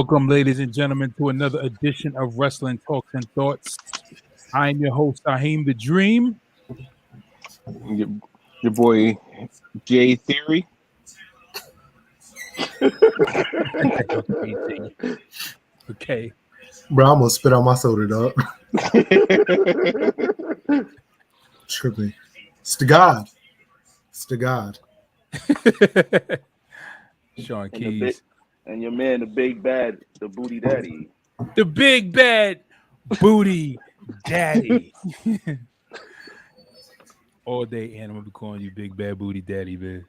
Welcome, ladies and gentlemen, to another edition of Wrestling Talks and Thoughts. I'm your host, Ahim the Dream. Your boy Jay Theory. Okay. Bro, I almost spit out my soda, dog. Tripping. It's the God. It's the God. Sean Keys. And your man, the big bad, the booty daddy. The big bad booty daddy. All day, and I'm gonna be calling you big bad booty daddy, man.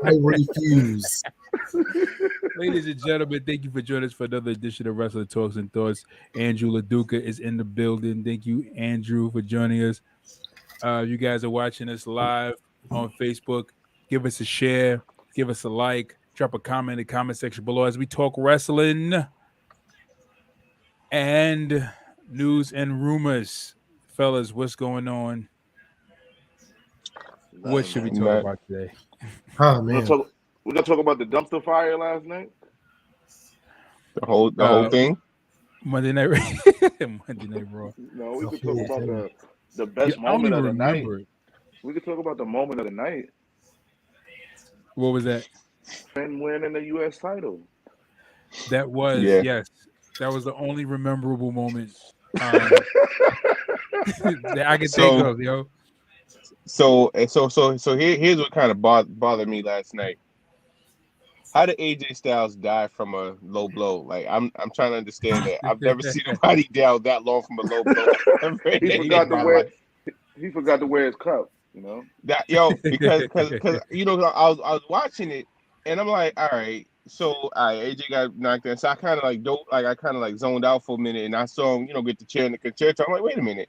I refuse. Ladies and gentlemen, thank you for joining us for another edition of Wrestling Talks and Thoughts. Andrew LaDuca is in the building. Thank you, Andrew, for joining us. You guys are watching us live on Facebook. Give us a share, give us a like, drop a comment in the comment section below as we talk wrestling and news and rumors. Fellas, what's going on? What should we talk about today? Oh man, We're gonna talk about the dumpster fire last night. The whole thing. Monday Night Monday Night Raw. No, we could talk about the best moment of the night. We could talk about the moment of the night. What was that? Finn winning the U.S. title. That was yes. That was the only memorable moment that I can think of, yo. So here's what kind of bothered me last night. How did AJ Styles die from a low blow? Like I'm trying to understand that. I've never seen nobody down that long from a low blow. He forgot to wear his cup. You know that because you know I was watching it and I'm like, all right, so AJ got knocked in, so I kind of zoned out for a minute and I saw him get the chair in the concerto. I'm like, wait a minute,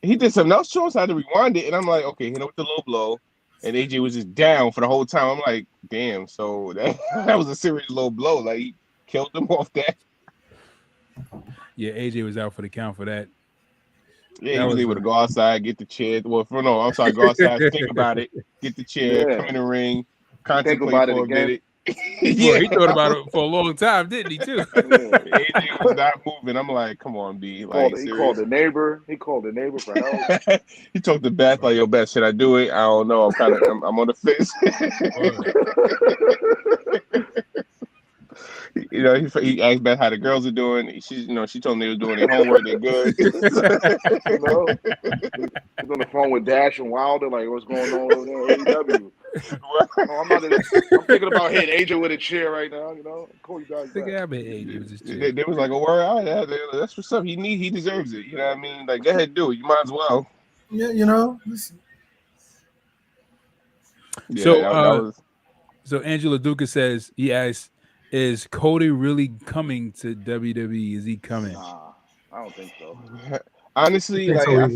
he did something else to us. I had to rewind it and I'm like, okay, with the low blow, and AJ was just down for the whole time. I'm like, damn, so that was a serious low blow. Like he killed him off that. Yeah, AJ was out for the count for that. Yeah, he was able to go outside, get the chair. Well, go outside, think about it, get the chair, come in the ring, contemplate for a minute. Yeah, he thought about it for a long time, didn't he? Too. AJ was not moving. I'm like, come on, B. Like, he called the neighbor. He called the neighbor for help. He talked to Beth like, "Yo, Beth, should I do it? I don't know. I'm on the fence." He asked Beth how the girls are doing. She told me they were doing their homework. They're good. He's on the phone with Dash and Wilder, like, what's going on over there at AEW? I'm thinking about hitting AJ with a chair right now. Call you guys back. They was like, "Oh, word, that's what's up. He deserves it." You know what I mean? Like, go ahead, do it. You might as well. Yeah, So Angela Duca says, he asked, is Cody really coming to WWE? Is he coming? Nah, I don't think so. Honestly, I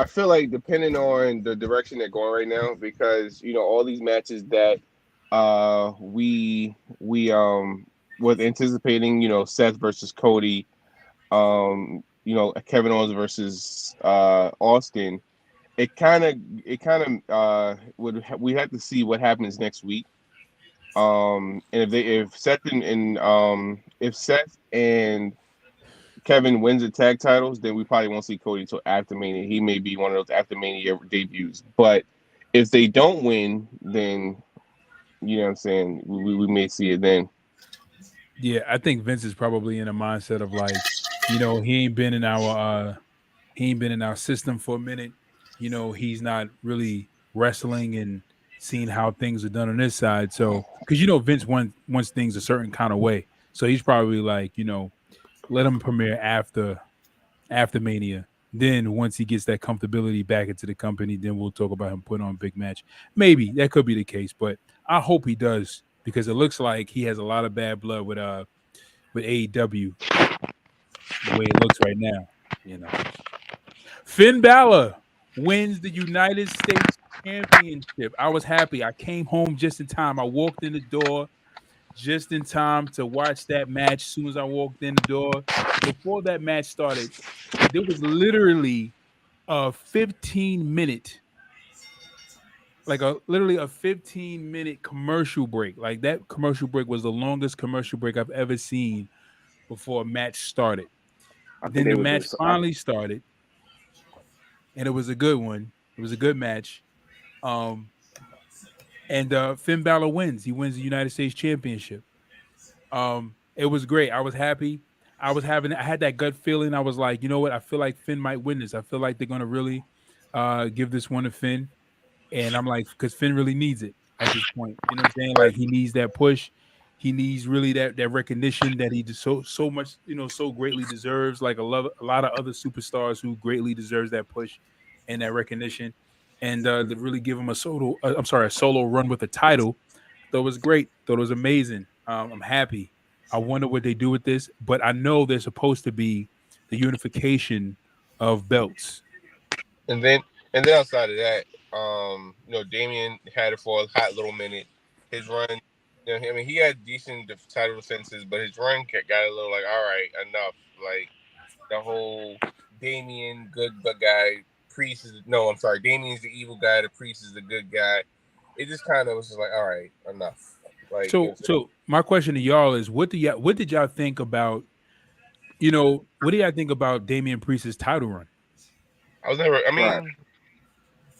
feel like depending on the direction they're going right now, because all these matches that we was anticipating, Seth versus Cody, Kevin Owens versus Austin. We have to see what happens next week. And if Seth and Kevin wins the tag titles, then we probably won't see Cody until after Mania. He may be one of those after Mania debuts. But if they don't win, then you know what I'm saying, we may see it then. Yeah, I think Vince is probably in a mindset of like, he ain't been in our system for a minute. He's not really wrestling and seeing how things are done on this side. So, because Vince wants things a certain kind of way. So he's probably like, let him premiere after Mania. Then once he gets that comfortability back into the company, then we'll talk about him putting on a big match. Maybe that could be the case, but I hope he does, because it looks like he has a lot of bad blood with AEW. The way it looks right now, Finn Balor wins the United States Championship. I was happy. I came home just in time. I walked in the door just in time to watch that match. As soon as I walked in the door, before that match started, there was literally a 15-minute like a literally a 15-minute commercial break. Like that commercial break was the longest commercial break I've ever seen before a match started. I think Then they the was match just. finally started, and it was a good one. It was a good match. Um, and Finn Balor wins. He wins the United States Championship. It was great. I was happy. I had that gut feeling. I was like, you know what? I feel like Finn might win this. I feel like they're gonna really give this one to Finn. And I'm like, because Finn really needs it at this point. You know what I'm saying? Right. Like he needs that push. He needs really that recognition that he just so much, so greatly deserves. Like a lot of other superstars who greatly deserves that push and that recognition. And to really give him a solo run with the title. I thought it was great. Thought it was amazing. I'm happy. I wonder what they do with this, but I know there's supposed to be the unification of belts. And then outside of that, Damien had it for a hot little minute. His run, I mean, he had decent title defenses, but his run got a little like, all right, enough. Like the whole Damien good guy, Priest is no, I'm sorry, Damien's the evil guy, the Priest is the good guy. It just kind of was just like, all right, enough. Like, So my question to y'all is, what did y'all think about, what do y'all think about Damian Priest's title run? I was never. I Trash. mean,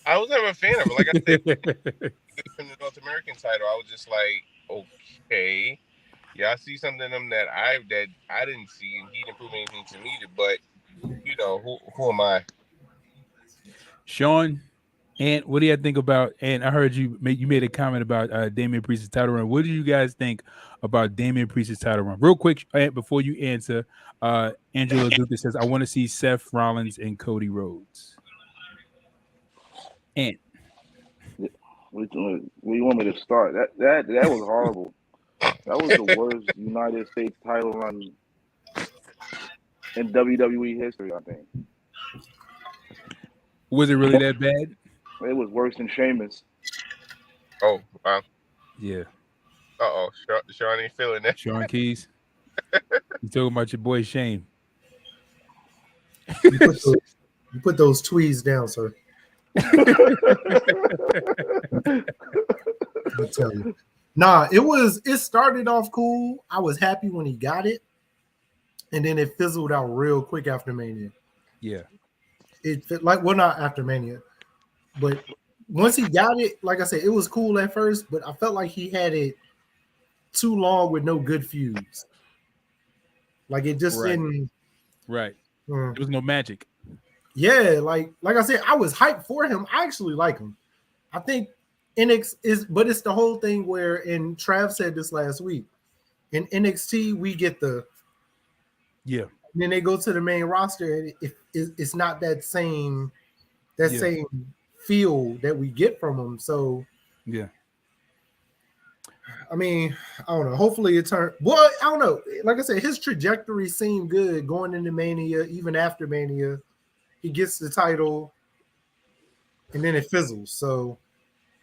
I was never a fan of it. Like I said, from the North American title, I was just like, okay, yeah, I see something in him that I didn't see, and he didn't prove anything to me. But who am I? Sean, and what do you think about? And I heard you made a comment about Damian Priest's title run. What do you guys think about Damian Priest's title run? Real quick, before you answer, Angela Duca says, "I want to see Seth Rollins and Cody Rhodes." And Where you want me to start? That was horrible. That was the worst United States title run in WWE history. I think was it really that bad? it was worse than Sheamus. Oh, wow. Yeah, Sean ain't feeling that. Sean Keys. You talking about your boy Shane? You put those tweets down, sir. I'll tell you. Nah, it started off cool. I was happy when he got it, and then it fizzled out real quick after Mania. Yeah. Not after Mania, but once he got it, like I said, it was cool at first, but I felt like he had it too long with no good feuds. Like it just didn't. Right. There was no magic. Yeah, like I said, I was hyped for him. I actually like him. I think but it's the whole thing where, and Trav said this last week, in NXT we get and then they go to the main roster and it's not that same feel that we get from him. So yeah. I mean, I don't know. Hopefully it turned. Well, I don't know. Like I said, his trajectory seemed good going into Mania, even after Mania. He gets the title, and then it fizzles. So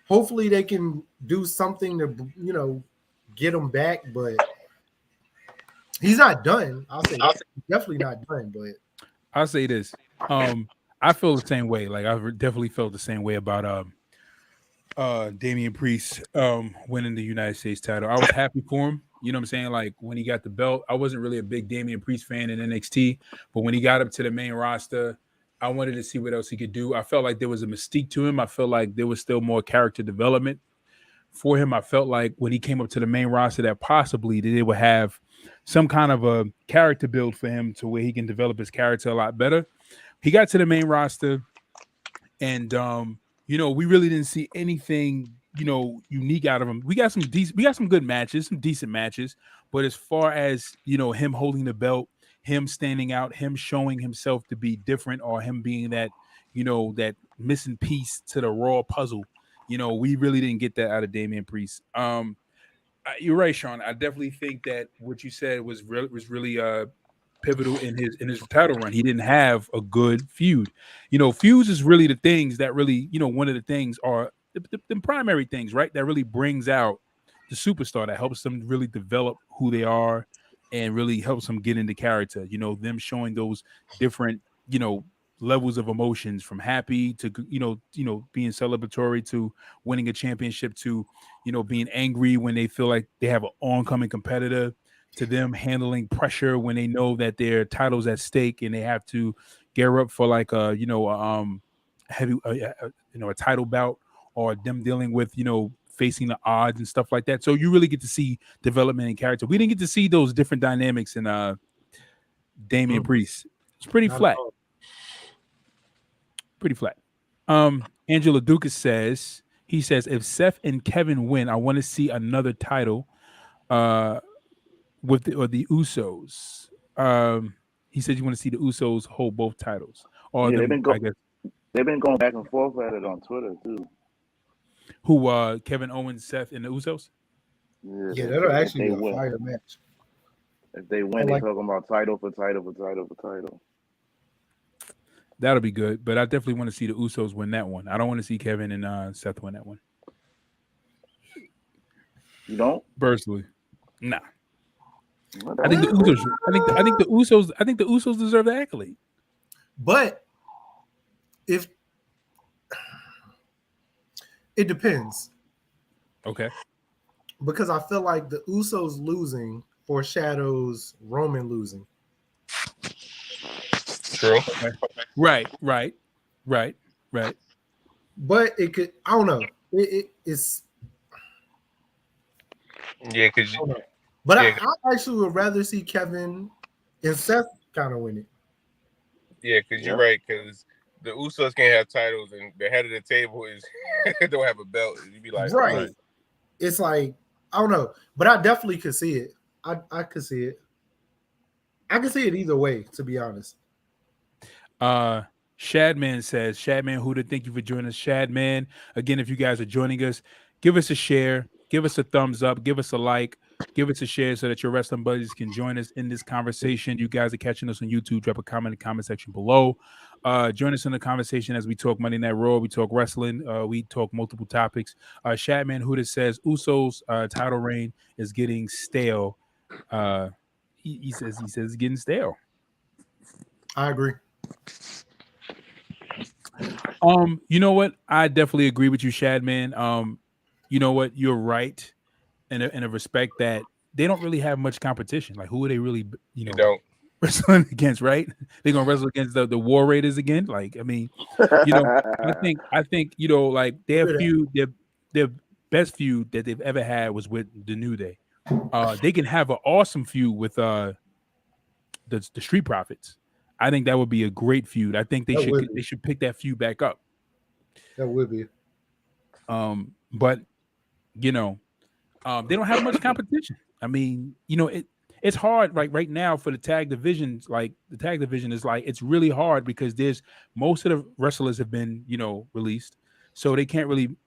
hopefully they can do something to, get him back. But he's not done. I'll say that. He's definitely not done. But I'll say this. I feel the same way. Like I've definitely felt the same way about Damian Priest winning the United States title. I was happy for him. You know what I'm saying? Like when he got the belt, I wasn't really a big Damian Priest fan in NXT, but when he got up to the main roster, I wanted to see what else he could do. I felt like there was a mystique to him. I felt like there was still more character development for him. I felt like when he came up to the main roster that possibly they would have some kind of a character build for him to where he can develop his character a lot better. He got to the main roster and we really didn't see anything, unique out of him. We got some good matches, some decent matches, but as far as, him holding the belt, him standing out, him showing himself to be different, or him being that, that missing piece to the Raw puzzle, we really didn't get that out of Damian Priest. You're right, Sean. I definitely think that what you said was really pivotal in his title run. He didn't have a good feud. Feuds is really the things that really, one of the things are the primary things, right? That really brings out the superstar, that helps them really develop who they are and really helps them get into character. Them showing those different, levels of emotions from happy to being celebratory to winning a championship to being angry when they feel like they have an oncoming competitor to them handling pressure when they know that their title's at stake and they have to gear up for like heavy a title bout or them dealing with facing the odds and stuff like that. So you really get to see development in character. We didn't get to see those different dynamics in Damian Priest. It's pretty flat. Pretty flat. Angela Dukas says, if Seth and Kevin win, I want to see another title with the Usos. He said you want to see the Usos hold both titles. Or yeah, them, I guess. They've been going back and forth at it on Twitter too. Who Kevin Owens, Seth, and the Usos? Yeah, that'll actually be a fire match. If they win, they're talking about title for title. That'll be good, but I definitely want to see the Usos win that one. I don't want to see Kevin and Seth win that one. You don't? Personally, nah. I think the Usos. I think the Usos. I think the Usos deserve the accolade. But if it depends, okay, because I feel like the Usos losing foreshadows Roman losing. True. Okay. Right. But it could. I don't know. It's. Yeah, because. But I actually would rather see Kevin and Seth kind of win it. Yeah, because you're right. Because the Usos can't have titles, and the head of the table is don't have a belt. You'd be like, right. It's like I don't know, but I definitely could see it. I could see it. I can see it either way, to be honest. Shadman says, Shadman Huda, thank you for joining us. Shadman, again, if you guys are joining us, give us a share, give us a thumbs up, give us a like, give us a share so that your wrestling buddies can join us in this conversation. You guys are catching us on YouTube. Drop a comment in the comment section below. Join us in the conversation as we talk Monday Night Raw. We talk wrestling. We talk multiple topics. Shadman Huda says Usos title reign is getting stale. He says it's getting stale. I agree. You know what? I definitely agree with you, Shadman. You know what? You're right in a respect that they don't really have much competition. Like, who are they really, wrestling against, right? They're gonna wrestle against the War Raiders again. Like, I mean, I think, like their best feud that they've ever had was with the New Day. They can have an awesome feud with the Street Profits. I think that would be a great feud. I think they should pick that feud back up. That would be. But they don't have much competition. I mean, it's hard right now for the tag divisions. Like the tag division is like it's really hard because there's most of the wrestlers have been released, so they can't really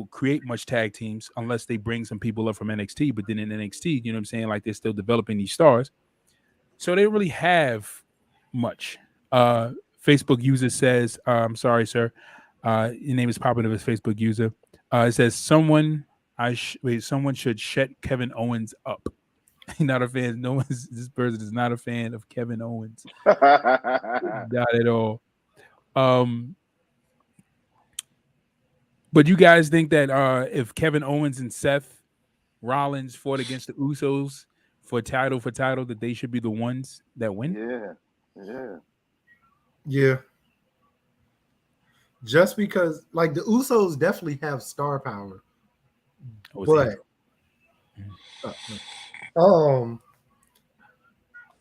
create much tag teams unless they bring some people up from NXT. But then in NXT, you know what I'm saying, like they're still developing these stars, so they don't really have much. Facebook user says, I'm sorry, sir. Your name is popping up as Facebook user. It says someone should shut Kevin Owens up. Not a fan. This person is not a fan of Kevin Owens. Not at all. But you guys think that if Kevin Owens and Seth Rollins fought against the Usos for title that they should be the ones that win? Yeah. Just because, like, the Usos definitely have star power, but I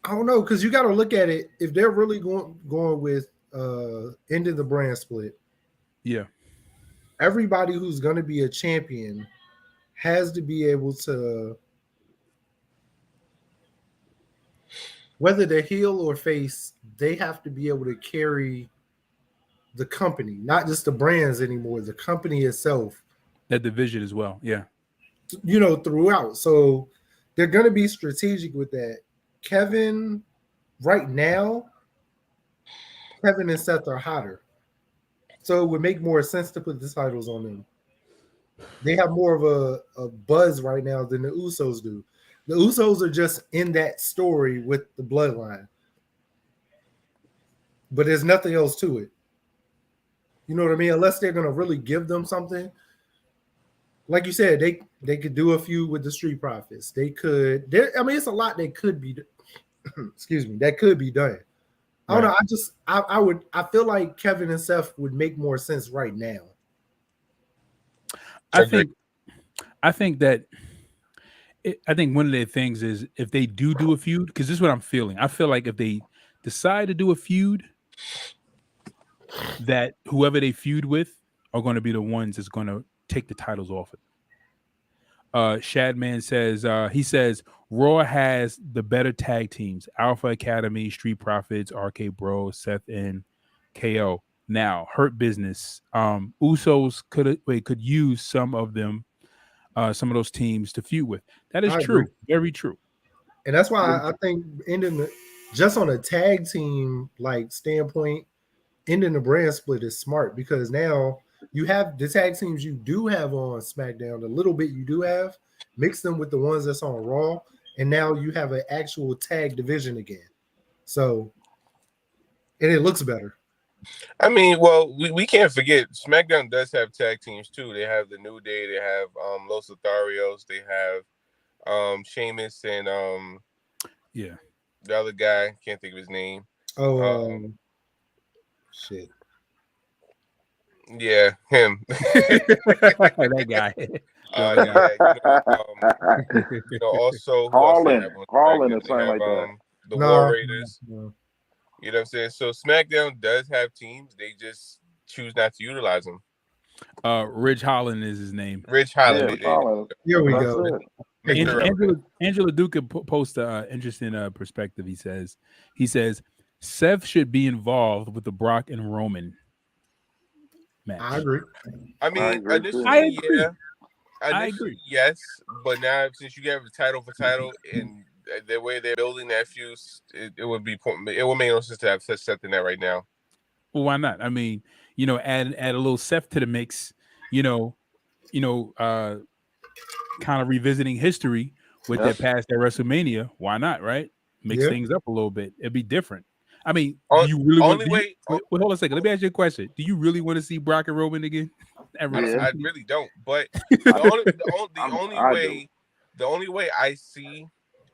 don't know, because you got to look at it. If they're really going with ending the brand split, everybody who's going to be a champion has to be able to, whether they're heel or face, they have to be able to carry the company, not just the brands anymore, the company itself. That division as well, throughout. So they're going to be strategic with that. Kevin, right now, Kevin and Seth are hotter. So it would make more sense to put the titles on them. They have more of a buzz right now than the Usos do. The Usos are just in that story with the bloodline. but there's nothing else to it. You know what I mean? Unless they're gonna really give them something. Like you said, they could do a feud with the Street Profits. They could. There, I mean, it's a lot that could be. Excuse me, that could be done. I don't Right. know. I would. I feel like Kevin and Seth would make more sense right now. I think. I think that. I think one of the things is if they do a feud, because this is what I'm feeling. I feel like if they decide to do a feud, that whoever they feud with are going to be the ones that's going to take the titles off it. Shadman says he says Raw has the better tag teams: Alpha Academy, Street Profits, RK Bro, Seth, and KO. Now, Hurt Business, Usos could use some of them, some of those teams to feud with. That is I agree, true, very true. and that's why I think ending just on a tag team like standpoint, ending the brand split is smart because now you have the tag teams you do have on SmackDown, the little bit you do have, mix them with the ones that's on Raw, and now you have an actual tag division again. So, and it looks better. I mean, well, we can't forget SmackDown does have tag teams too. They have the New Day, they have Los Lotharios, they have Sheamus and Yeah. the other guy, can't think of his name. Oh, shit. Yeah, him. That guy. Also who else they have on Harlan SmackDown? or They something have like that. the No, War Raiders. no. You know what I'm saying? So SmackDown does have teams. They just choose not to utilize them. Ridge Holland is his name. Rich Holland. Yeah, Harlan. Here we That's go. it. Angela Duca posts an interesting perspective. He says Seth should be involved with the Brock and Roman match. I agree. I mean, agree, initially, I agree. yeah. I Initially, agree. yes, but now since you have a title for title and the way they're building that feud, it would be it would make no sense to have Seth in that right now. Well, why not? I mean, add a little Seth to the mix. Kind of revisiting history with their past at WrestleMania. Why not? Right? Mix things up a little bit. It'd be different. I mean, do you really want? Wait, hold on a second. Let me ask you a question. Do you really want to see Brock and Roman again? I really don't. But the only way I see,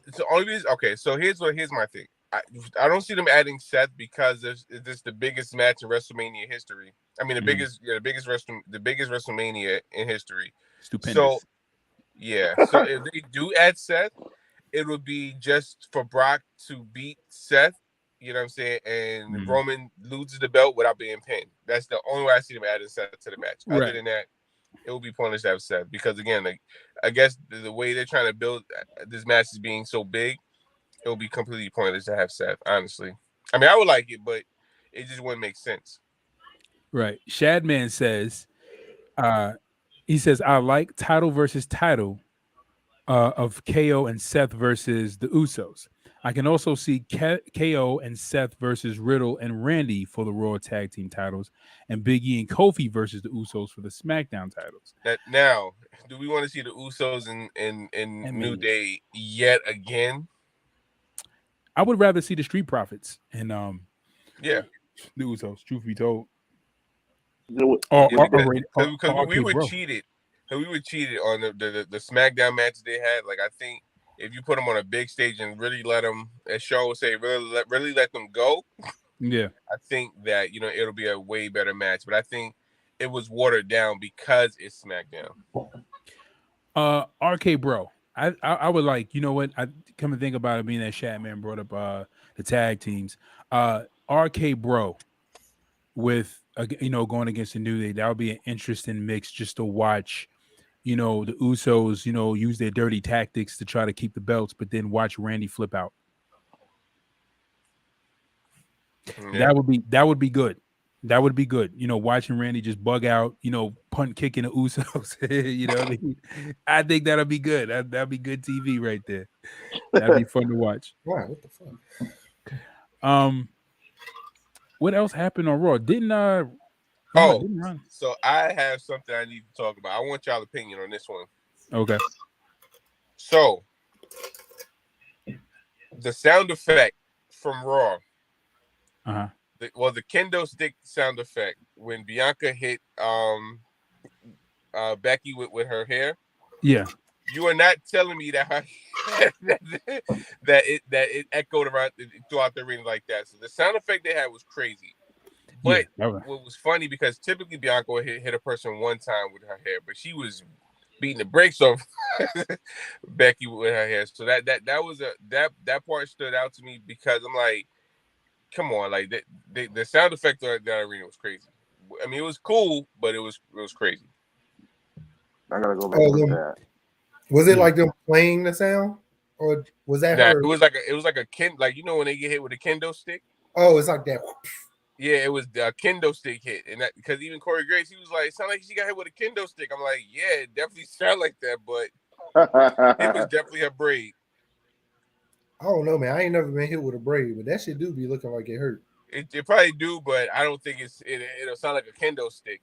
it's the only reason. Okay, so here's my thing. I don't see them adding Seth because this is the biggest match in WrestleMania history. I mean, the biggest WrestleMania in history. Stupendous. So yeah. So if they do add Seth, it would be just for Brock to beat Seth. You know what I'm saying? And Roman loses the belt without being pinned. That's the only way I see them adding Seth to the match. Right. Other than that, it would be pointless to have Seth because again, I guess the way they're trying to build this match is being so big, it would be completely pointless to have Seth. Honestly, I mean, I would like it, but it just wouldn't make sense. Right. Shadman says, he says, I like title versus title of KO and Seth versus the Usos. I can also see KO and Seth versus Riddle and Randy for the Raw Tag Team titles, and Big E and Kofi versus the Usos for the SmackDown titles. Now, do we want to see the Usos in New Day yet again? I would rather see the Street Profits and the Usos. Truth be told, because we were cheated. We were cheated on the SmackDown matches they had. Like I think if you put them on a big stage and really let them, as Sean would say, really let them go. Yeah, I think that it'll be a way better match. But I think it was watered down because it's SmackDown. RK Bro, I would like, you know what? I come and think about it, being that Shatman brought up the tag teams. RK Bro with going against the New Day, that would be an interesting mix just to watch. The Usos, use their dirty tactics to try to keep the belts, but then watch Randy flip out. Yeah. That would be good. That would be good. Watching Randy just bug out, punt kicking the Usos. What I mean? I think that'll be good. That'd be good TV right there. That'd be fun to watch. Wow, what the fuck? What else happened on Raw? So I have something I need to talk about. I want y'all's opinion on this one. Okay. So the sound effect from Raw, the kendo stick sound effect when Bianca hit Becky with her hair. Yeah. You are not telling me that that it echoed around throughout the ring like that. So the sound effect they had was crazy. But what was funny, because typically Bianca would hit a person one time with her hair, but she was beating the brakes off Becky with her hair. So that was that part stood out to me, because I'm like, come on, like the sound effect of that arena was crazy. I mean, it was cool, but it was crazy. I gotta go back and look at that. Was it like them playing the sound, or was that her? It was like a ken, like, you know, when they get hit with a kendo stick. Oh, it's like that. Yeah, it was a kendo stick hit, and that, because even Corey Grace, he was like, "Sound like she got hit with a kendo stick." I'm like, "Yeah, it definitely sound like that, but it was definitely her braid." I don't know, man. I ain't never been hit with a braid, but that shit do be looking like it hurt. It probably do, but I don't think it'll sound like a kendo stick.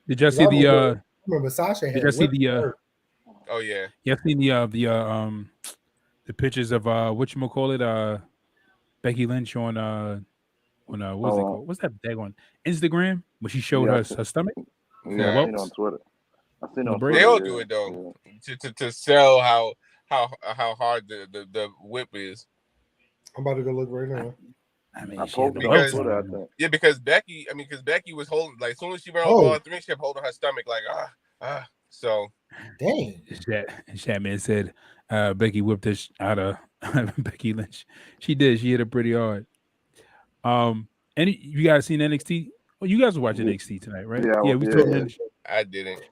Did y'all see I remember Sasha had. Did y'all see the? Oh yeah. Y'all seen the pictures of whatchamacallit, Becky Lynch on what's it called? What's that bag on Instagram when she showed her stomach? Yeah, I've seen it on Twitter. I've seen it on Twitter. They all do it though, to sell how hard the whip is. I'm about to go look right now. I mean, because Becky was holding, like, as soon as she went over all three, she kept holding her stomach like so. Dang. Shatman said Becky whipped this out of Becky Lynch. She did. She hit her pretty hard. Any you guys seen NXT? Well, you guys were watching NXT tonight, right? Yeah, we saw it. I didn't.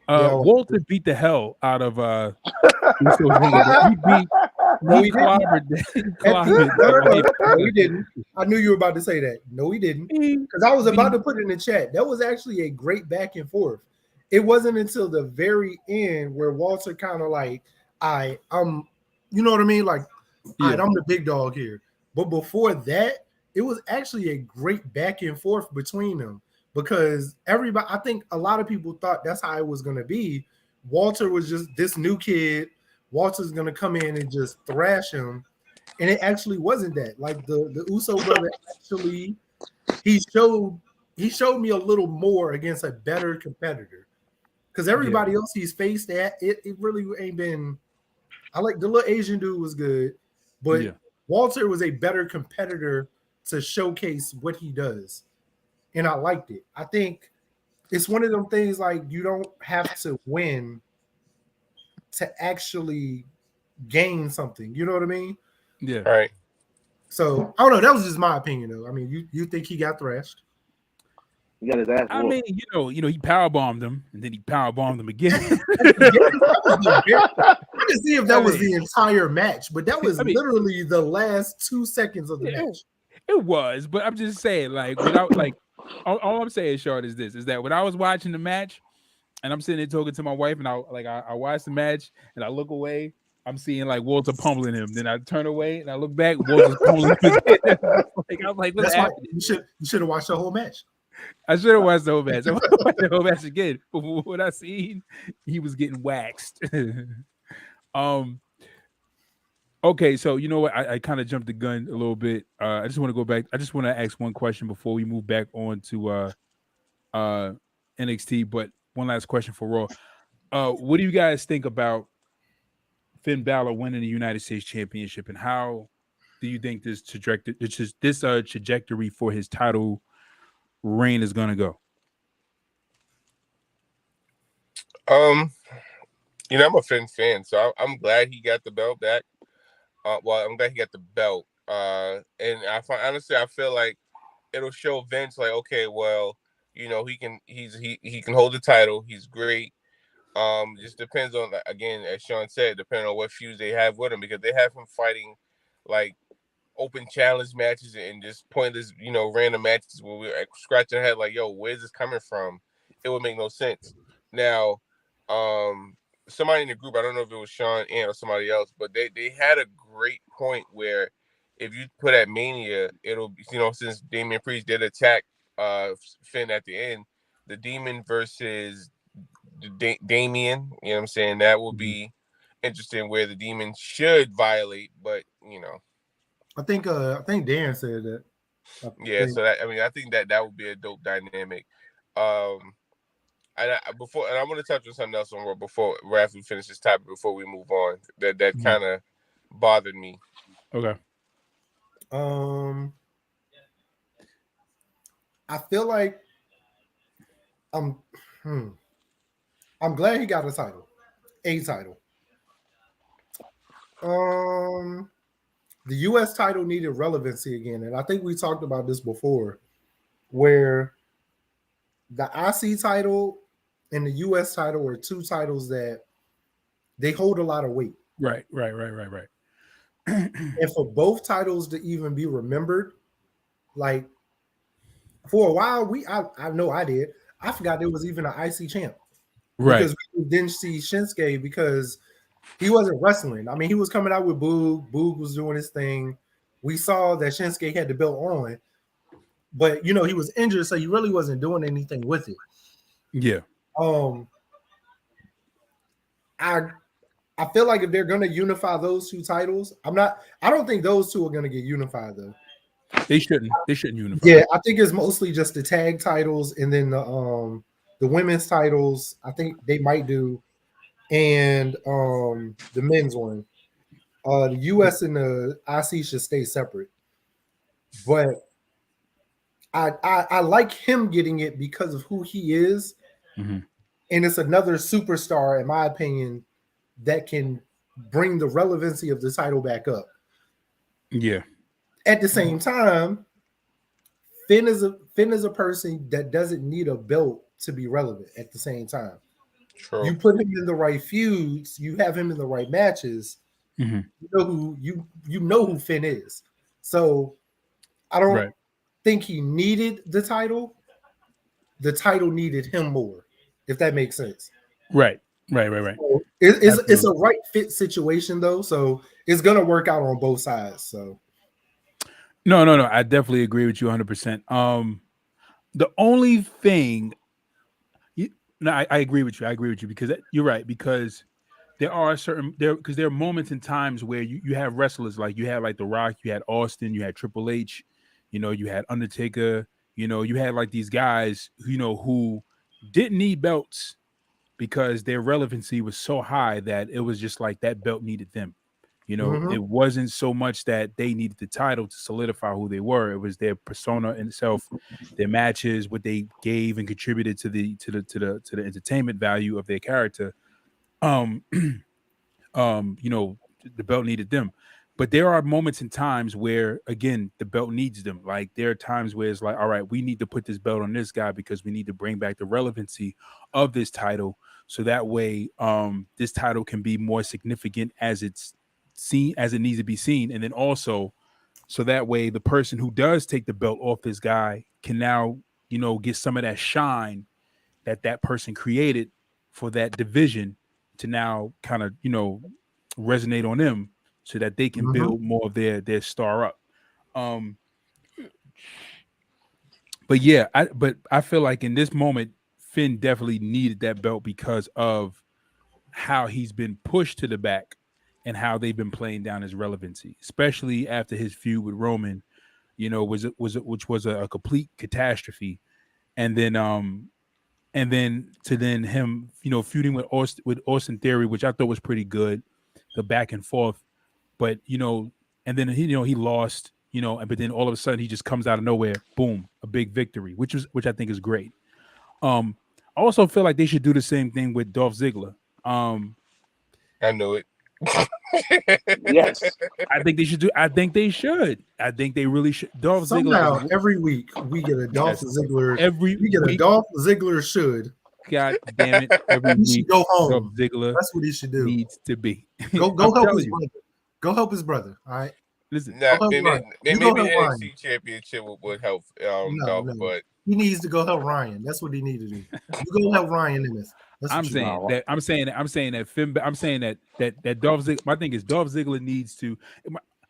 Walter beat the hell out of he beat. No, he clobbered. No, he didn't. I knew you were about to say that. No, he didn't. Because I was about to put it in the chat. That was actually a great back and forth. It wasn't until the very end where Walter kind of like, I'm, you know what I mean? Like, I'm the big dog here. But before that, it was actually a great back and forth between them, because everybody, I think a lot of people thought that's how it was going to be. Walter was just this new kid. Walter's going to come in and just thrash him. And it actually wasn't that. Like the Uso brother actually, he showed me a little more against a better competitor. Because everybody else he's faced at, it really ain't been. I like the little Asian dude was good, but Walter was a better competitor to showcase what he does. And I liked it. I think it's one of them things, like, you don't have to win to actually gain something. You know what I mean? Yeah. All right. So I don't know. That was just my opinion, though. I mean, you think he got thrashed? He got his ass whooped. I mean, he power bombed him, and then he power bombed him again. I didn't see if that was the entire match, but that was literally the last 2 seconds of the match. It was, but I'm just saying, like, without like, all I'm saying, short, is this: is that when I was watching the match, and I'm sitting there talking to my wife, and I watched the match, and I look away, I'm seeing like Walter pummeling him. Then I turn away and I look back, Walter's pummeling him again. I'm like, what's happening? You should have watched the whole match. I should have watched the whole match. I watched the whole match again. But what I seen, he was getting waxed. Okay, so you know what? I kind of jumped the gun a little bit. I just want to go back. I just want to ask one question before we move back on to NXT. But one last question for Raw. What do you guys think about Finn Balor winning the United States Championship, and how do you think this trajectory for his title reign is going to go? I'm a Finn fan, so I'm glad he got the belt back. Well, I'm glad he got the belt. And I feel like it'll show Vince, like, okay, well, he can hold the title. He's great. Just depends on, again, as Sean said, depending on what feuds they have with him, because they have him fighting like open challenge matches and just pointless, random matches where we're scratching our head like, yo, where's this coming from? It would make no sense. Now, somebody in the group, I don't know if it was Sean and or somebody else, but they had a great point where if you put at Mania, it'll be, since Damian Priest did attack Finn at the end, the Demon versus Damien, you know what I'm saying? That will be interesting, where the Demon should violate, but I think Dan said that. Yeah, so that I think that would be a dope dynamic. Um, and I want to touch on something else on before right after we finish this topic before we move on. That kind of bothered me. Okay. I feel like I'm I'm glad he got a title. A title. The US title needed relevancy again. And I think we talked about this before, where the IC title and the US title are two titles that they hold a lot of weight. Right. And for both titles to even be remembered, like for a while, I know I did. I forgot there was even an IC champ. Right. Because we didn't see Shinsuke because he wasn't wrestling. I mean, he was coming out with Boog. Boog was doing his thing. We saw that Shinsuke had the belt on, but he was injured, so he really wasn't doing anything with it. Yeah. I feel like if they're gonna unify those two titles, I don't think those two are gonna get unified though. They shouldn't unify. Yeah, I think it's mostly just the tag titles and then the women's titles. I think they might do, and the men's one. The US and the IC should stay separate. But I like him getting it because of who he is. Mm-hmm. And it's another superstar, in my opinion, that can bring the relevancy of the title back up. Yeah. At the same time, Finn is a person that doesn't need a belt to be relevant at the same time. True. You put him in the right feuds, you have him in the right matches. Mm-hmm. You know who Finn is. So I don't think he needed the title. The title needed him more, if that makes sense. Right. So it's a right fit situation though, so it's gonna work out on both sides. So no, I definitely agree with you 100%. The only thing, I agree with you because you're right, because there are there are moments and times where you have wrestlers like you had like The Rock, you had Austin, you had Triple H, you had Undertaker, you had like these guys, who didn't need belts because their relevancy was so high that it was just like that belt needed them. It wasn't so much that they needed the title to solidify who they were. It was their persona in itself, their matches, what they gave and contributed to the entertainment value of their character. The belt needed them. But there are moments and times where, again, the belt needs them. Like there are times where it's like, all right, we need to put this belt on this guy because we need to bring back the relevancy of this title. So that way, this title can be more significant as it's seen, as it needs to be seen. And then also, so that way the person who does take the belt off this guy can now, get some of that shine that person created for that division to now kind of, resonate on them so that they can build more of their star up. But yeah, I feel like in this moment, Finn definitely needed that belt because of how he's been pushed to the back and how they've been playing down his relevancy, especially after his feud with Roman, which was a complete catastrophe. And then him, feuding with Austin Theory, which I thought was pretty good, the back and forth. But and then he lost, but then all of a sudden he just comes out of nowhere, boom, a big victory, which I think is great. I also feel like they should do the same thing with Dolph Ziggler. I know it. Yes, I think they should do. I think they should. I think they really should. Dolph somehow Ziggler. Every week we get a Dolph Ziggler. A Dolph Ziggler should. God damn it! Every he should go home. Dolph Ziggler. That's what he should do. Needs to be. Go help his brother. Go help his brother. All right. Listen, maybe NXT championship would help Dolph, but he needs to go help Ryan. That's what he needs to do. You go help Ryan in this. I'm saying that Dolph Ziggler. My thing is Dolph Ziggler needs to.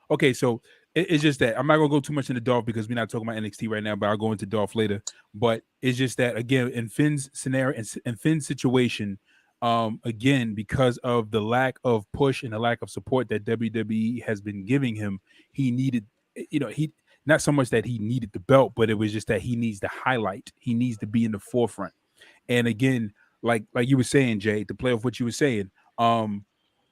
Okay, so it's just that I'm not gonna go too much into Dolph because we're not talking about NXT right now, but I'll go into Dolph later. But it's just that again in Finn's scenario and Finn's situation, again because of the lack of push and the lack of support that WWE has been giving him, he needed. not so much that he needed the belt, but it was just that he needs the highlight. He needs to be in the forefront. And again, like you were saying, Jay, to play off what you were saying,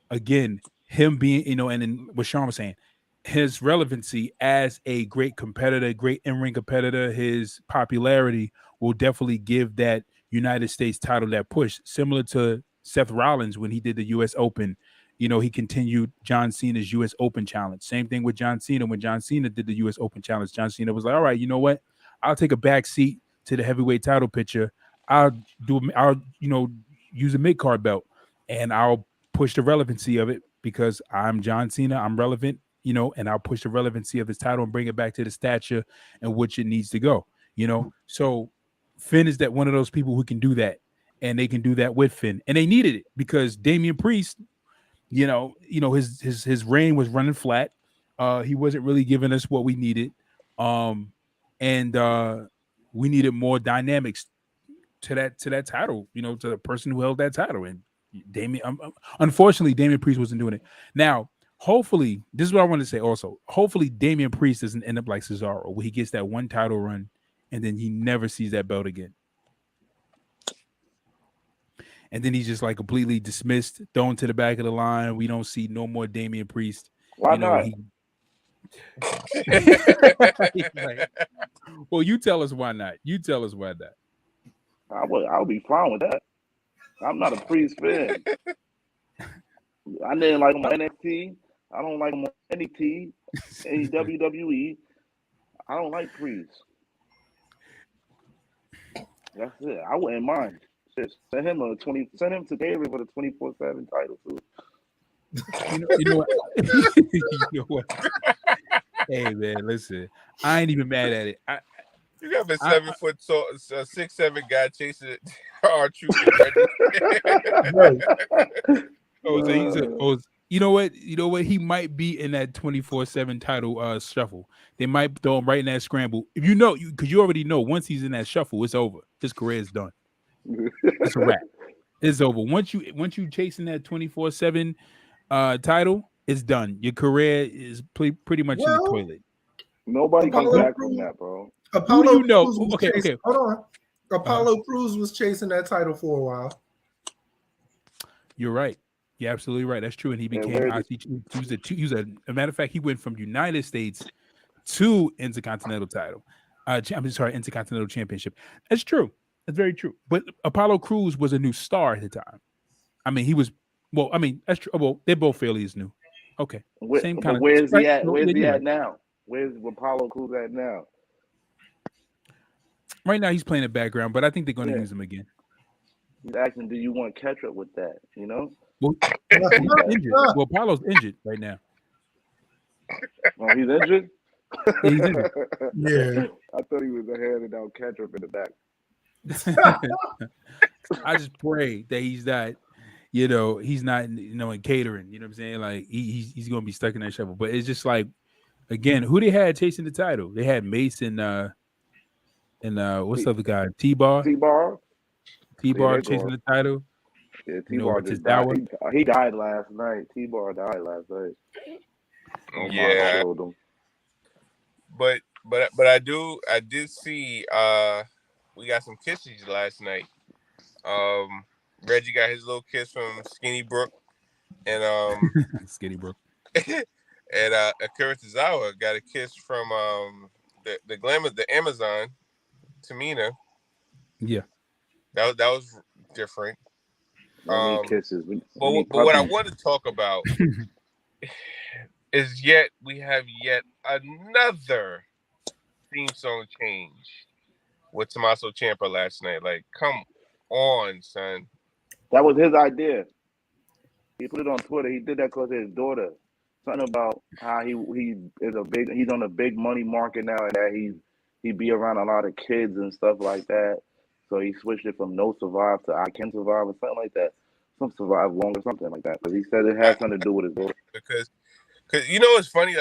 again, him being, and then what Sean was saying, his relevancy as a great competitor, great in-ring competitor, his popularity will definitely give that United States title that push, similar to Seth Rollins when he did the US Open. He continued John Cena's US Open challenge. Same thing with John Cena. When John Cena did the US Open challenge, John Cena was like, all right, you know what? I'll take a back seat to the heavyweight title picture. I'll use a mid-card belt and I'll push the relevancy of it because I'm John Cena. I'm relevant, and I'll push the relevancy of his title and bring it back to the stature in which it needs to go, So Finn is that one of those people who can do that, and they can do that with Finn, and they needed it because Damian Priest, his reign was running flat. He wasn't really giving us what we needed, and we needed more dynamics to that title, to the person who held that title. And unfortunately, Damian Priest wasn't doing it. Now, hopefully, this is what I want to say also. Hopefully, Damian Priest doesn't end up like Cesaro, where he gets that one title run and then he never sees that belt again. And then he's just like completely dismissed, thrown to the back of the line. We don't see no more Damian Priest. Why not? Well, you tell us why not. I would be fine with that. I'm not a Priest fan. I didn't like him on NXT. I don't like him on NXT, any WWE. I don't like Priest. That's it. I wouldn't mind. Just send him to David with a 24/7 title too. You know what? Hey man, listen. I ain't even mad at it. You got a 7 foot tall, 6'7" guy chasing R-Truth. You know what? He might be in that 24/7 title shuffle. They might throw him right in that scramble. If because you already know once he's in that shuffle, it's over. His career is done. It's a wrap. It's over. Once you chasing that 24/7 title, it's done. Your career is pretty much in the toilet. Nobody comes back from that, bro. Apollo Who do you know? Okay. Hold on. Apollo Crews was chasing that title for a while. You're right. You're absolutely right. That's true. And he became he was a matter of fact, he went from United States to Intercontinental title. Intercontinental Championship. That's true. That's very true. But Apollo Crews was a new star at the time. I mean, he was that's true. Well, they're both fairly as new. Okay. Same kind of. Where's he at? Where's he at now? Where's Apollo Crews at now? Right now, he's playing the background, but I think they're going to use him again. He's asking, "Do you want catch up with that?" Well, he's injured. Well, Apollo's injured right now. Oh, he's injured. He's injured. Yeah. I thought he was handing out catch up in the back. I just pray that he's not, he's not, in catering. You know what I'm saying? Like he's going to be stuck in that shuffle. But it's just like, again, who they had chasing the title? They had Mace and what's the other guy? T-Bar chasing the title. Yeah, T-Bar just died. He died last night. T-Bar died last night. Yeah. But I did see we got some kisses last night. Reggie got his little kiss from Skinny Brook, and Skinny Brook, and Akira Tozawa got a kiss from the glamour, the Amazon, Tamina. Yeah, that was different. Kisses. But what I want to talk about is we have another theme song change with Tommaso Ciampa last night. Like, come on, son. That was his idea. He put it on Twitter. He did that because of his daughter. Something about how he's on a big money market now, and that he be around a lot of kids and stuff like that. So he switched it from No Survive to I Can Survive or something like that. Some Survive Long or something like that. Because he said it has something to do with his daughter. Because it's funny,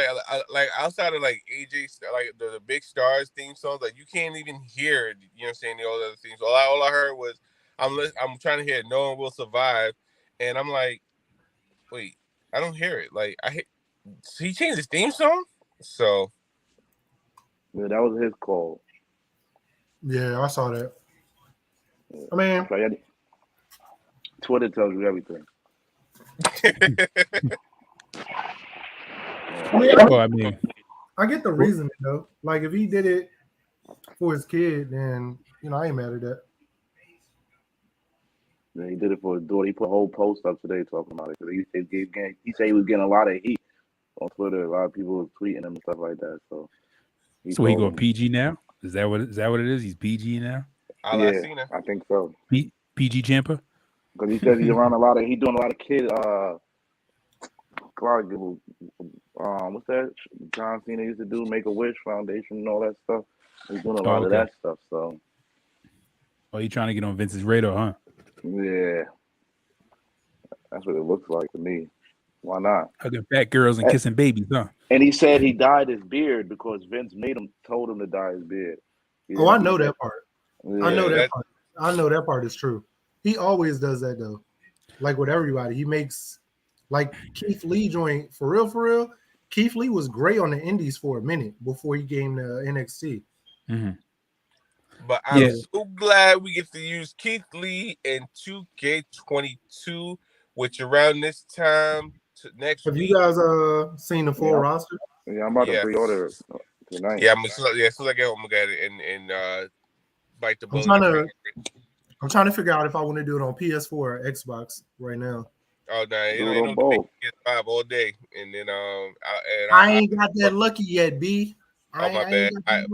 like outside of like AJ, like the big stars theme songs, like you can't even hear, saying the other things. All I heard was I'm trying to hear No One Will Survive, and I'm like, wait, I don't hear it. Like he changed his theme song, so Yeah, that was his call. Yeah, I saw that. I mean, Twitter tells you everything. Well, I mean, I get the reasoning though. Like if he did it for his kid, then I ain't mad at that. Yeah, he did it for his daughter. He put a whole post up today talking about it because he said he was getting a lot of heat on Twitter. A lot of people were tweeting him and stuff like that. So he told going him. PG now? Is that what it is? He's PG now? Yeah, I think so. PG Champa? Because he says he's around he doing a lot of kid what's that John Cena used to do, Make-A-Wish Foundation and all that stuff. He's doing a lot of that stuff. So you trying to get on Vince's radar, huh? Yeah. That's what it looks like to me. Why not? Hugging fat girls and kissing babies, huh? And he said he dyed his beard because Vince told him to dye his beard. I know that part. Yeah. I know that part. I know that part is true. He always does that though. Like with everybody, he makes like Keith Lee joint for real. Keith Lee was great on the Indies for a minute before he came to NXT. Mm-hmm. But I'm so glad we get to use Keith Lee in 2K22, which around this time next week. Have you guys seen the full roster? Yeah, I'm about to pre-order it tonight. Yeah, as soon as I get home, I'm gonna get it and bite the bullet. I'm trying to figure out if I want to do it on PS4 or Xbox right now. Oh no, it on both. PS5 all day, and then I ain't got that lucky yet, B. Oh my bad. I get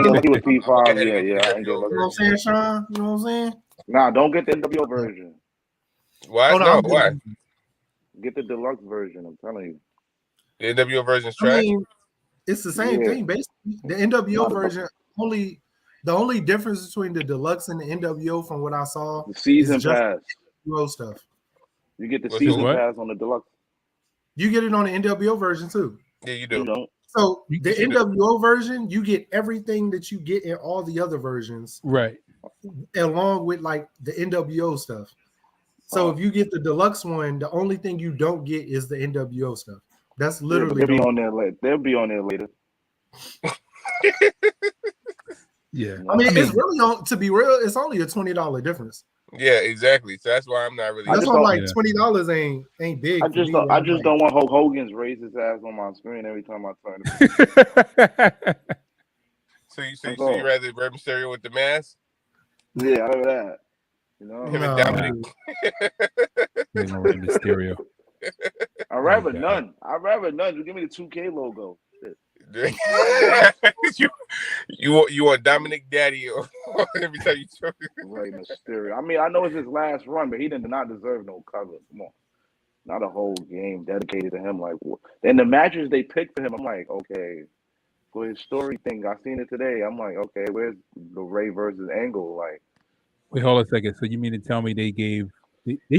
lucky with P5. Yeah, I ain't get lucky. You know what I'm saying, Sean? You know what I'm saying? Nah, don't get the NWO version. Why? No, why? Get the deluxe version. I'm telling you. The NWO version is trash. I mean, it's the same thing, basically. The NWO version the only difference between the deluxe and the NWO, from what I saw, the season pass. NWO stuff. You get the season pass on the deluxe. You get it on the NWO version too. Yeah, you do. So the NWO version, you get everything that you get in all the other versions, right? Along with like the NWO stuff. So if you get the deluxe one, the only thing you don't get is the NWO stuff. That's literally they'll be on there later. They'll be on there later. Yeah, I mean, it's really to be real, it's only a $20 difference. Yeah, exactly. So that's why I'm not really. That's why I'm like $20 ain't big. I just don't want Hulk Hogan's raise his ass on my screen every time I turn it. So you rather Rey Mysterio with the mask? Yeah, I know that. You know, him and Dominic. Rey Mysterio. I'd rather none. You give me the 2K logo. you want Dominic Daddy every time you turn Rey Mysterio. I mean, I know it's his last run, but he did not deserve no cover. Come on, not a whole game dedicated to him. Like, and the matches they picked for him, I'm like, okay, for his story thing, I seen it today. I'm like, okay, where's the Ray versus Angle? Like, wait, hold a second. So you mean to tell me they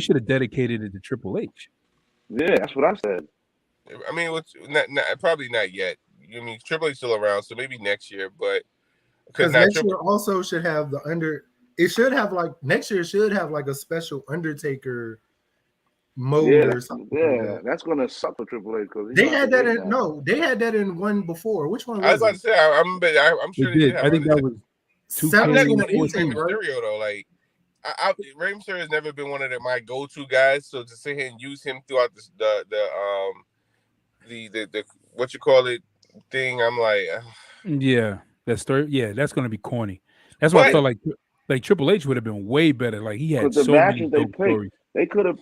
should have dedicated it to Triple H? Yeah, that's what I said. I mean, probably not yet. I mean, Triple H still around, so maybe next year. But because next year also should have It should have next year should have like a special Undertaker mode or something. Yeah, that's gonna suck for Triple H because they had that in they had that in one before. Which one was I was about to say I'm sure they did. I think that was 2K. I'm not going to use Rey Mysterio though. Like, Rey Mysterio has never been one of my go-to guys. So to sit here and use him throughout the what you call it thing, I'm like, yeah, that story. Yeah, that's going to be corny. That's why I felt like Triple H would have been way better. Like he had so many dope stories. They could have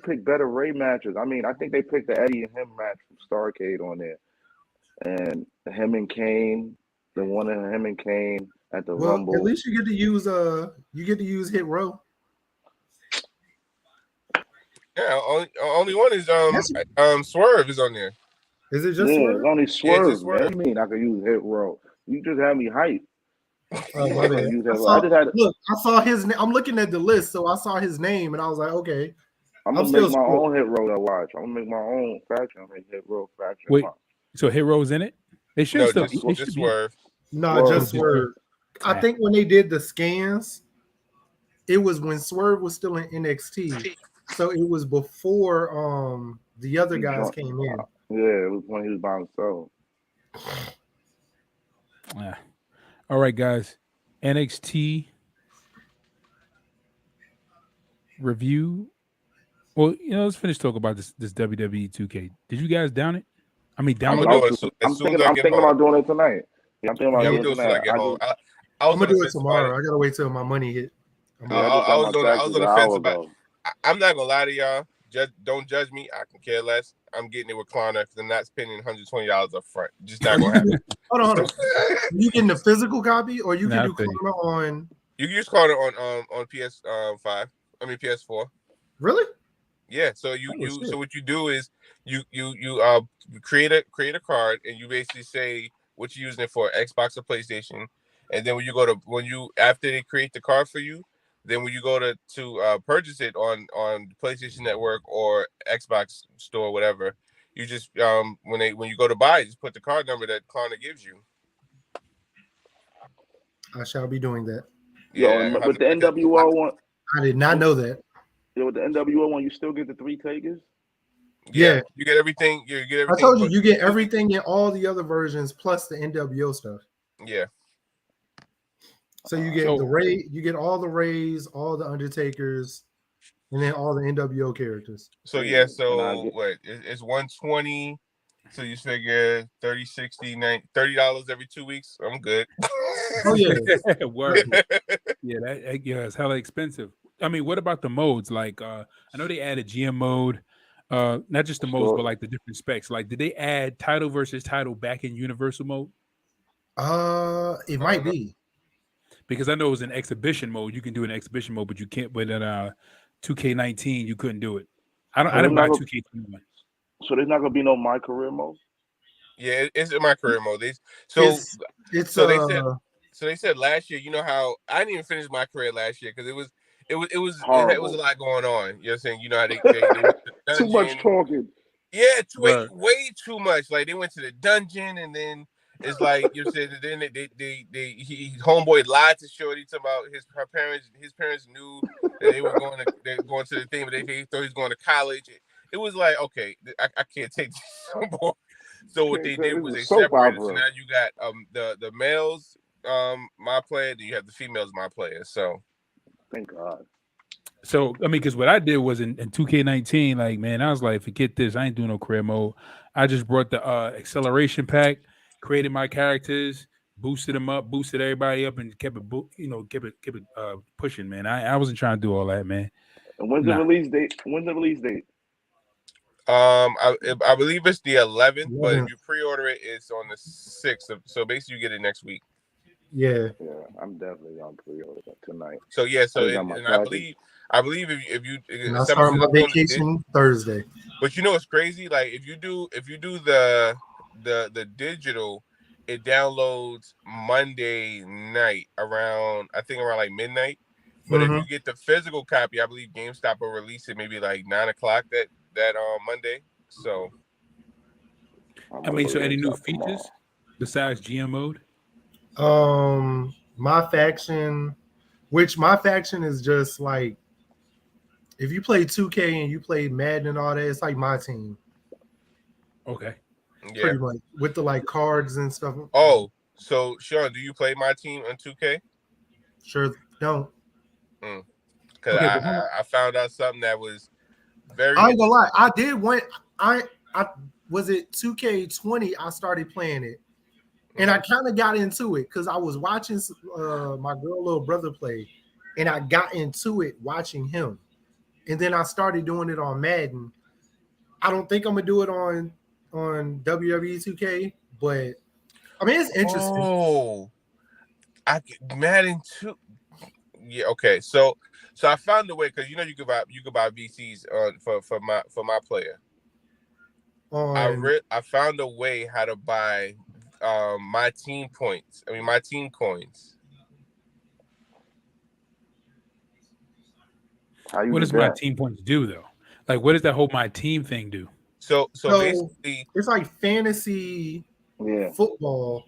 picked better Ray matches. I mean, I think they picked the Eddie and him match from Starrcade on there, and him and Kane, the one of him and Kane at the Rumble. At least you get to use Hit Row. Yeah, only one is Swerve is on there. Is it just Swerve? It's only Swerve. Yeah, Swerve. What do you mean I could use Hit Row? You just had me hyped. I saw his name. I'm looking at the list, so I saw his name, and I was like, okay. I'm gonna make my own Hit Row to watch. I'm gonna make my own faction. I'm gonna Hit Row faction. Wait, so Hit Row's in it? They should still. Just Swerve. No, just Swerve. I think when they did the scans, it was when Swerve was still in NXT, so it was before the other guys came in. Yeah, it was when he was by himself. All right, guys. NXT review. Well, let's finish talking about this WWE 2K. Did you guys down it? I mean, I'm download gonna it. do it as I'm soon as thinking. I I'm get thinking home. about doing it tonight. Yeah, I'm thinking about Yeah, I'm doing gonna it do it as soon as I tonight. get home. I I'm was gonna gonna do it send somebody. tomorrow. I gotta wait till my money hit. Yeah, I just I got my was taxes on an the fence hour about. ago. I'm not gonna lie to y'all. Don't judge me. I can care less. I'm getting it with Klarna because I'm not spending $120 up front. Just not Are you gonna happen. hold on. You getting the physical copy, or you can Nah, I do feel you. Klarna on? You can use Klarna on PS 5. I mean PS4. Really? Yeah. So Oh, shit. what you do is you create a card and you basically say what you're using it for, Xbox or PlayStation, and then when you after they create the card for you, then when you go to purchase it on PlayStation Network or Xbox store, whatever, you just when you go to buy, just put the card number that Klarna gives you. I shall be doing that. Yeah, Yo, with the NWO one, I did not know that. with the NWO one, you still get the 3 takers. yeah, Yeah. you get everything. You get I everything. told you, But you get everything in all the other versions plus the NWO stuff. yeah. So you get So- you get all the Rays, all the Undertakers, and then all the NWO characters. So Yeah, and so what? It's 120. So you figure 30, 60, $90 $30 every 2 weeks. I'm good. Oh yeah. Word. Yeah, it's hella expensive. I mean, what about the modes? Like, I know they added GM mode, not just the modes, but like the different specs. Like, did they add title versus title back in universal mode? It might be. Because I know it was an exhibition mode. You can do an exhibition mode, but you can't. But in 2K19, you couldn't do it. I didn't buy 2K21. So there's not gonna be no My Career mode. Yeah, it's in my career mode. It's They said last year. You know how I didn't even finish my career last year because it was a lot going on. You know what I'm saying? You know how they went to the Too much dungeon. talking. Yeah, way too much. Like they went to the dungeon and then it's like you said. Then homeboy lied to Shorty about her parents. His parents knew that they were going to the thing, but they thought he was going to college. It was like, okay, I can't take this no more. So what they did was they separated. So now you got the males my player, then you have the females my player. So thank God. So I mean, because what I did was in 2K19, like man, I was like, forget this. I ain't doing no career mode. I just brought the acceleration pack, created my characters, boosted them up, boosted everybody up, and kept it pushing, man. I wasn't trying to do all that, man. And when's the release date? When's the release date? I believe it's the 11th, but if you pre-order it, it's on the 6th. So basically, you get it next week. Yeah, I'm definitely on pre-order tonight. So I believe if you and I start my vacation Thursday. But you know what's crazy? Like if you do the digital, it downloads Monday night around like midnight. But if you get the physical copy, I believe GameStop will release it maybe like 9:00 that Monday. So I mean, so any new features besides GM mode? My faction is just like if you play 2K and you play Madden and all that, it's like my team. Okay. Yeah. Pretty much with the like cards and stuff. Oh, so Sean, do you play my team on 2K? Sure don't. Because I found out something that was very. I ain't gonna lie. I did I was it 2K20. I started playing it, and I kind of got into it because I was watching my little brother play, and I got into it watching him, and then I started doing it on Madden. I don't think I'm gonna do it on WWE 2K, but I mean it's interesting. Oh, Madden 2. Yeah. Okay. So I found a way because you could buy VCs for my player. I found a way how to buy my team points. I mean my team coins. What does my team points do though? Like what does that whole my team thing do? So basically it's like fantasy football.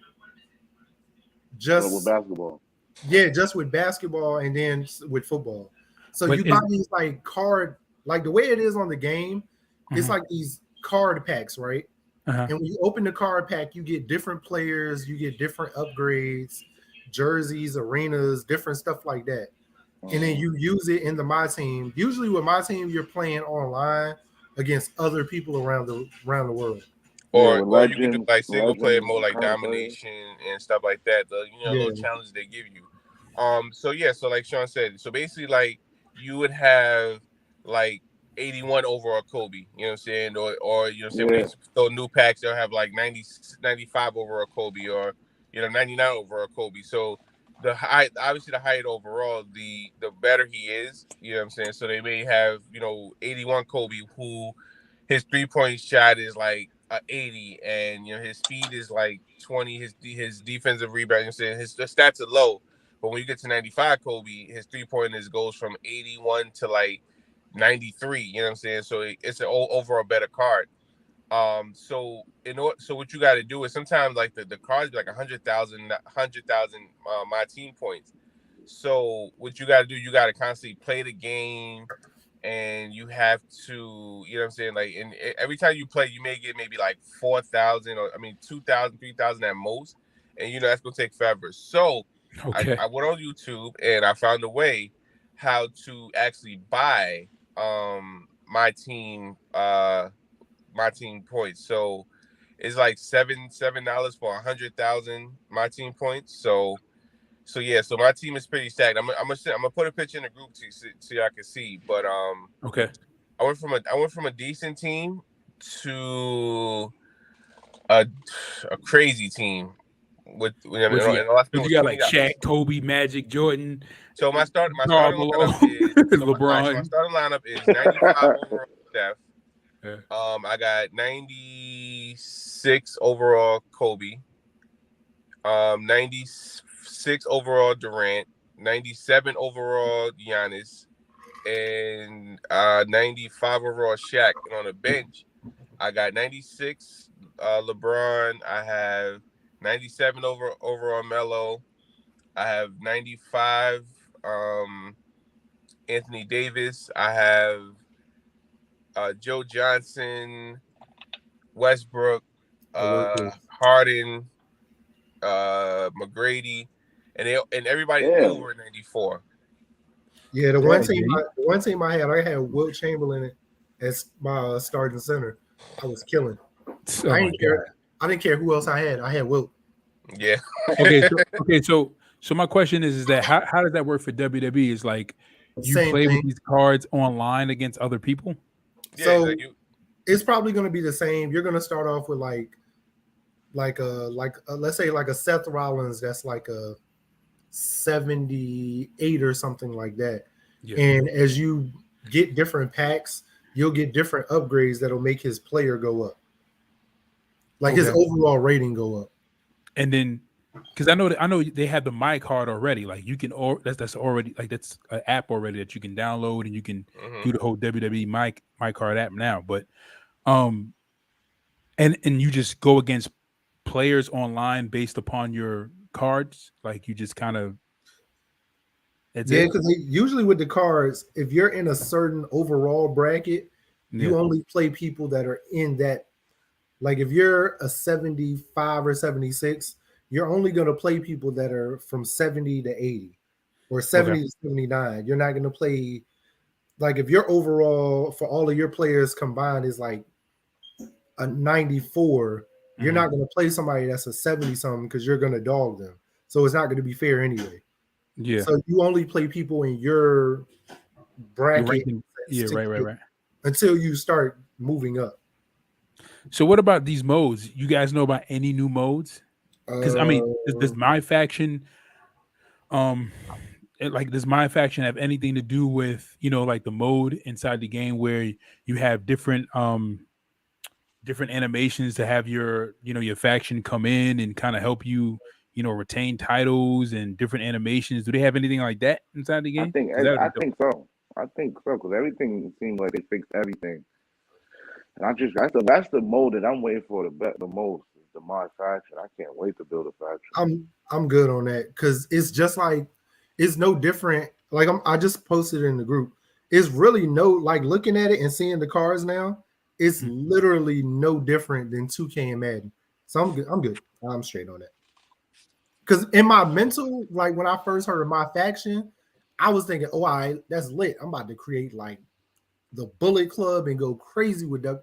Just with basketball. Yeah, just with basketball and then with football. So you buy these like card, like the way it is on the game, it's like these card packs, right? And when you open the card pack, you get different players, you get different upgrades, jerseys, arenas, different stuff like that. And then you use it in the My Team. Usually with My Team, you're playing online against other people around the world. Yeah, Or with you can do like single player legends, mode, and like current players. domination and stuff like that. The Yeah. little challenges they give you. So yeah, so like Sean said, so basically like you would have like 81 overall Kobe, you know what I'm saying? Or you know what I'm saying, when Yeah, they throw new packs, they'll have like 90, 95 overall Kobe, or 99 overall Kobe. So the high, obviously the higher overall, the better he is, you know what I'm saying? So they may have, 81 Kobe, who his 3-point shot is like 80, and his speed is like 20. His defensive rebound, saying the stats are low, but when you get to 95 Kobe, his 3-pointers goes from 81 to like 93. You know what I'm saying? So it's an overall better card. So so what you got to do is sometimes like the cards be like 100,000 my team points. So what you got to do, you got to constantly play the game, and you have to, you know what I'm saying, like, and every time you play, you may get maybe like 4,000, or 2,000, 3,000 at most, and that's gonna take forever. So Okay. I went on YouTube and I found a way how to actually buy my team points. So it's like $7 for 100,000 my team points. So yeah, so my team is pretty stacked. I'm gonna put a picture in the group so y'all can see. But Okay. I went from a decent team to a crazy team with, What you got? and all I spent What you was got? Like $20. Shaq, Kobe, Magic, Jordan, So my Karl starting Malone, lineup is my LeBron. starting lineup is 95 overall Steph. Yeah. I got 96 overall Kobe. 96 overall Durant. 97 overall Giannis, and 95 overall Shaq. And on the bench, I got 96 LeBron. I have 97 overall Melo. I have 95 Anthony Davis. I have Joe Johnson, Westbrook, The workhorse. Harden, McGrady, and everybody damn. over 94. Yeah, the Yeah, one team I had Wilt Chamberlain as my starting center. I was killing. Oh I my didn't god. care. I didn't care who else I had. I had Wilt. Yeah. So my question is that how does that work for WWE? Is like you Same play with thing. these cards online against other people? Yeah, So like you. it's probably going to be the same. You're going to start off with like let's say like a Seth Rollins that's like a 78 or something like that. Yeah. And as you get different packs, you'll get different upgrades that'll make his player go up. Like his Okay. overall rating go up. And then because I know they have the My Card already. Like you can that's already like that's an app already that you can download and you can do the whole WWE My Card app now. But and you just go against players online based upon your cards. Like you just kind of that's Yeah, it. because usually with the cards, if you're in a certain overall bracket, Yeah. you only play people that are in that. Like if you're a 75 or 76, you're only going to play people that are from 70 to 80 or 70 to 79. You're not going to play, like if your overall for all of your players combined is like a 94, you're not going to play somebody that's a 70 something because you're going to dog them. So it's not going to be fair anyway. Yeah. So you only play people in your bracket. Yeah, right. Until you start moving up. So what about these modes? You guys know about any new modes? Because I mean, does my faction, does my faction have anything to do with like the mode inside the game where you have different different animations to have your your faction come in and kind of help you retain titles and different animations? Do they have anything like that inside the game? I think so. I think so because everything seemed like they fixed everything, and that's the mode that I'm waiting for the most is the mod faction. I can't wait to build a faction. I'm good on that because it's just like it's no different. Like I just posted it in the group. It's really no like looking at it and seeing the cards now. It's literally no different than 2K and Madden. So I'm good. I'm good. I'm straight on that. Because in my mental, like when I first heard of my faction, I was thinking, oh, all right, that's lit. I'm about to create like the Bullet Club and go crazy with the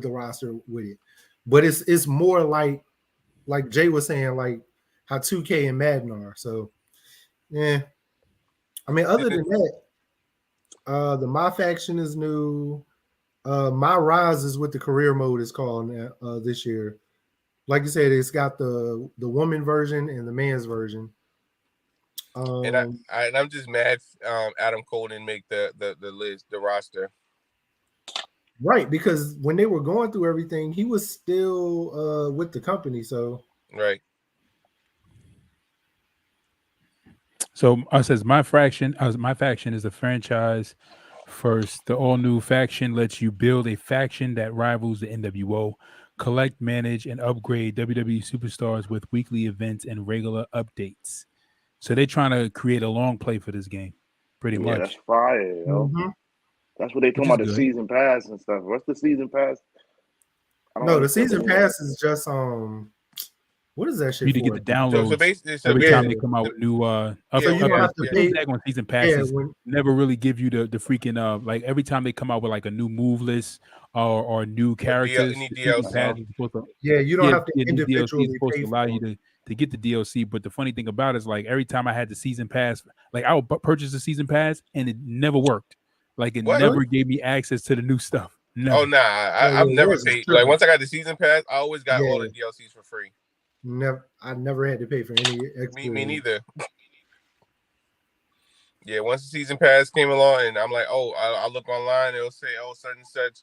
roster with it. But it's more like Jay was saying, like how 2K and Madden are. So yeah. I mean, other than that, the My Faction is new. My Rise is what the career mode is called this year. Like you said, it's got the woman version and the man's version. And I'm just mad Adam Cole didn't make the list, the roster. Right, because when they were going through everything, he was still with the company. So right. So says my faction is a franchise first. The all new faction lets you build a faction that rivals the NWO, collect, manage, and upgrade WWE superstars with weekly events and regular updates. So they're trying to create a long play for this game, pretty Yeah, much. that's fire, yo. mm-hmm. That's what they talking about, the season pass and stuff. What's the season pass? No, the season pass is just what is that shit you to for? get the downloads So basically, every time they come out with new so you don't have to pay on season passes. Never really give you the freaking like every time they come out with like a new move list or new characters. Any DLC. You don't have to individually DLC is supposed pay to allow you to get the DLC. But the funny thing about it is, like, every time I had the season pass, like I would purchase the season pass and it never worked. Like it never gave me access to the new stuff. Never. Oh nah, I've never paid. Like once I got the season pass, I always got all the DLCs for free. I never had to pay for any extra. Me neither. Yeah, once the season pass came along, and I'm like, oh, I look online, it'll say, oh, such and such.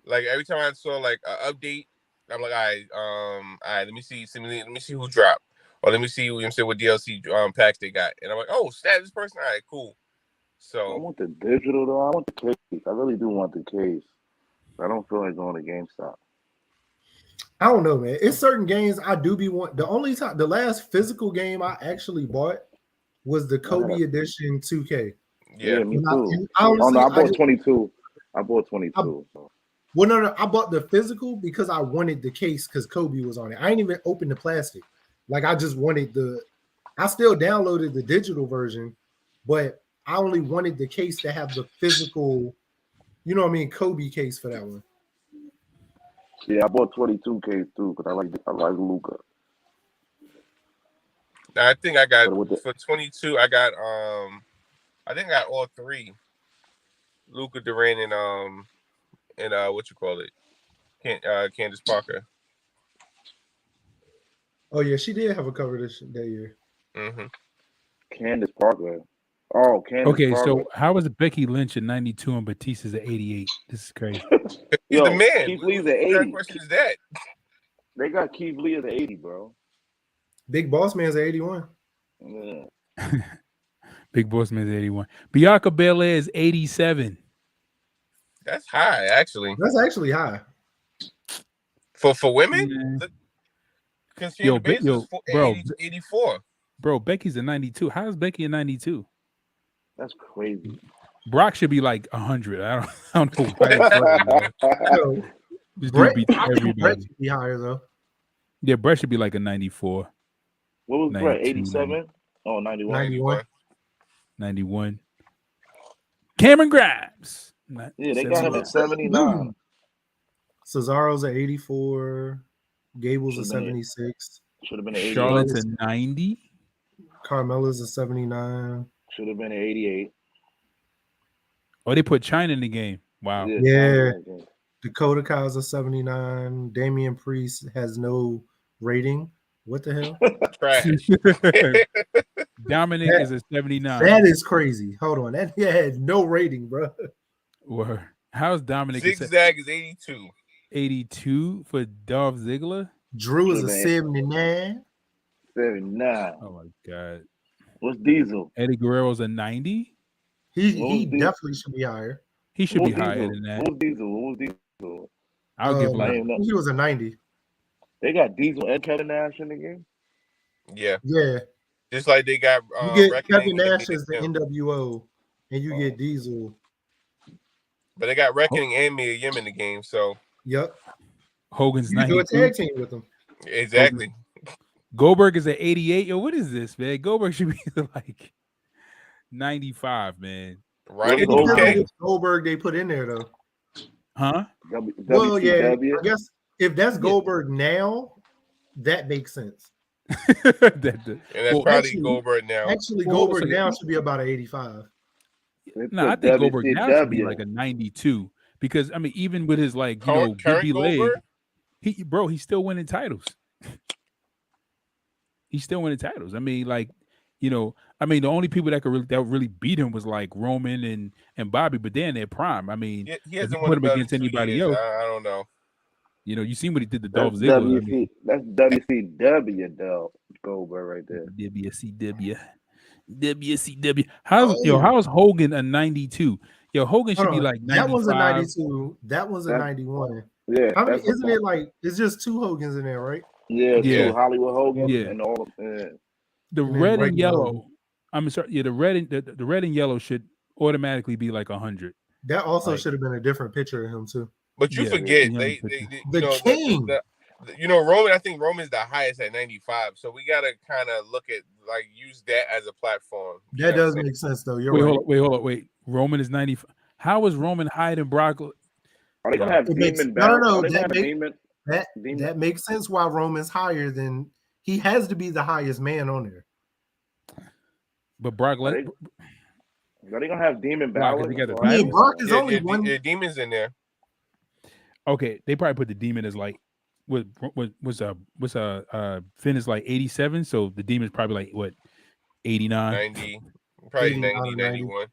Like every time I saw like an update, I'm like, all right, let me see who dropped, or let me see what DLC packs they got, and I'm like, oh, snap, this person, all right, cool. So I want the digital though. I want the case. I really do want the case. I don't feel like going to GameStop. I don't know, man. It's certain games I do be want. The last physical game I actually bought was the Kobe Edition 2K. Yeah, me too. I bought 22. I bought 22. Well, no, I bought the physical because I wanted the case because Kobe was on it. I ain't even opened the plastic. Like I just wanted I still downloaded the digital version, but I only wanted the case to have the physical, you know what I mean, Kobe case for that one. Yeah, I bought 22K too because I like Luka. I think I got for 22. I got I think I got all three. Luka, Durant, and what you call it, Candace Parker. Oh yeah, she did have a cover that year. Mm-hmm. Candace Parker. Oh, Candace okay, Parker. So how was Becky Lynch at 92 and Batista's at 88? This is crazy. He's the man. Keith Lee's at 80. What question is that? They got Keith Lee at 80, bro. Big Boss Man's at 81. Yeah. Big Boss Man's 81. Bianca Belair is 87. That's high, actually. That's actually high. For women? Yeah. Bro, 84. Bro, Becky's a 92. How is Becky a 92? That's crazy. Brock should be like 100. I don't know why. This dude beats everybody. Brett should be higher though. Yeah, Brett should be like a 94. What was Brett? 87? Oh, 91. 91. Cameron Grimes. Yeah, they got him at 79. Cesaro's at 84. Gable's at 76. Should have been at 88. Charlotte's at 90. Carmella's at 79. Should have been at 88. Oh, they put China in the game. Wow. Yeah. Dakota Kai's a 79. Damian Priest has no rating. What the hell? Dominic is a 79. That is crazy. Hold on. That had no rating, bro. Word. How's Dominic? Zigzag is 82. 82 for Dolph Ziggler. Drew is a 79. 79. Oh my god. What's Diesel? Eddie Guerrero's a 90. He definitely should be higher. He should be higher than that. What's Diesel? I'll give like he was a 90. They got Diesel and Kevin Nash in the game. Yeah. Yeah. Just like they got you get Kevin Nash as the NWO, and you get Diesel. But they got Reckoning and Mia Yim in the game, so yep. Hogan's 92. Do a tag team with them. Exactly. Goldberg is at 88. Yo, what is this, man? Goldberg should be like 95, man. Roddy It depends on okay. which Goldberg they put in there, though. Huh? Well, yeah, WCW. I guess if that's Goldberg now, that makes sense. And that's probably actually- Goldberg now. Actually, Well, Goldberg so- now should be about an 85. No, I think Goldberg now should be like a 92 because I mean, even with his like Current big leg, Goldberg? he's still winning titles. He's still winning titles. I mean, like I mean, the only people that really beat him was like Roman and Bobby, but they're in their prime. I mean, He if you hasn't put won him about against 2 anybody years. else, I don't know. you seen what he did to That's Dolph Ziggler. I mean, that's WCW Goldberg right there. WCW. How's Hogan a 92? Yo, Hogan should be like 95. That one's a 92. That one's a 91. Yeah, I mean, isn't it like it's just two Hogans in there, right? Yeah, Yeah. so Hollywood Hogan Yeah. and all. The then red and regular yellow. Hogan. I'm sorry. Yeah, the red and yellow should automatically be like 100. That also Like- should have been a different picture of him too. But you Yeah, forget yeah, they The king. Roman. I think Roman's the highest at 95. So we gotta kind of look at like use that as a platform. You That know does what I'm make sense though. You're Wait, right. hold on. Roman is 95. How is Roman higher than Brock? Are they gonna have It makes- Demon no, no, Balor? no, Are they gonna that have make- Demon? That Demon? that makes sense why Roman's higher than he has to be the highest man on there. But Brock Are they, are they gonna have Demon Brock, Balor? has he got the Or- I mean, title? Brock is saying? only one. Demons in there. Okay, they probably put the demon as like was Finn is like 87, so the demon's probably like what 89. 90, probably 89 90, or 91.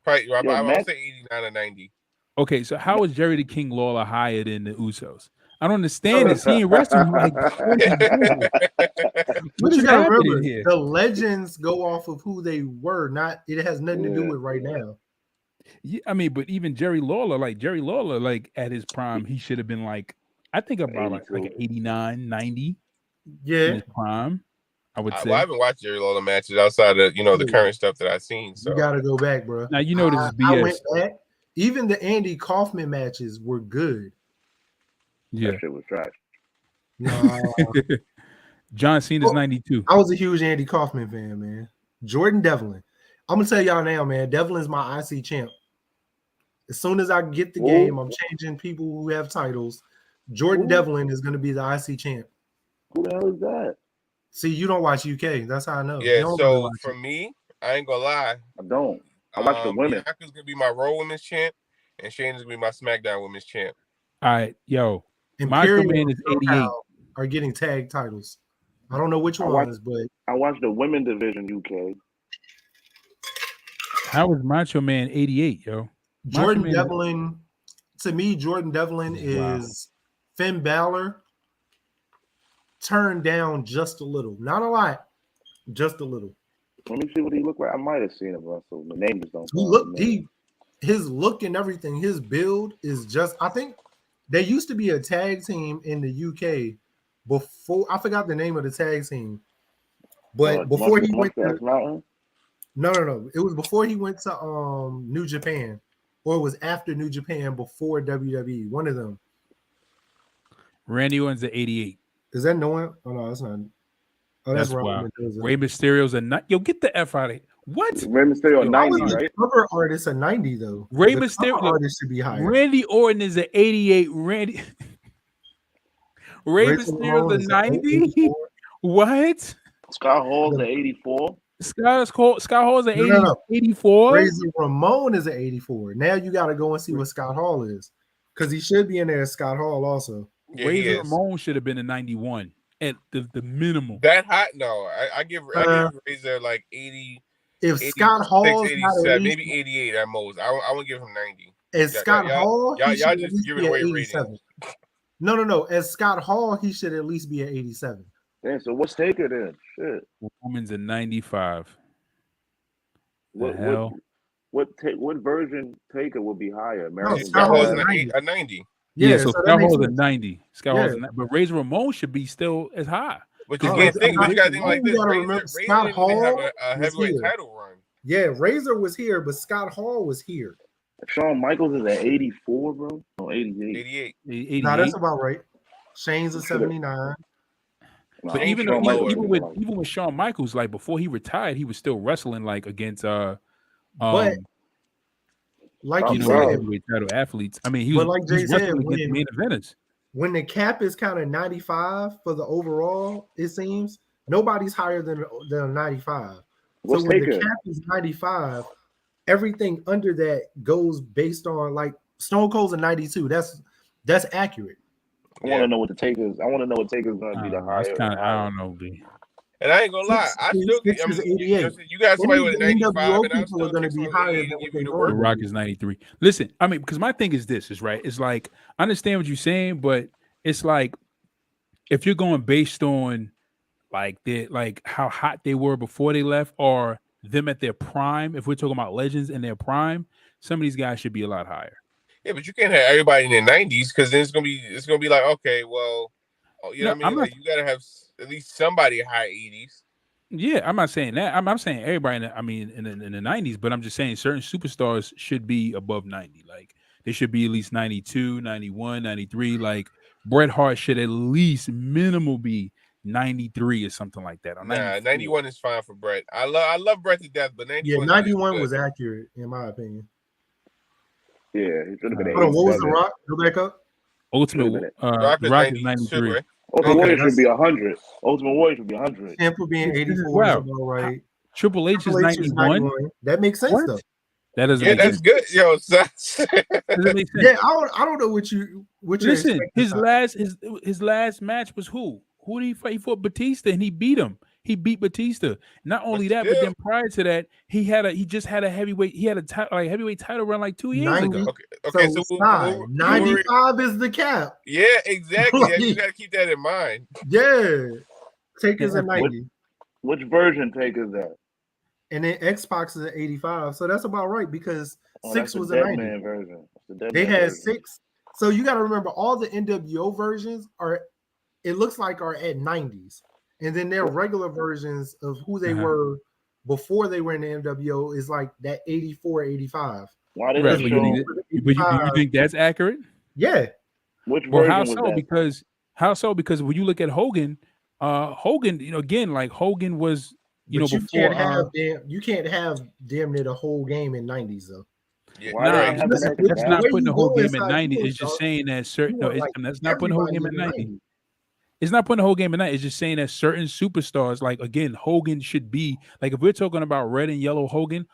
Probably, Yo, I would Matt- say 89 or 90. Okay, so how is Jerry the King Lawler higher than the Usos? I don't understand this. He ain't wrestling like 20 years. But What you is gotta happening remember, here? the legends go off of who they were. Not it has nothing to do Yeah. with right now. Yeah, I mean, but even Jerry Lawler, like at his prime, he should have been like, I think about like 82. an 89, 90 in Yeah, his prime. I would say. Well, I haven't watched Jerry Lawler matches outside of the current stuff that I've seen. So you gotta go back, bro. Now you know this is I BS. went back. Even the Andy Kaufman matches were good. Yeah. That shit was trash. John Cena's Oh. 92. I was a huge Andy Kaufman fan, man. Jordan Devlin. I'm gonna tell y'all now, man. Devlin's my IC champ. As soon as I get the Ooh. game, I'm changing people who have titles. Jordan Ooh. Devlin is gonna be the IC champ. Who the hell is that? See, you don't watch UK. That's how I know. You yeah. don't really So watch for it. me, I ain't gonna lie. I don't. I watch the women. Bianca's gonna be my Raw Women's champ, and Shayna's gonna be my SmackDown Women's champ. All right, yo. Macho Imperium Man is 88. somehow are getting tag titles. I don't know which I watch- ones, but I watch the women division UK. How is Macho Man 88, yo? Macho Jordan Man- Devlin, to me, Jordan Devlin Wow. is Finn Balor turned down just a little. Not a lot, just a little. Let me see what he looked like. I might have seen him, so the name just don't. He looked his look and everything, his build is just, I think they used to be a tag team in the UK before, I forgot the name of the tag team. But before he went to Mountain. No. It was before he went to New Japan, or it was after New Japan before WWE. One of them. Randy Orton's at 88. Is that no one? Oh no, that's not. Oh, that's That's Raul wild. Mendoza. Rey Mysterio's a nut. Yo, get the F out of here. What? Rey Mysterio Yo, Why 90, was the right? cover artist a 90 though? Rey The Mysterio- cover artist should be higher. Randy Orton is at 88. Rey Razor Mysterio's Ramon a is 90. 84. What? Scott Hall's at 84. Scott Hall's at 80, No. 84. Razor Ramon is at 84. Now you got to go and see what Scott Hall is, because he should be in there as Scott Hall also. Yeah, he Razor is. Ramon should have been a 91 at the minimum. That hot? No, I give Razor like 80. If 86, Scott Hall's 87, not at least, maybe 88 at most. I would give him 90. as Yeah, Scott y'all- Hall, he y'all should at just least giving be at away 87. No. As Scott Hall, he should at least be at 87. Damn, so what's Taker then? Shit. Woman's a 95. What hell? what version Taker would be higher? American Scott Scott Hall's Hall's Badass? a 90. Yeah, so that Scott makes Hall's a sense. 90. Scott Hall's Yeah. but Razor Ramon should be still as high. But you Oh, can't think. But you gotta Razor think like Ramon, this. you gotta Razor remember, Razor Scott didn't even have Hall a was heavyweight here. title run. Yeah, Razor was here, but Scott Hall was here. Shawn Michaels is at 84, bro. No, 88. 88. 88. Nah, that's about right. Shane's a 79. But Change even your lower. even with Shawn Michaels, like before he retired, he was still wrestling like against But like you like said, heavyweight title athletes. I mean, he but like was Jay said, wrestling against main eventers. when the cap is kind of 95 for the overall, it seems nobody's higher than 95. What's so when Taker? the cap is 95, everything under that goes based on like Stone Cold's a 92. That's accurate. I want to know what the Taker's. I want to know what Taker's going to be the It's higher. kind of, I don't know, B. And I ain't gonna lie, I still Six I is mean, 88. you got somebody with a Any 95, NWO and I'll people are still going to take be someone higher 88 than and what give you they the The work. Rock is 93. Listen, I mean, because my thing is this, is right. It's like I understand what you're saying, but it's like if you're going based on like how hot they were before they left, or them at their prime. If we're talking about legends in their prime, some of these guys should be a lot higher. Yeah, but you can't have everybody in their 90s because then it's gonna be like, okay, well, you know what I mean? Like you gotta have at least somebody high 80s. Yeah, I'm not saying that. I'm saying everybody. In the 90s, but I'm just saying certain superstars should be above 90. Like they should be at least 92, 91, 93. Like Bret Hart should at least minimal be 93 or something like that. Or Nah, 91 is fine for Bret. I love Bret to death, but 91. Yeah, 91 was accurate in my opinion. Yeah, he should have been. Hold on, what was the Rock? Go back up. Ultimate Rock is 93. Right? Ultimate Warrior should be 100. Ultimate Warrior should be 100. Tampa being 84 wow. is about right. Triple H is 91. That makes sense though. That doesn't make sense. Good, yo. Doesn't make sense. Yeah, I don't know what you listen. His last match was who? Who did he fight? He fought Batista and he beat him. He beat Batista. Not only that, but then prior to that, he just had a heavyweight. He had a heavyweight title run like 2 years ago. Okay, so 95 is the cap. Yeah, exactly. Yeah, you got to keep that in mind. Yeah, Taker's a 90. Which version Taker's that? And then Xbox is an 85, so that's about right because 6 was a 90 version. They had 6, so you got to remember all the NWO versions are. It looks like are at 90s, and then their regular versions of who they were before they were in the NWO is like that 84, 85. Why did they show? You think that's accurate? Yeah. Which version how was so? that? Because when you look at Hogan, again, like Hogan was. You can't have damn near the whole game in 90s though. Yeah, that's not putting the whole game in 90. It's just saying that certain. That's not putting the whole game in 90. It's not putting the whole game in 90. It's just saying that certain superstars, like again, Hogan should be like if we're talking about red and yellow Hogan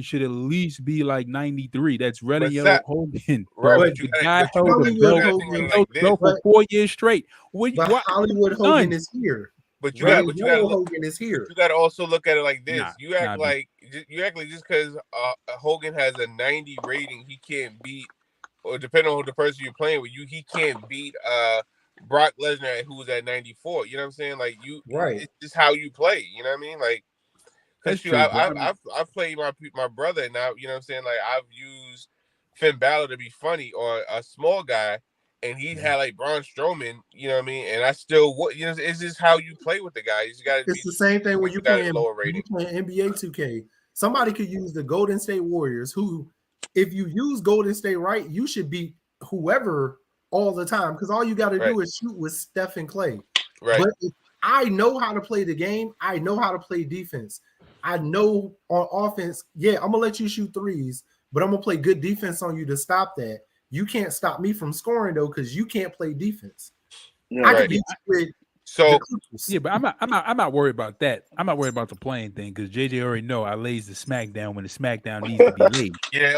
should at least be like 93. That's red and yellow Hogan. Right, the guy held the belt for 4 years straight. Hollywood Hogan is here. But you got Hogan is here. You got to also look at it like this. You act like just because Hogan has a 90 rating, he can't beat, or depending on the person you're playing with, he can't beat Brock Lesnar who was at 94. You know what I'm saying? Like it's just how you play. You know what I mean? Like because I've played my brother, and now you know what I'm saying. Like I've used Finn Balor to be funny or a small guy. And he had like Braun Strowman, you know what I mean? And I still, it's just how you play with the guy. You got. It's the same thing when you playing NBA 2K. Somebody could use the Golden State Warriors, who, if you use Golden State right, you should beat whoever all the time because all you got to do is shoot with Steph and Clay. Right. But if I know how to play the game. I know how to play defense. I know on offense. Yeah, I'm gonna let you shoot threes, but I'm gonna play good defense on you to stop that. You can't stop me from scoring though, because you can't play defense. I can beat you with but I'm not worried about that. I'm not worried about the playing thing because JJ already know I lays the smackdown when the smackdown needs to be laid.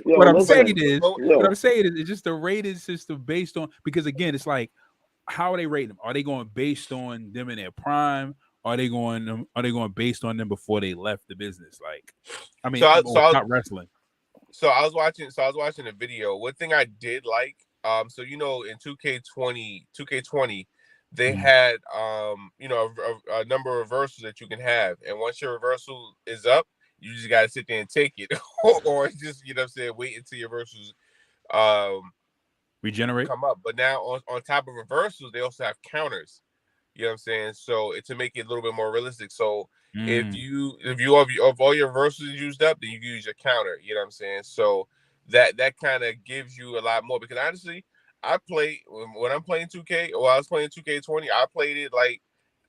What I'm saying is it's just the rating system based on, because again, it's like, how are they rating them? Are they going based on them in their prime? Are they going based on them before they left the business? Like, I mean, not wrestling. So I was watching a video. One thing I did like, so in 2K20, they had a number of reversals that you can have, and once your reversal is up, you just gotta sit there and take it, or just wait until your reversals regenerate, come up. But now on top of reversals, they also have counters. You know what I'm saying? So to make it a little bit more realistic. So if all your reversals used up, then you use your counter. You know what I'm saying? So that kind of gives you a lot more, because honestly, I play when I'm playing 2K. Or I was playing 2K20. I played it like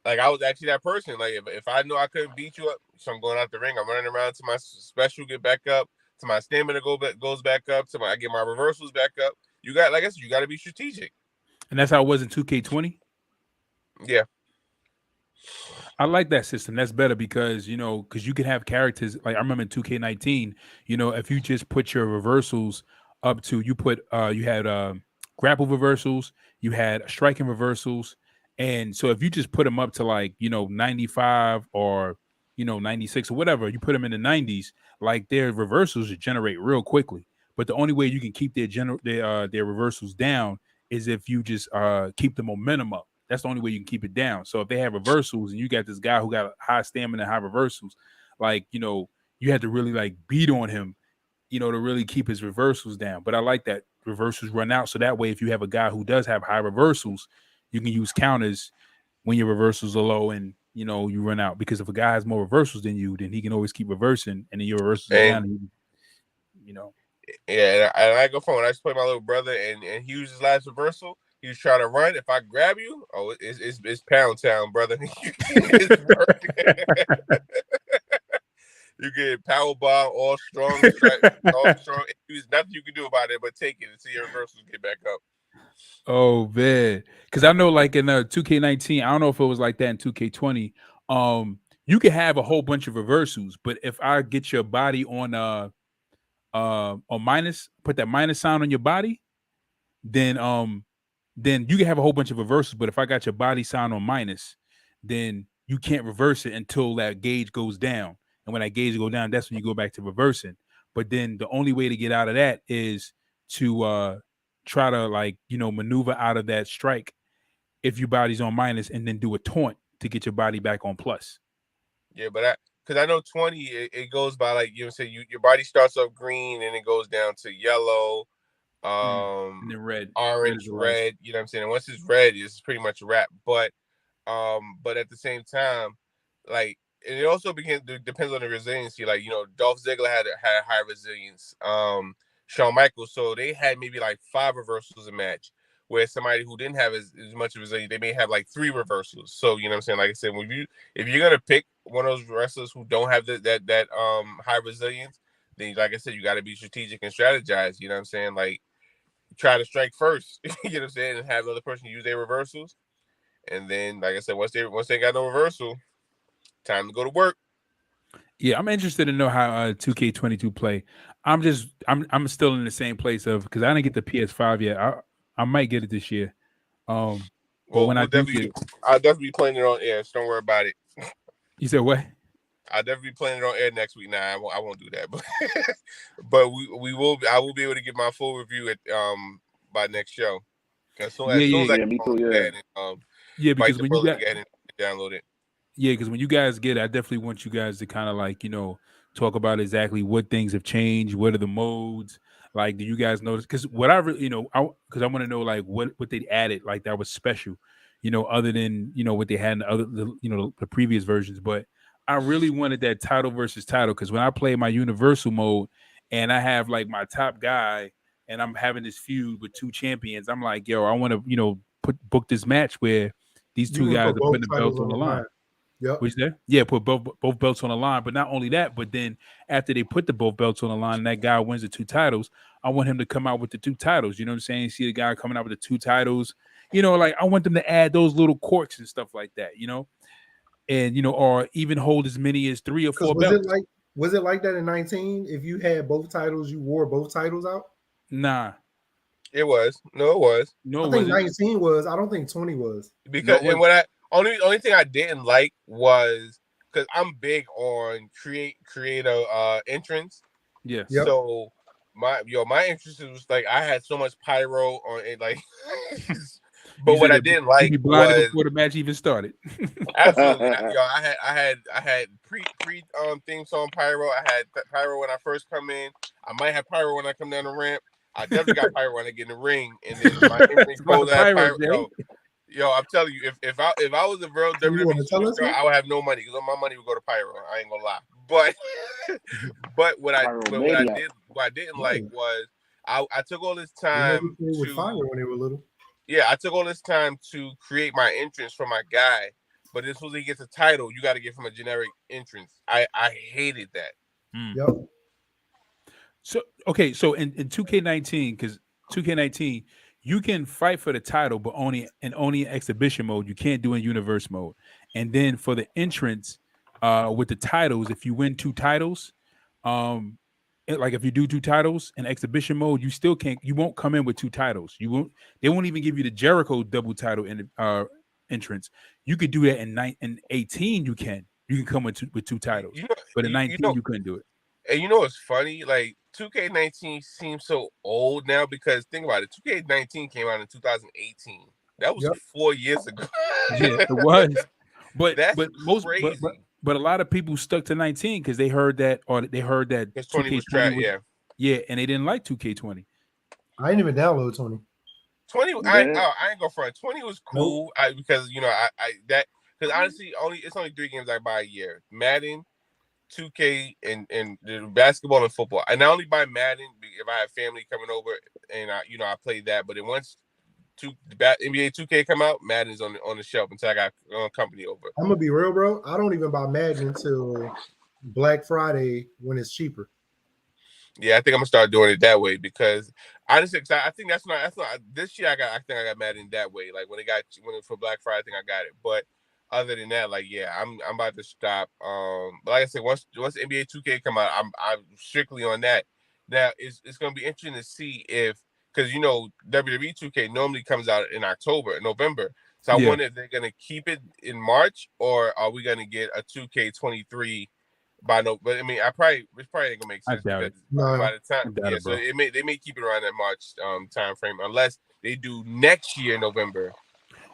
I was actually that person. Like if I know I couldn't beat you up, so I'm going out the ring. I'm running around to my special, get back up, to my stamina goes back up, to I get my reversals back up. You got, like I said, you got to be strategic. And that's how it was in 2K20. Yeah. I like that system. That's better because because you can have characters like I remember in 2K19. If you just put your reversals up to you had grapple reversals, you had striking reversals, and so if you just put them up to 95 or 96 or whatever, you put them in the 90s, like their reversals should generate real quickly. But the only way you can keep their reversals down is if you just keep the momentum up. That's the only way you can keep it down. So if they have reversals and you got this guy who got high stamina and high reversals, you had to really beat on him, to really keep his reversals down. But I like that reversals run out. So that way, if you have a guy who does have high reversals, you can use counters when your reversals are low and you run out. Because if a guy has more reversals than you, then he can always keep reversing, and then your reversals are down. And Yeah, and I go for when I just play my little brother, and he used his last reversal. He was trying to run. If I grab you, it's pound town, brother. You get power bomb, all strong. There's nothing you can do about it but take it and see your reversals get back up. Oh man, because I know in 2K19, I don't know if it was like that in 2K20. You can have a whole bunch of reversals, but if I get your body on minus, put that minus sign on your body, then you can have a whole bunch of reversals. But if I got your body sign on minus, then you can't reverse it until that gauge goes down. And when that gauge go down, that's when you go back to reversing. But then the only way to get out of that is to try to maneuver out of that strike if your body's on minus, and then do a taunt to get your body back on plus. Yeah, but because I know 20, it goes by your body starts off green and it goes down to yellow, and then red, orange, red. You know what I'm saying? And once it's red, it's pretty much a wrap. But at the same time, and it also depends on the resiliency. Dolph Ziggler had high resilience. Shawn Michaels, so they had maybe 5 reversals a match. Where somebody who didn't have as much resilience, they may have 3 reversals. So you know what I'm saying? Like I said, if you're gonna pick one of those wrestlers who don't have that high resilience, then like I said, you got to be strategic and strategize. You know what I'm saying? Try to strike first. You know what I'm saying? And have the other person use their reversals, and then like I said, once they got no reversal, time to go to work. Yeah, I'm interested to know how 2K22 play. I'm still in the same place because I didn't get the PS5 yet. I might get it this year. But when I do get it, I'll definitely be playing it on air. So don't worry about it. You said what? I'll definitely be playing it on air next week. Nah, I won't do that. But we will. I will be able to get my full review at by next show. As soon as I me too. Because when you got and download it. Yeah, because when you guys get it, I definitely want you guys to kind of talk about exactly what things have changed. What are the modes? Do you guys notice? Because what I really, because I want to know what they added that was special, other than what they had in the previous versions. But I really wanted that title versus title because when I play my universal mode and I have my top guy and I'm having this feud with 2 champions, I'm like, yo, I want to book this match where these 2 guys are putting the belts on the line. Yep. Which there? Yeah, put both belts on the line. But not only that, but then after they put both belts on the line, and that guy wins the 2 titles, I want him to come out with the 2 titles. You know what I'm saying? See the guy coming out with the 2 titles. I want them to add those little quirks and stuff like that, and or even hold as many as 3 or 4 belts. Was it like that in 19? If you had both titles, you wore both titles out? Nah. It was. No, it was. No, I think 19 was. I don't think 20 was. Because and only thing I didn't like was because I'm big on creative entrance. Yeah. Yep. So my interest was I had so much pyro on it, but what I didn't like was before the match even started. Absolutely. I had pre theme song pyro. I had pyro when I first come in. I might have pyro when I come down the ramp. I definitely got pyro when I get in the ring, and then my pyro. Yo, I'm telling you, if I was a real WWE superstar, I would have no money because my money would go to pyro. I ain't gonna lie. But what I didn't like was I took all this They never time played with fire to when they were little. yeah, I took all this time to create my entrance for my guy, but as soon as he gets a title, you got to give him a generic entrance. I hated that. Yep. So okay, so in 2K19, because 2K19, you can fight for the title, but only in exhibition mode. You can't do in universe mode. And then for the entrance, with the titles, if you win 2 titles, um, like if you do 2 titles in exhibition mode, you still can't. You won't come in with 2 titles. You won't. They won't even give you the Jericho double title in entrance. You could do that in 18. You can. You can come with 2 titles, You but in know, 19 you couldn't do it. and you know what's funny? Like 2K19 seems so old now because think about it. 2K19 came out in 2018. That was Yep. 4 years ago. Yeah, it was. But That's but most crazy. but a lot of people stuck to 19 because they heard that, or they heard that Because 20 was 2K20 trash. was, Yeah. yeah, and they didn't like 2K20. I didn't even download 20. 20, Yeah. I ain't go front. 20 was Nope. cool. Because because honestly, it's only 3 games I buy a year: Madden, 2K, and the basketball and football. And I only buy Madden if I have family coming over, and I play that. But then once NBA 2K come out, Madden's on the shelf until I got company over. I'm gonna be real, bro. I don't even buy Madden until Black Friday when it's cheaper. Yeah, I think I'm gonna start doing it that way because honestly, I think that's not this year. I think I got Madden that way. Like when it for Black Friday, I think I got it. But other than that, like yeah, I'm about to stop. But like I said, once NBA 2K come out, I'm strictly on that. Now it's gonna be interesting to see if because WWE 2K normally comes out in November. So I Yeah, wonder if they're gonna keep it in March or are we gonna get a 2K23 by no, but I mean, it's probably ain't gonna make I sense doubt because it. by the I time, doubt yeah, it, so bro. they may keep it around that March time frame unless they do next year November.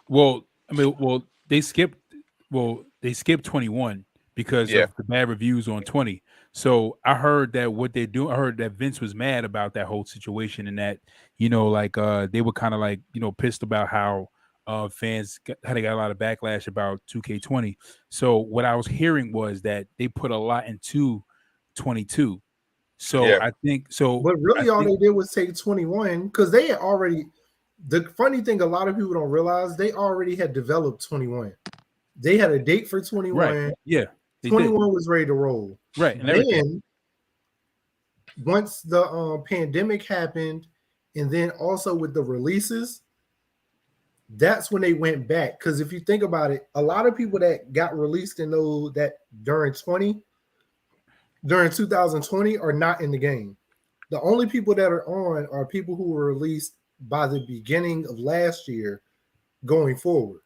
Well, I mean, they skipped 21 because Yeah, of the bad reviews on 20. So I heard that what they do, I heard that Vince was mad about that whole situation, and that, like they were kind of like, pissed about how how they got a lot of backlash about 2K20. So what I was hearing was that they put a lot into 22. So yeah, But I really, all think they did was take 21 because they had already. The funny thing, a lot of people don't realize they already had developed 21. They had a date for right. 21. Yeah, they did. 21 was ready to roll. Right, and everything. Then once the pandemic happened, and then also with the releases, that's when they went back. Because if you think about it, a lot of people that got released in those that during 2020 are not in the game. The only people that are on are people who were released by the beginning of last year going forward.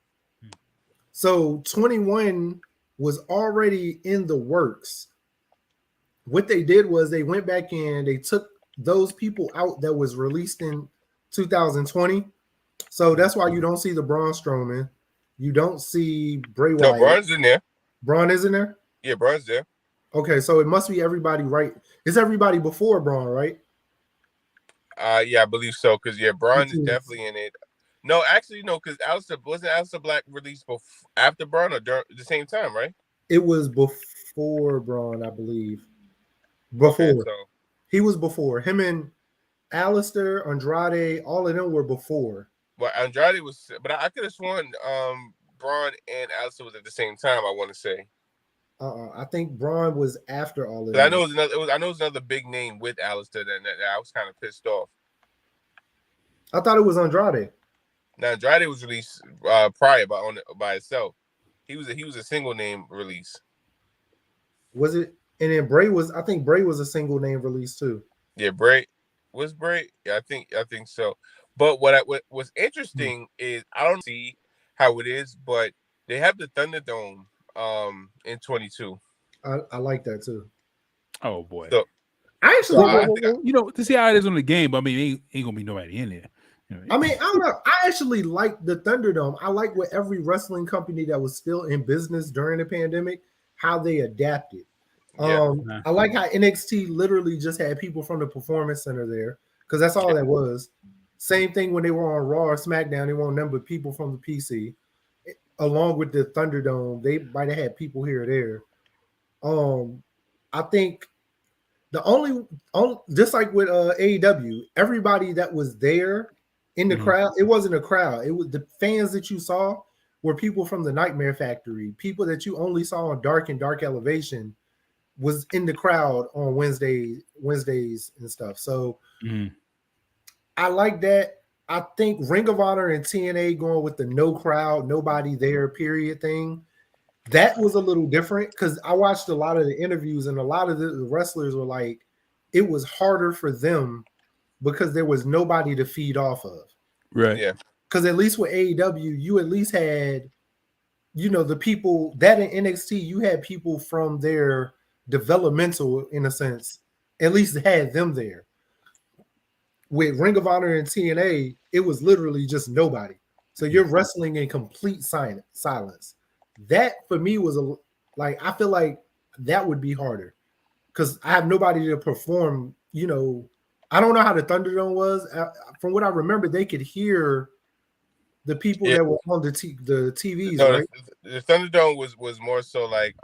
So 21 was already in the works. What they did was they went back in, they took those people out that was released in 2020. So that's why you don't see the Braun Strowman. You don't see Bray no, Wyatt. Braun's in there. Braun isn't there? Yeah, Braun's there. Okay, so it must be everybody right. It's everybody before Braun, right? Yeah, I believe so. Because yeah, Braun Which is is definitely in it. No, actually, no. Because wasn't Aleister Black released after Braun or during the same time, right? it was before Braun, I believe. Okay, Before. so He was before. Him and Alistair, Andrade, all of them were before. well, Andrade was, but I could have sworn Braun and Aleister was at the same time. I want to say. I think Braun was after all of I them. know I know it was another big name with Alistair that I was kind of pissed off. I thought it was Andrade. Now Andrade was released prior by itself. He was a single name release. Was it? And then Bray was, I think Bray was a single name release too. Yeah, Bray was Bray. Yeah, I think so. But what's interesting is I don't see how it is, but they have the Thunderdome in 22. I like that too. Oh boy. So I actually I like. think To see how it is on the game, but I mean, ain't gonna be nobody in there. I mean, I don't know. I actually like the Thunderdome. I like what every wrestling company that was still in business during the pandemic, how they adapted. yeah. I like how NXT literally just had people from the Performance Center there because that's all that was. Same thing when they were on Raw or SmackDown, they weren't number people from the PC. Along with the Thunderdome, they might have had people here or there. I think The only just like with AEW, everybody that was there in the crowd, it wasn't a crowd. It was the fans that you saw were people from the Nightmare Factory, people that you only saw on Dark and Dark Elevation was in the crowd on Wednesdays and stuff. So I like that. I think Ring of Honor and TNA going with the no crowd, nobody there, period thing. That was a little different because I watched a lot of the interviews and a lot of the wrestlers were like, it was harder for them because there was nobody to feed off of. Right. Yeah. Because at least with AEW, you at least had, the people that in NXT, you had people from their developmental, in a sense, at least had them there. With Ring of Honor and TNA, it was literally just nobody. So you're wrestling in complete silence. That for me was I feel like that would be harder because I have nobody to perform. I don't know how the Thunderdome was. From what I remember, they could hear the people that were on the TVs, no, right? The Thunderdome was more so like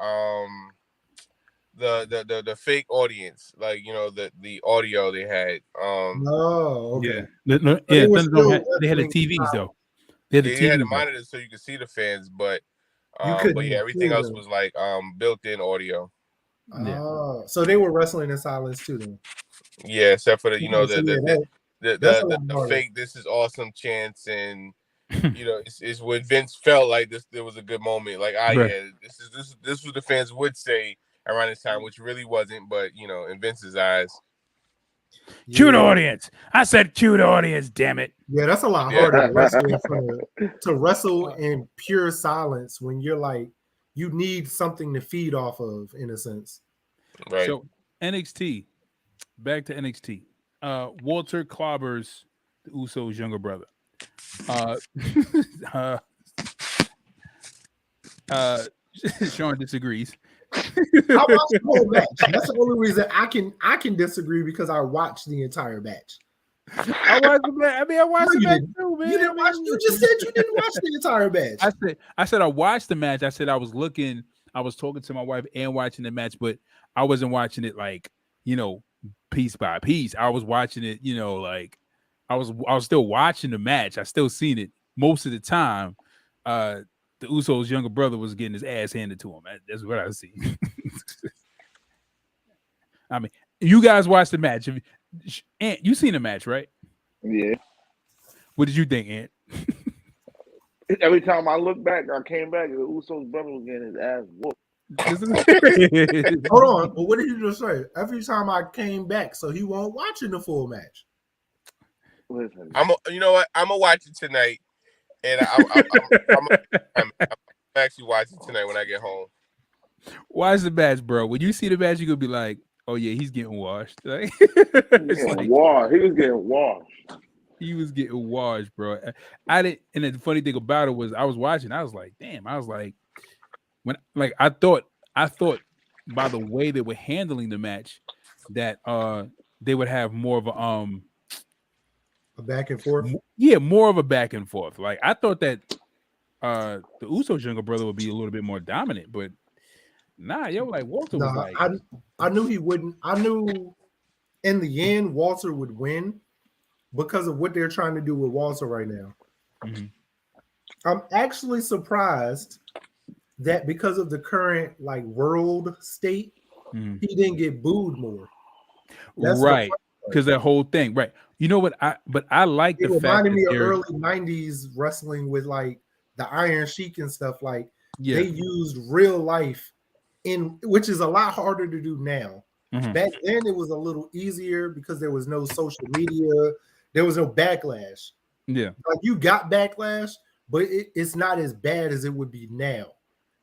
the fake audience, like the audio they had. Okay. Thunderdome they had the TVs though. They had the you had the TVs. monitors so you could see the fans, but couldn't everything hear else them. was like built-in audio. So they were wrestling in silence too then. Yeah, except for the that's a lot harder. fake "this is awesome" chants, and it's when Vince felt like there was a good moment, like this was the fans would say around this time, which really wasn't, but in Vince's eyes. Cue the audience. I said cue the audience, damn it. Yeah, that's a lot harder to wrestle in pure silence when you're like, you need something to feed off of, in a sense. Right. So NXT, back to NXT. Walter clobbers the Usos' younger brother. Sean disagrees. I watched the whole match. That's the only reason I can disagree because I watched the entire match. I watched the match. I mean, I watched the match too, man. You didn't watch. You just said you didn't watch the entire match. I said I watched the match. I said I was looking. I was talking to my wife and watching the match, but I wasn't watching it like piece by piece. I was watching it, like I was still watching the match. I still seen it most of the time. The Usos' younger brother was getting his ass handed to him. That's what I see. I mean, you guys watched the match. Ant, you seen the match, right? Yeah. What did you think, Ant? Every time I look back, I came back, the Usos' brother was getting his ass whooped. Hold on, but what did you just say? Every time I came back, so he won't watching the full match. Listen, you know what? I'm gonna watch it tonight, and I'm actually watching tonight when I get home. Watch the match, bro. When you see the match, you're gonna be like, "Oh yeah, he's getting washed." Like, washed. He was getting washed. He was getting washed, bro. I didn't. And the funny thing about it was, I was watching. I was like, "Damn!" I was like, I thought by the way they were handling the match that they would have more of a back and forth. Yeah, more of a back and forth. Like I thought that the Usos' younger brother would be a little bit more dominant, but nah, Walter was like, I knew he wouldn't. I knew in the end Walter would win because of what they're trying to do with Walter right now. Mm-hmm. I'm actually surprised that because of the current world state, he didn't get booed more. That's right, because that whole thing, right? You know what? I like the fact that reminded me of early '90s wrestling with the Iron Sheik and stuff. They used real life which is a lot harder to do now. Mm-hmm. Back then, it was a little easier because there was no social media, there was no backlash. Yeah, you got backlash, but it's not as bad as it would be now.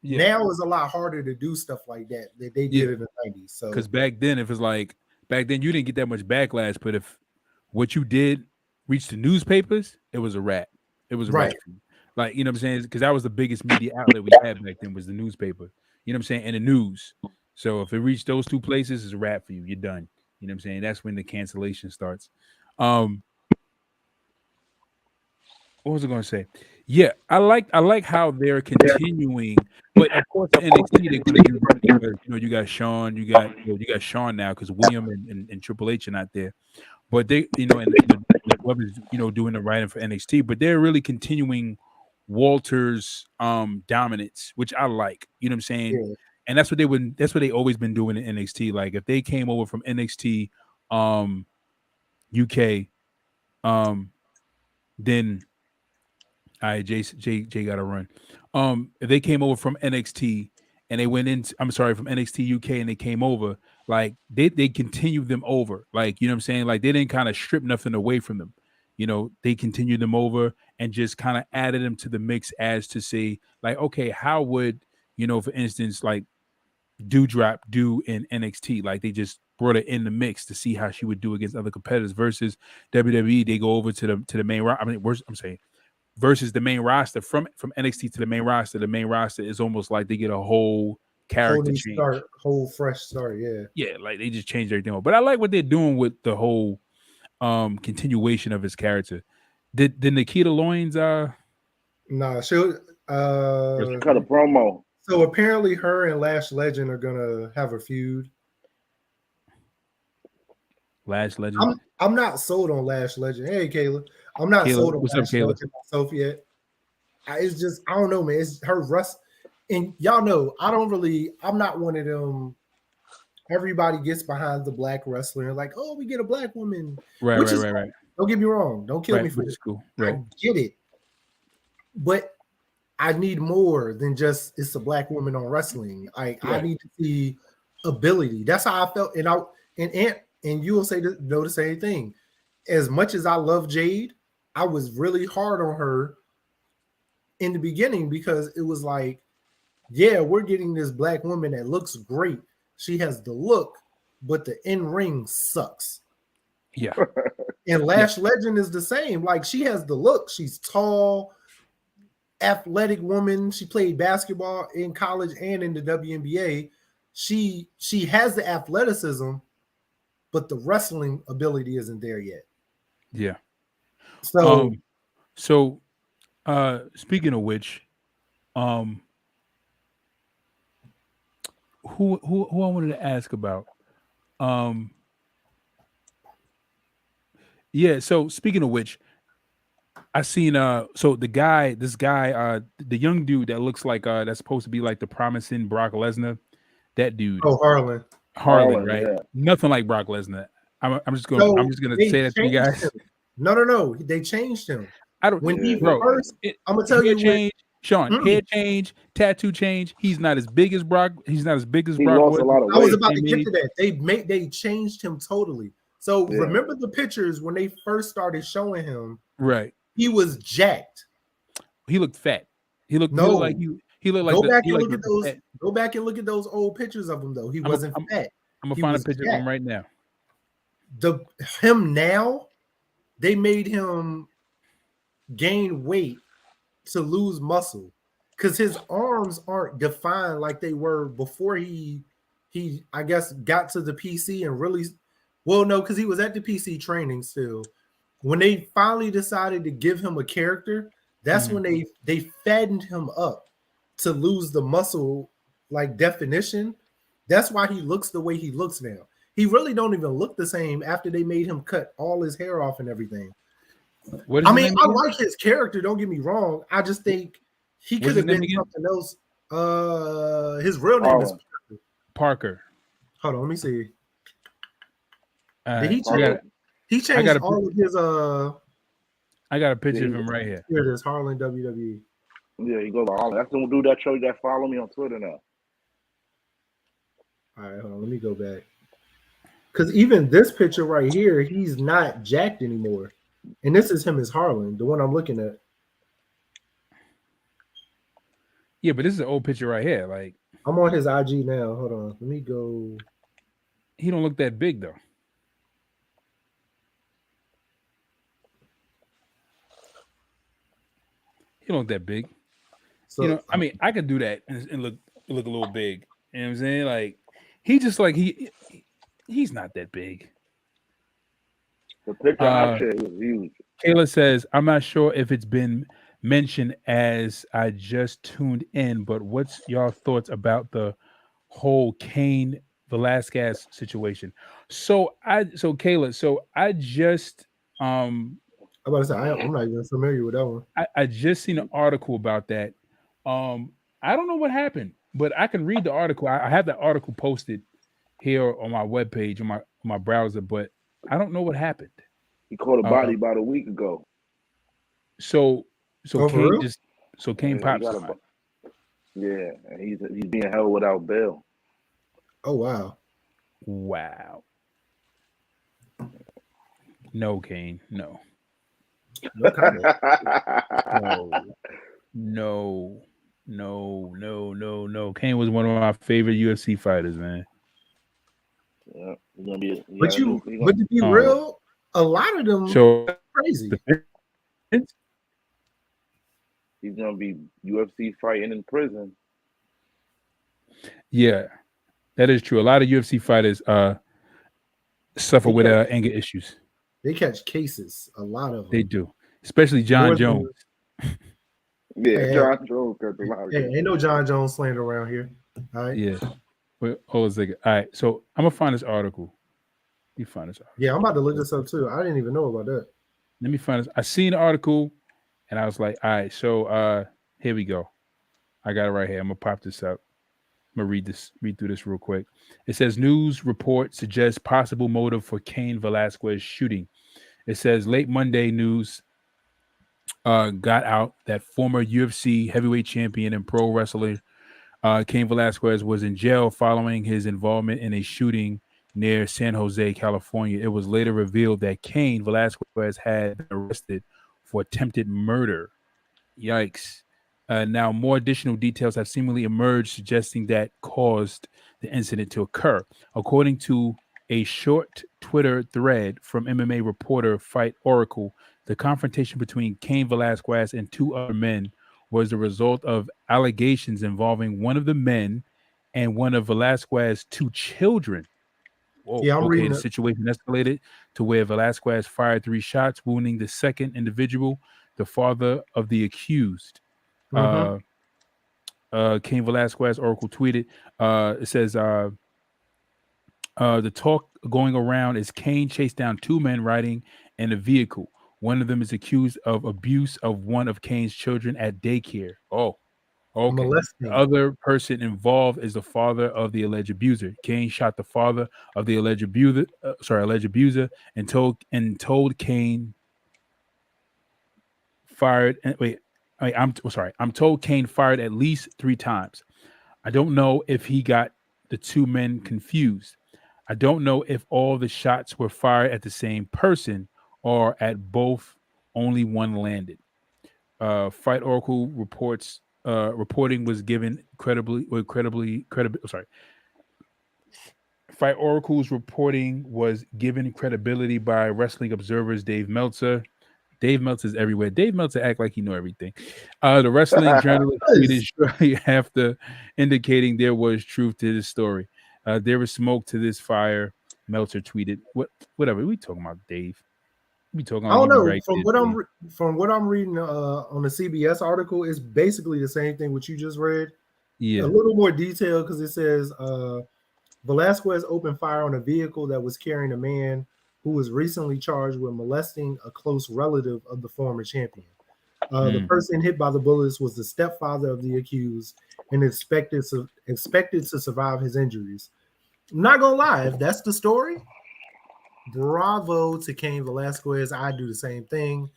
Yeah. Now is a lot harder to do stuff like that they did in the 90s. So because back then, you didn't get that much backlash, but if what you did reached the newspapers, it was a wrap. It was a wrap. Like, you know what I'm saying? Because that was the biggest media outlet we had back then was the newspaper. You know what I'm saying? And the news. So if it reached those two places, it's a wrap for you. You're done. You know what I'm saying? That's when the cancellation starts. What was I going to say? Yeah, I like how they're continuing, but of course in NXT they're going to do that because you got Sean, you got Sean now because William and Triple H are not there, but they and whoever's doing the writing for NXT, but they're really continuing Walter's dominance, which I like. You know what I'm saying? Yeah, And that's what they always been doing in NXT. Like if they came over from NXT um UK, then all right, Jay got to run. If they came over from NXT and they went in, I'm sorry, from NXT UK and they came over, like they continued them over, like you know what I'm saying, like they didn't kind of strip nothing away from them. They continued them over and just kind of added them to the mix as to say, like, okay, how would for instance, like Dewdrop do in NXT? Like they just brought it in the mix to see how she would do against other competitors versus WWE. They go over to the main. I mean, I'm saying versus the main roster from NXT to the main roster. The main roster is almost like they get a whole whole character new change. start, whole fresh start. Yeah. Yeah, like they just changed everything. But I like what they're doing with the whole continuation of his character. Did Nikita Loins Nah, she'll. Cut a promo. So apparently, her and Lash Legend are gonna have a feud. Lash Legend? I'm not sold on Lash Legend. Hey, Kayla, I'm not sold on what's up, Lash Kayla? Legend myself yet. It's just I don't know, man. It's her rust, and y'all know I'm not one of them. Everybody gets behind the black wrestler, like, oh, we get a black woman, Right. Don't get me wrong. Don't kill me for Which it. is cool. Right. I get it, but I need more than just it's a black woman on wrestling. I need to see ability. That's how I felt, and you will know the same thing. As much as I love Jade, I was really hard on her in the beginning because it was like, yeah, we're getting this black woman that looks great. She has the look, but the in-ring sucks. Yeah. And Lash Legend is the same. Like she has the look. She's tall, athletic woman. She played basketball in college and in the WNBA. She has the athleticism, but the wrestling ability isn't there yet. Yeah. So Speaking of which, who I wanted to ask about. Yeah, so speaking of which, I seen so this guy, the young dude that looks like that's supposed to be like the promising Brock Lesnar, that dude. Oh, Harlan, right? Yeah. Nothing like Brock Lesnar. I'm just gonna say that to you guys. Him. No, they changed him. I don't when he bro, first I'm gonna tell you change, Sean, hair change, tattoo change. He's not as big as Brock. He's not as big as He Brock lost a lot of I was weight. about to get to that. They changed him totally. So remember the pictures when they first started showing him, right? He was jacked. He looked fat. He looked no. like he looked like go back and look like at those. fat. Go back and look at those old pictures of him though. He wasn't fat. I'm gonna find a picture of him right now. Him now, they made him gain weight to lose muscle because his arms aren't defined like they were before he I guess got to the PC and really because he was at the PC training still. When they finally decided to give him a character, that's when they fattened him up to lose the muscle like definition. That's why he looks the way he looks now. He really don't even look the same after they made him cut all his hair off and everything. I like his character. Don't get me wrong. I just think he could have been something else. His real name is Parker. Hold on, let me see. Did he change? He changed all of his. I got a picture of him right here. Here it is, Harlan WWE. Yeah, he goes by Harlan. That's the dude that showed you that follow me on Twitter now. All right, hold on. Let me go back. Because even this picture right here, he's not jacked anymore. And this is him as Harlan, the one I'm looking at. Yeah, but this is an old picture right here. Like I'm on his IG now. Hold on. Let me go. He don't look that big though. He don't look that big. So I mean, I could do that and look a little big. You know what I'm saying? Like he just like he's not that big. The picture I shared was huge. Kayla says, I'm not sure if it's been mention as I just tuned in, but what's y'all thoughts about the whole Kane Velasquez situation? So Kayla, so I just I'm about to say I'm not even familiar with that one. I just seen an article about that. I don't know what happened, but I can read the article. I have that article posted here on my webpage on my browser, but I don't know what happened. He caught a Uh, body about a week ago. so so Oh, for Kane real? just so Kane Yeah, he popped got somebody. yeah, and he's being held without bail. Oh, wow. Wow. No, Kane. No. No comment. No. No. No. Kane was one of my favorite UFC fighters, man. Yeah, he's gonna be. He got But a new. but to be Oh. real, a lot of them So crazy. He's gonna be UFC fighting in prison. yeah, that is true. A lot of UFC fighters suffer They with catch anger issues. they catch cases, a lot of They them. do. Especially John More Jones. than Yeah, hey, John Jones got a lot of hey, ain't no John Jones slander around here. All right. Yeah. Wait, hold on a second. All right. So I'm gonna find this article. Let me find this article. Yeah, I'm about to look this up too. I didn't even know about that. Let me find this. I seen the article and I was like, all right, so here we go. I got it right here. I'm gonna pop this up. I'm gonna read through this real quick. It says news report suggests possible motive for Cain Velasquez shooting. It says late Monday news got out that former UFC heavyweight champion and pro wrestler Cain Velasquez was in jail following his involvement in a shooting near San Jose, California. It was later revealed that Cain Velasquez had been arrested for attempted murder. Yikes. Now, more additional details have seemingly emerged suggesting that caused the incident to occur. According to a short Twitter thread from MMA reporter Fight Oracle, the confrontation between Cain Velasquez and two other men was the result of allegations involving one of the men and one of Velasquez's two children. Whoa, Yeah, I'm okay. reading The it. situation escalated to where Velasquez fired 3 shots, wounding the second individual, the father of the accused. Mm-hmm. Cain Velasquez Oracle tweeted, it says, the talk going around is Cain chased down 2 men riding in a vehicle. One of them is accused of abuse of one of Cain's children at daycare. Oh, okay. The Molesting. other person involved is the father of the alleged abuser. Cain shot the father of the alleged abuser, and told Cain fired. I'm sorry. I'm told Cain fired at least 3 times. I don't know if he got the 2 men confused. I don't know if all the shots were fired at the same person or at both. Only one landed. Fight Oracle reporting was given Fight Oracle's reporting was given credibility by Wrestling Observer's Dave Meltzer. Dave Meltzer's everywhere. Dave Meltzer act like he know everything. The wrestling journalist tweeted shortly after, indicating there was truth to this story. There was smoke to this fire. Meltzer tweeted, Whatever we talking about, Dave? We talking I like don't you be know. right From there, what Dave. from what I'm reading on the CBS article, it's basically the same thing what you just read. Yeah. A little more detail because it says Velasquez opened fire on a vehicle that was carrying a man who was recently charged with molesting a close relative of the former champion. The person hit by the bullets was the stepfather of the accused and expected to survive his injuries. I'm not gonna lie, if that's the story, bravo to Cain Velasquez. I do the same thing.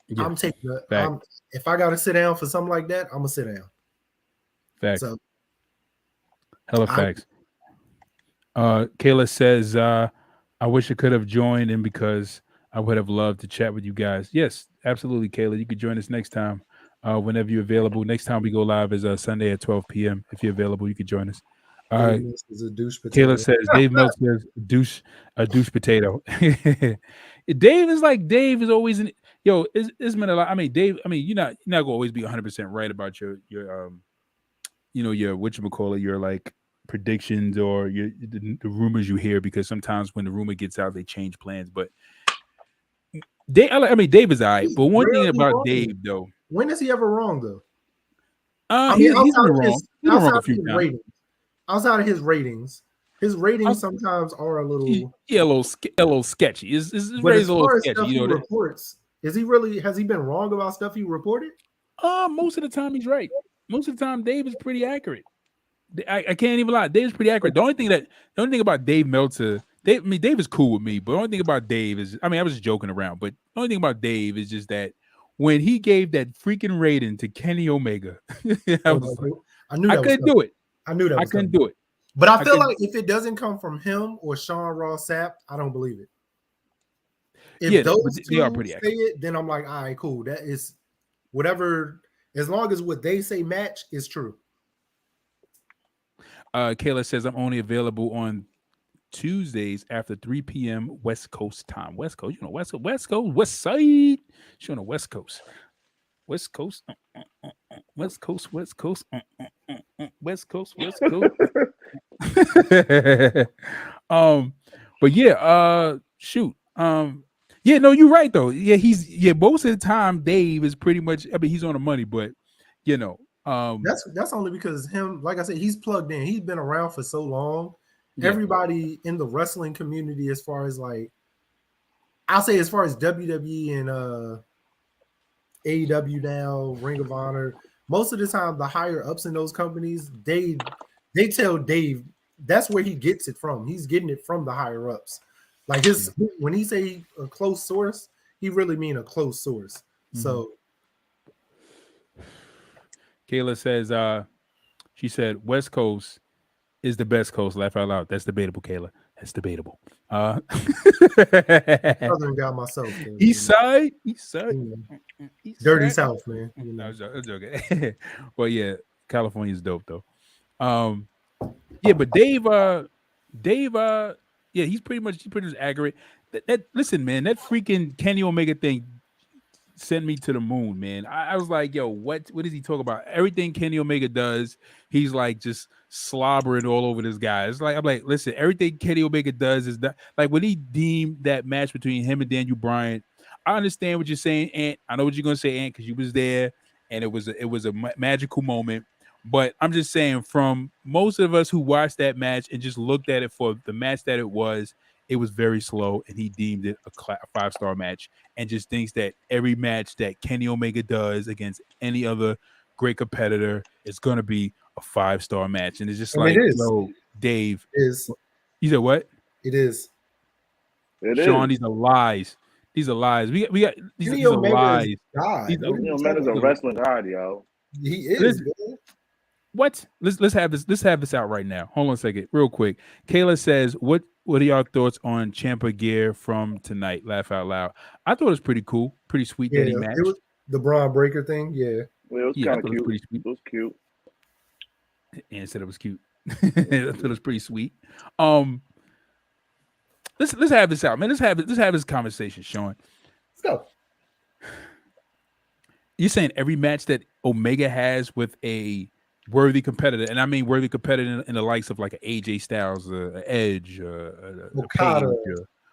Yeah. I'm taking if I gotta sit down for something like that, I'm gonna sit down. Facts. So hella facts. Kayla says, I wish I could have joined in because I would have loved to chat with you guys. Yes, absolutely, Kayla. You could join us next time, whenever you're available. Next time we go live is Sunday at 12 p.m. If you're available, you could join us. Dave Mills is a douche potato. Kayla says Dave Mills says a douche potato. Dave is always in. Yo, it's been a lot. I mean, Dave. I mean, you're not gonna always be 100% right about your your whatchamacallit, your like predictions or the rumors you hear, because sometimes when the rumor gets out, they change plans. But Dave is all right. He's But one thing rarely about wrong. Dave, though, When is he ever wrong though? I mean, He's been wrong. He's been wrong a few times. Outside of his ratings sometimes are a little a little sketchy. His But ratings as a little far as sketchy. stuff he reports, has he been wrong about stuff he reported? Most of the time he's right. Most of the time Dave is pretty accurate. I can't even lie. Dave's pretty accurate. The only thing about Dave Meltzer, Dave is cool with me, but the only thing about Dave is, I mean, I was just joking around, but the only thing about Dave is just that when he gave that freaking rating to Kenny Omega, I knew that couldn't do it. I knew that I couldn't do it. But I feel like if it doesn't come from him or Sean Ross Sapp, I don't believe it. If those two are pretty accurate. Say it, then I'm like, all right, cool. That is whatever, as long as what they say match is true. Kayla says I'm only available on Tuesdays after 3 p.m. West Coast time. West Coast, West Coast, West Side. She's on the West Coast. West Coast, West Coast, West Coast, West Coast, West Coast. But yeah, shoot. Yeah, no, you're right though. Yeah, most of the time Dave is pretty much, I mean, he's on the money, but that's only because him, like I said, he's plugged in. He's been around for so long. Yeah. Everybody in the wrestling community, as far as like, I'll say as far as WWE and AEW now, Ring of Honor, most of the time the higher ups in those companies, they tell Dave that's where he gets it from. He's getting it from the higher ups. Like when he say a close source, he really mean a close source. Mm-hmm. So Kayla says, she said West Coast is the best coast. Laugh out loud. That's debatable, Kayla. That's debatable. Southern guy myself. East side. Dirty South, man. No, it's okay. Well, yeah, California is dope though. Yeah, but Dave, yeah, he's pretty much accurate. Listen, man, that freaking Kenny Omega thing sent me to the moon, man. I was like, yo, what does he talk about? Everything Kenny Omega does, he's like just slobbering all over this guy. It's like, I'm like, listen, everything Kenny Omega does is that, like, when he deemed that match between him and Daniel Bryan, I understand what you're saying, Ant. I know what you're gonna say, Ant, because you was there, and it was a magical moment. But I'm just saying, from most of us who watched that match and just looked at it for the match that it was very slow, and he deemed it a 5-star match, and just thinks that every match that Kenny Omega does against any other great competitor is going to be a 5-star match. And it's just yo, Dave. It is. You said what? It is. Sean, these are lies. These are lies. We got these are lies. Kenny Omega's a wrestling god, yo. He is, man. What? Let's have this out right now. Hold on a second, real quick. Kayla says, "What are y'all thoughts on Ciampa gear from tonight?" Laugh out loud. I thought it was pretty cool, pretty sweet that he matched. It was the Braun Breaker thing. Yeah, it was kind of cute. Pretty sweet. It was cute. And said it was cute. I thought it was pretty sweet. Let's have this out, man. Let's have this conversation, Sean. Let's go. You're saying every match that Omega has with a worthy competitor, and I mean worthy competitor in the likes of like an AJ Styles, an Edge, Okada,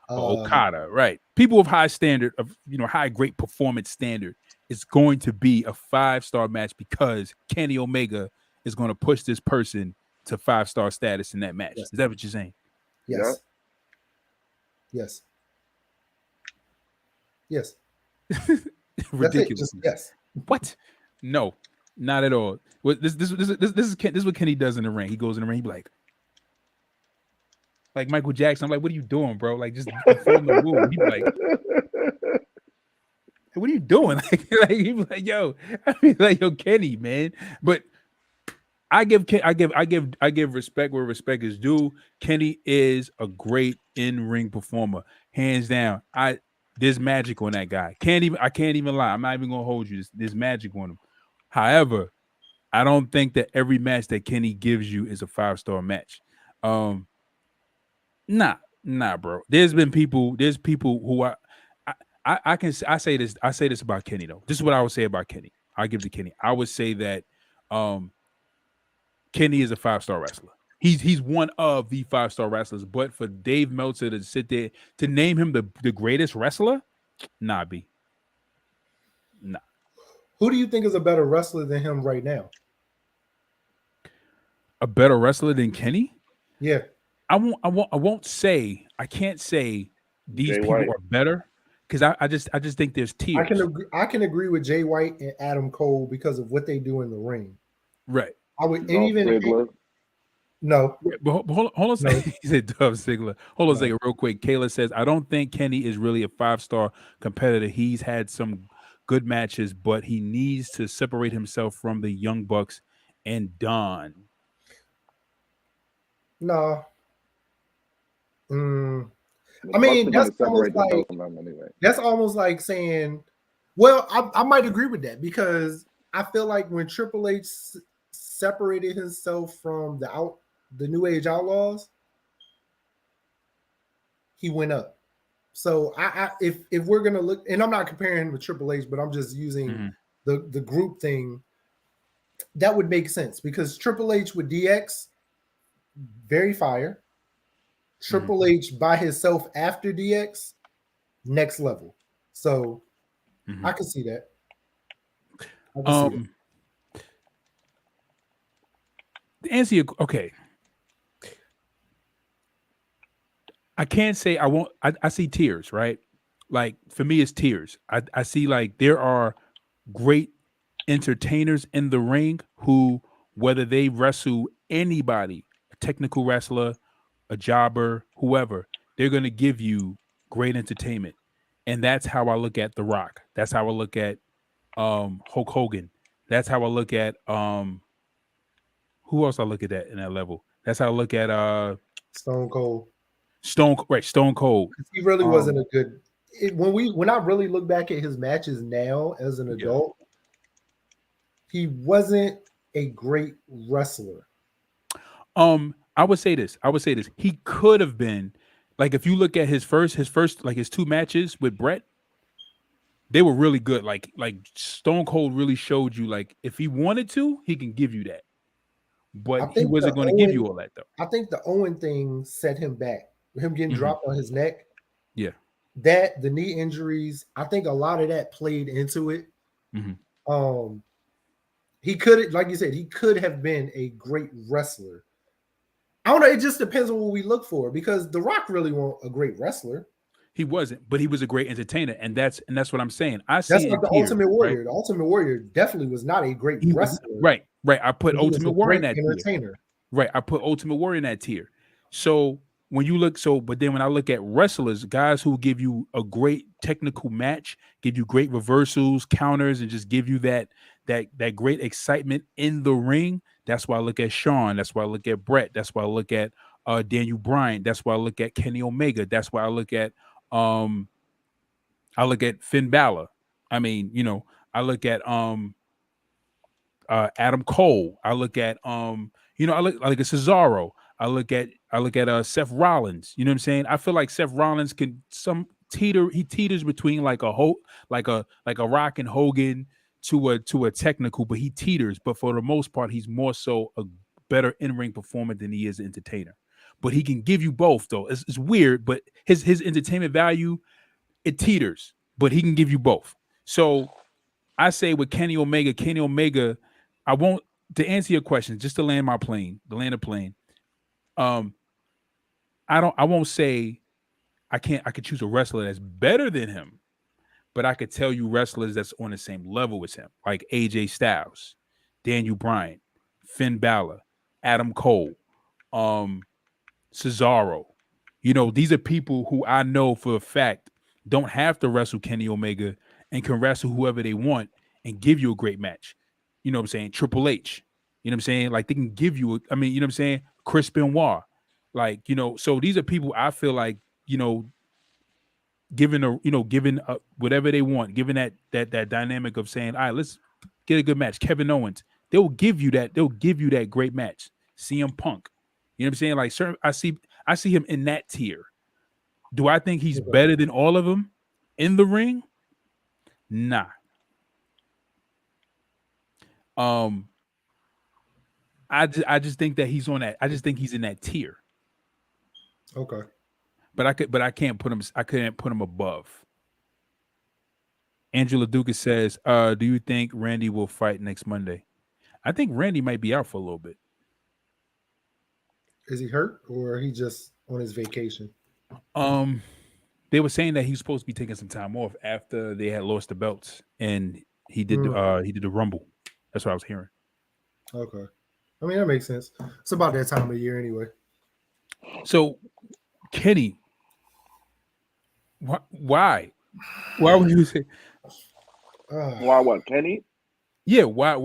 Okada, right? People of high standard, of high great performance standard, is going to be a 5-star match because Kenny Omega is going to push this person to 5-star status in that match. Yes. Is that what you're saying? Yes. Yeah. Yes. Ridiculous. Yes. What? No. Not at all. This is what Kenny does in the ring. He goes in the ring, he be like Michael Jackson. I'm like, what are you doing, bro? Like, just perform the move. He be like, hey, what are you doing? Like he be like, yo, I mean, like, yo, Kenny, man. But I give respect where respect is due. Kenny is a great in-ring performer, hands down. There's magic on that guy. I can't even lie. I'm not even gonna hold you. There's magic on him. However, I don't think that every match that Kenny gives you is a 5-star match. Nah, bro. There's people who I say this about Kenny though. This is what I would say about Kenny. I'll give to Kenny. I would say that Kenny is a 5-star wrestler. He's one of the 5-star wrestlers. But for Dave Meltzer to sit there to name him the greatest wrestler, nah, B. Nah. Who do you think is a better wrestler than him right now? A better wrestler than Kenny? Yeah, I won't say. I can't say these Jay people White. are better because I just think there's tiers. I can agree with Jay White and Adam Cole because of what they do in the ring. Right. I would, and Dolph even Ziggler. no, Yeah, but hold on a no, second. He said Dove Ziggler. Hold on a no. second, real quick. Kayla says, I don't think Kenny is really a 5-star competitor. He's had some good matches, but he needs to separate himself from the Young Bucks and Don. No. The I Bucks mean, are that's going to almost separate like themselves from them anyway. that's almost like saying, well, I might agree with that because I feel like when Triple H separated himself from the New Age Outlaws, he went up. So if we're gonna look, and I'm not comparing him with Triple H, but I'm just using the group thing, that would make sense because Triple H with DX, very fire. Triple H by himself after DX, next level. So I can see that. I can see that. To answer your okay. I can't say I won't. I see tiers, right? Like for me, it's tiers. I see like there are great entertainers in the ring who, whether they wrestle anybody, a technical wrestler, a jobber, whoever, they're going to give you great entertainment. And that's how I look at The Rock. That's how I look at Hulk Hogan. That's how I look at who else I look at that in that level. That's how I look at Stone Cold. Stone Cold. He really wasn't a good. When I really look back at his matches now as an adult, he wasn't a great wrestler. I would say this. He could have been like if you look at his first like his 2 matches with Brett, they were really good. Like Stone Cold really showed you like if he wanted to, he can give you that. But he wasn't going to give you all that though. I think the Owen thing set him back. Him getting dropped on his neck. Yeah. That the knee injuries, I think a lot of that played into it. He could, like you said, he could have been a great wrestler. I don't know. It just depends on what we look for because The Rock really wasn't a great wrestler. He wasn't, but he was a great entertainer, and that's what I'm saying. I see that's it like the tiers, Ultimate Warrior. Right? The Ultimate Warrior definitely was not a great wrestler. Right. I put Ultimate Warrior in that entertainer. Tier. Right. I put Ultimate Warrior in that tier. So when you look, but then when I look at wrestlers, guys who give you a great technical match, give you great reversals, counters, and just give you that great excitement in the ring. That's why I look at Shawn. That's why I look at Brett. That's why I look at Daniel Bryan. That's why I look at Kenny Omega. That's why I look at Finn Balor. I mean, I look at Adam Cole. I look at I look at Cesaro. I look at Seth Rollins. You know what I'm saying? I feel like Seth Rollins can he teeters between like a Rock and Hogan to a technical, but he teeters. But for the most part, he's more so a better in-ring performer than he is an entertainer. But he can give you both, though. It's weird, but his entertainment value, it teeters, but he can give you both. So I say with Kenny Omega, I won't, to answer your question, just to land the plane. I won't say I could choose a wrestler that's better than him, but I could tell you wrestlers that's on the same level as him, like AJ Styles, Daniel Bryan, Finn Balor, Adam Cole, Cesaro. These are people who I know for a fact don't have to wrestle Kenny Omega and can wrestle whoever they want and give you a great match. You know what I'm saying? Triple H. You know what I'm saying? Like they can give you, you know what I'm saying? Chris Benoit. Like, so these are people I feel like, given whatever they want, given that dynamic of saying, all right, let's get a good match. Kevin Owens, they'll give you that great match. CM Punk. You know what I'm saying? Like certain, I see him in that tier. Do I think he's better than all of them in the ring? Nah. I just think that he's on that. I just think he's in that tier. Okay. But I couldn't put him above. Angela Dukas says, do you think Randy will fight next Monday? I think Randy might be out for a little bit. Is he hurt or he just on his vacation? Um, they were saying that he was supposed to be taking some time off after they had lost the belts, and he did the Rumble. That's what I was hearing. Okay. I mean, that makes sense. It's about that time of year anyway. So, Kenny, why? Why would you say? Why what, Kenny? Yeah, why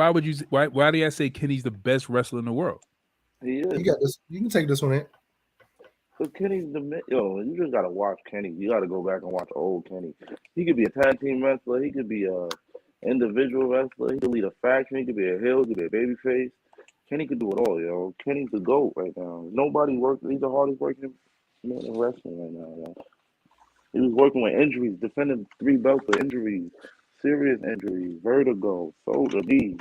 would you? Why do I say Kenny's the best wrestler in the world? He is. You got this. You can take this one in. But Kenny's you just gotta watch Kenny. You gotta go back and watch old Kenny. He could be a tag team wrestler. He could be a individual wrestler. He could lead a faction. He could be a heel. He could be a babyface. Kenny could do it all, yo. Kenny's the GOAT right now. Nobody working. He's the hardest working man in wrestling right now, yo. He was working with injuries, defending 3 belts with injuries, serious injuries, vertigo, shoulder, knee,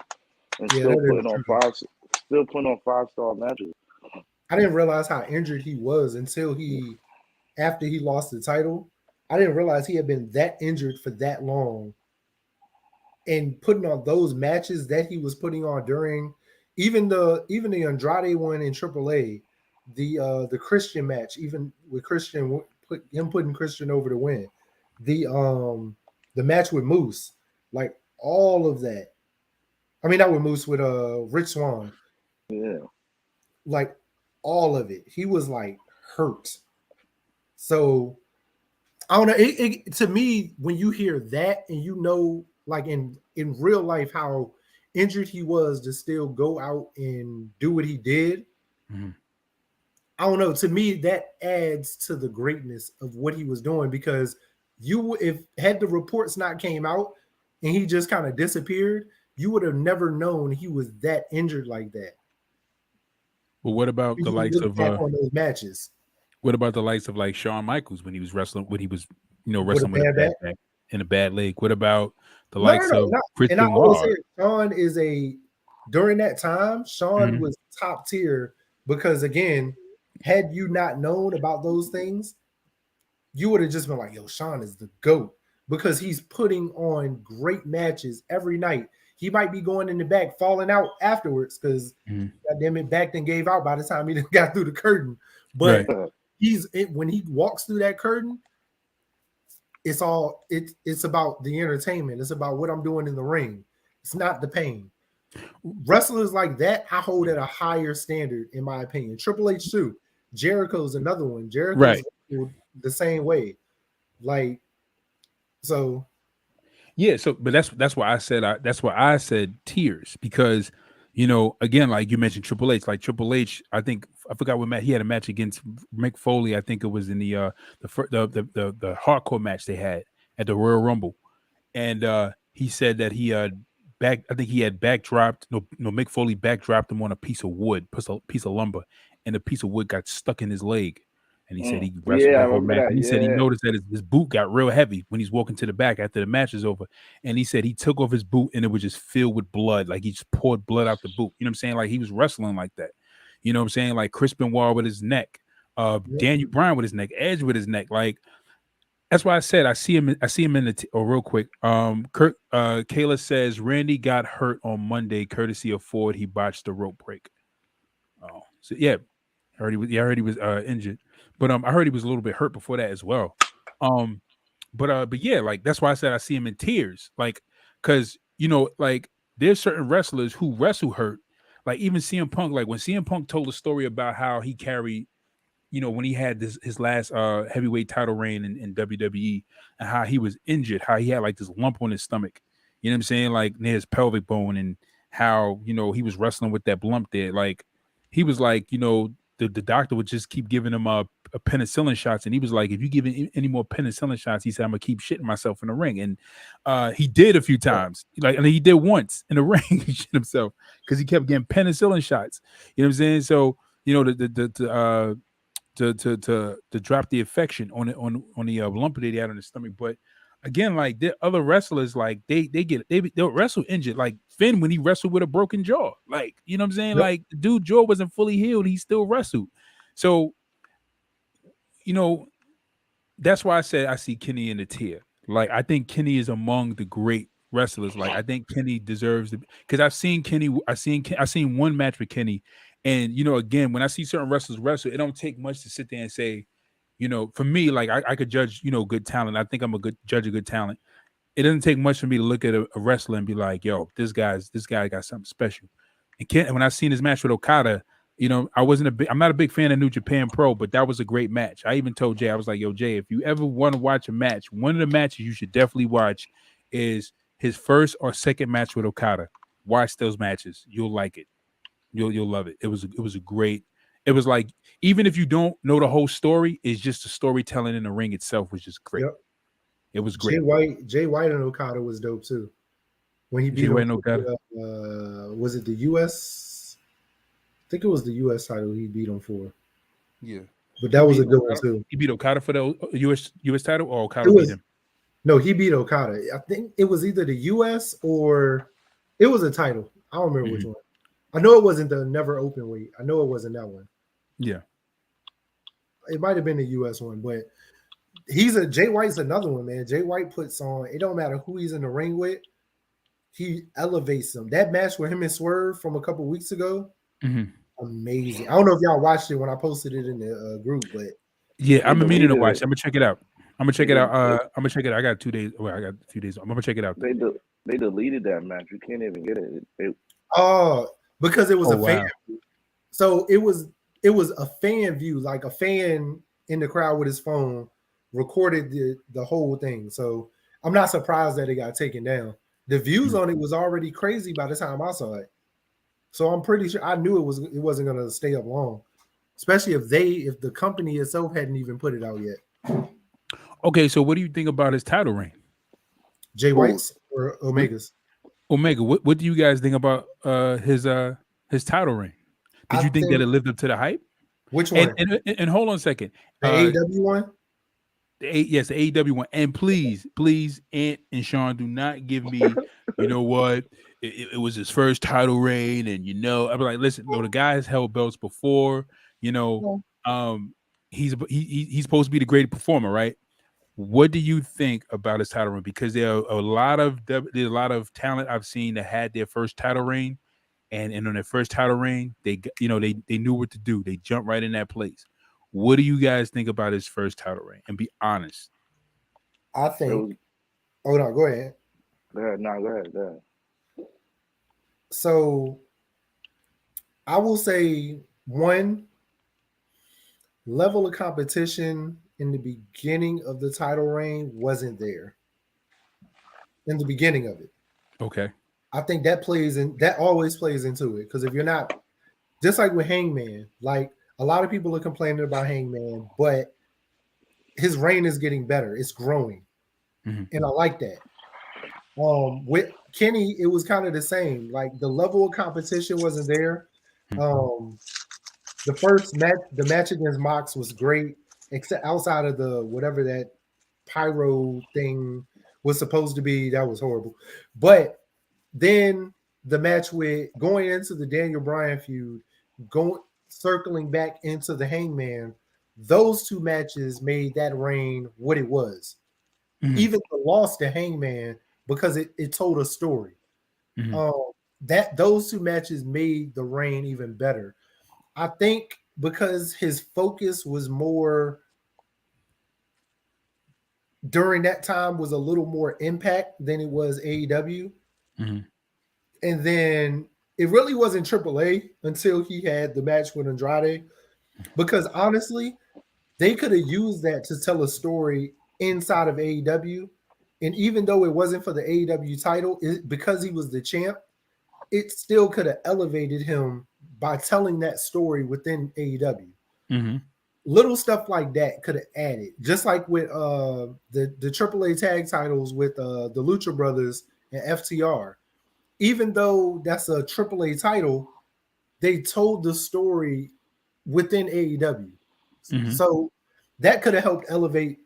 and Yeah, still that is true. still putting on 5-star matches. I didn't realize how injured he was until after he lost the title. I didn't realize he had been that injured for that long, and putting on those matches that he was putting on during even the Andrade one in AAA, the Christian match, even with Christian putting Christian over to win, the match with Moose, like all of that. I mean, not with Moose, with Rich Swann. Yeah. Like all of it. He was like hurt. So I don't know. To me, when you hear that and you know, like in real life, how injured he was to still go out and do what he did, I don't know. To me, that adds to the greatness of what he was doing, because if had the reports not came out and he just kind of disappeared, you would have never known he was that injured like that. But what about the likes of on those matches? What about the likes of like Shawn Michaels when he was wrestling, wrestling with a bad back and a bad leg? What about the No, likes of Chris and I always Benoit? say Shawn during that time, Shawn was top tier, because again, had you not known about those things, you would have just been like, yo, Shawn is the GOAT, because he's putting on great matches every night. He might be going in the back, falling out afterwards, because goddamn it, back then gave out by the time he got through the curtain. But when he walks through that curtain, it's about the entertainment. It's about what I'm doing in the ring. It's not the pain. Wrestlers like that, I hold at a higher standard, in my opinion. Triple H too. Jericho's another one. Jericho's the same way. Like, so yeah. So, but that's why I said tears, because again, like you mentioned Triple H. Like Triple H, I forgot what match he had a match against Mick Foley. I think it was in the hardcore match they had at the Royal Rumble, and he said that he had backdropped. No, Mick Foley backdropped him on a piece of wood, piece of lumber, and the piece of wood got stuck in his leg. And he said he wrestled that whole match. And he said he noticed that his boot got real heavy when he's walking to the back after the match is over. And he said he took off his boot and it was just filled with blood. Like he just poured blood out the boot. You know what I'm saying? Like he was wrestling like that. You know what I'm saying? Like Chris Benoit with his neck, Daniel Bryan with his neck, Edge with his neck. Like that's why I said I see him in the real quick. Kayla says Randy got hurt on Monday, courtesy of Ford. He botched the rope break. Oh, so yeah. I heard he was injured, but I heard he was a little bit hurt before that as well. But yeah, like that's why I said I see him in tears, like because like there's certain wrestlers who wrestle hurt, like even CM Punk. Like when CM Punk told a story about how he carried, when he had his last heavyweight title reign in WWE, and how he was injured, how he had like this lump on his stomach, you know what I'm saying, like near his pelvic bone, and how he was wrestling with that lump there, like he was like the doctor would just keep giving him a penicillin shots. And he was like, if you give any more penicillin shots, he said, I'm going to keep shitting myself in the ring. And he did a few times. And he did once in the ring, he shit himself because he kept getting penicillin shots. You know what I'm saying? So, to drop the infection on the lump that he had on his stomach. But again, like there other wrestlers, like they'll wrestle injured. Like Finn, when he wrestled with a broken jaw, like you know what I'm saying. Like the dude jaw wasn't fully healed, he still wrestled. So that's why I said I see Kenny in the tier. Like I think Kenny is among the great wrestlers. Like I think Kenny deserves to because I've seen Kenny. I seen one match with Kenny, and again when I see certain wrestlers wrestle, it don't take much to sit there and say, for me, like I could judge good talent. I think I'm a good judge of good talent. It doesn't take much for me to look at a wrestler and be like, yo, this guy got something special. And when I seen his match with Okada, I'm not a big fan of New Japan Pro, but that was a great match. I even told Jay, I was like, yo, Jay, if you ever want to watch a match, one of the matches you should definitely watch is his first or second match with Okada. Watch those matches. You'll like it. You'll love it. It was a great. It was like, even if you don't know the whole story, it's just the storytelling in the ring itself was just great. Yep. It was great. Jay White and Okada was dope too. When he beat him, was it the US? I think it was the US title he beat him for. Yeah, but that was a good one too. He beat Okada for the US title, or Okada beat him? No, he beat Okada. I think it was either the US or it was a title. I don't remember which one. I know it wasn't the never open weight. I know it wasn't that one. Yeah, it might have been the US one, but Jay White's another one, man. Jay White puts on. It don't matter who he's in the ring with. He elevates them. That match with him and Swerve from a couple weeks ago, amazing. I don't know if y'all watched it when I posted it in the group, but yeah, I'm meaning to watch. I'm gonna check it out. I'm gonna check it out. I got 2 days. Well, I got a few days. I'm gonna check it out. They deleted that match. You can't even get it. Because it was a fan. So it was a fan view, like a fan in the crowd with his phone recorded the whole thing. So I'm not surprised that it got taken down. The views on it was already crazy by the time I saw it. So I'm pretty sure I knew it wasn't going to stay up long, especially if the company itself hadn't even put it out yet. Okay, so what do you think about his title reign? Jay White's or Omega's? Omega. What do you guys think about his title reign? Did you think that it lived up to the hype? Which one? And hold on a second. The AEW one? Yes, the AEW one. And please, Ant and Sean, do not give me, you know what? It was his first title reign, and I'm like, listen, no, the guy has held belts before. He's supposed to be the great performer, right? What do you think about his title reign? Because there's a lot of talent I've seen that had their first title reign, and on their first title reign, they knew what to do. They jumped right in that place. What do you guys think about his first title reign? And be honest. I think. Hold on, go ahead. Go ahead. So, I will say one level of competition in the beginning of the title reign wasn't there. In the beginning of it. Okay. I think that always plays into it. Because if you're not, just like with Hangman, like a lot of people are complaining about Hangman, but his reign is getting better. It's growing. And I like that. With Kenny, it was kind of the same. Like the level of competition wasn't there. The first match, the match against Mox was great, except outside of the whatever that pyro thing was supposed to be. That was horrible. But then the match with going into the Daniel Bryan feud, circling back into the Hangman, those two matches made that reign what it was. Even the loss to Hangman, because it told a story. Those two matches made the reign even better. I think because his focus was more during that time was a little more Impact than it was AEW. And then it really wasn't AAA until he had the match with Andrade. Because honestly, they could have used that to tell a story inside of AEW. And even though it wasn't for the AEW title, because he was the champ, it still could have elevated him by telling that story within AEW. Little stuff like that could have added. Just like with the AAA tag titles with the Lucha Brothers and FTR. Even though that's a AAA title, they told the story within AEW. So that could have helped elevate,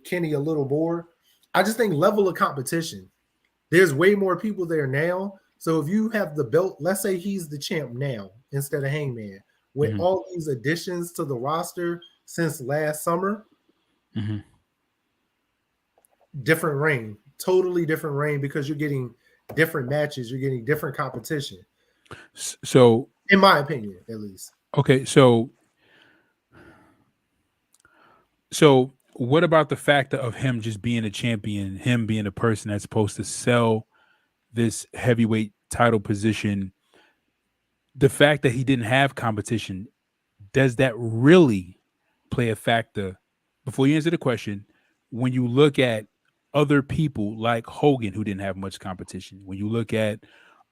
Kenny a little more. I just think level of competition. There's way more people there now. So if you have the belt, let's say he's the champ now instead of Hangman, with all these additions to the roster since last summer, different reign, totally different reign because you're getting different matches, you're getting different competition. So, in my opinion, at least. Okay, so what about the fact of him just being a champion, him being a person that's supposed to sell this heavyweight title position? The fact that he didn't have competition, does that really play a factor? Before you answer the question, when you look at other people like Hogan, who didn't have much competition, when you look at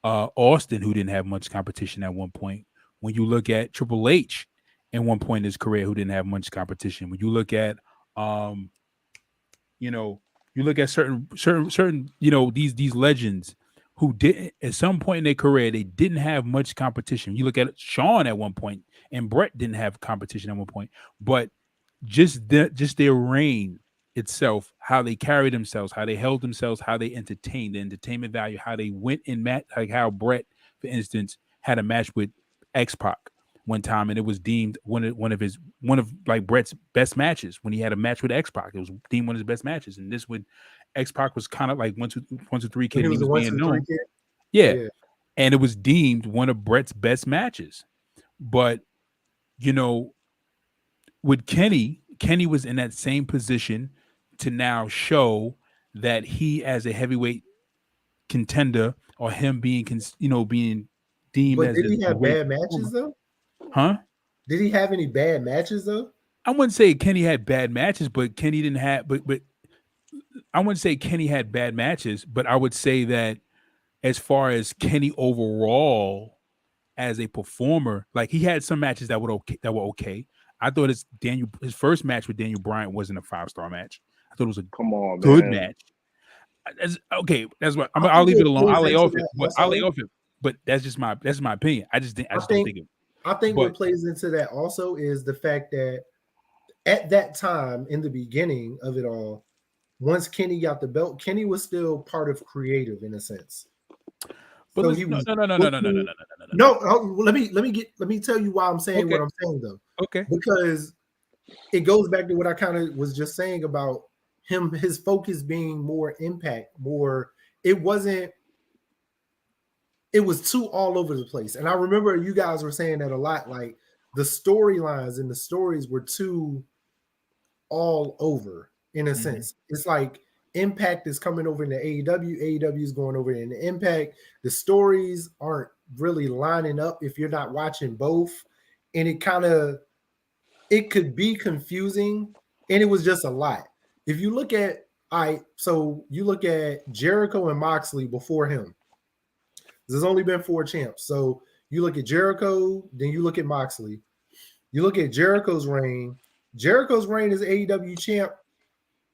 Austin, who didn't have much competition at one point, when you look at Triple H at one point in his career, who didn't have much competition, when you look at you know, you look at certain, these legends who didn't at some point in their career, they didn't have much competition. You look at Shawn at one point, and Brett didn't have competition at one point, but just their reign itself, how they carried themselves, how they held themselves, how they entertained, the entertainment value, how they went in match, like how Brett, for instance, had a match with X-Pac one time, and it was deemed one of like Brett's best matches. When he had a match with X-Pac, it was deemed one of his best matches. And this would X-Pac was kind of like 1, 2, 3 kid. He was a being 1, 2, 3 known, kid. yeah, and it was deemed one of Brett's best matches. But with Kenny was in that same position to now show that he, as a heavyweight contender, or him being being deemed But as did he the have weight bad matches though? Huh? Did he have any bad matches though? I wouldn't say Kenny had bad matches, but Kenny didn't have. But I wouldn't say Kenny had bad matches, but I would say that as far as Kenny overall as a performer, like he had some matches that were okay. I thought his first match with Daniel Bryan wasn't a 5-star match. I thought it was a good match. Okay, that's what I'll leave it alone. I'll lay off it. But that's just my opinion. I just don't think it. I think what plays into that also is the fact that at that time, in the beginning of it all, once Kenny got the belt, Kenny was still part of creative in a sense. But so he was no. Let me tell you why I'm saying what I'm saying though. Okay, because it goes back to what I kind of was just saying about him, his focus being more impact, more. It wasn't. It was too all over the place, and I remember you guys were saying that a lot. Like the storylines and the stories were too all over in a sense. It's like Impact is coming over into AEW, AEW is going over into Impact. The stories aren't really lining up if you're not watching both, and it could be confusing, and it was just a lot. If you look at you look at Jericho and Moxley before him. There's only been 4 champs. So you look at Jericho, then you look at Moxley. You look at Jericho's reign. Jericho's reign as AEW champ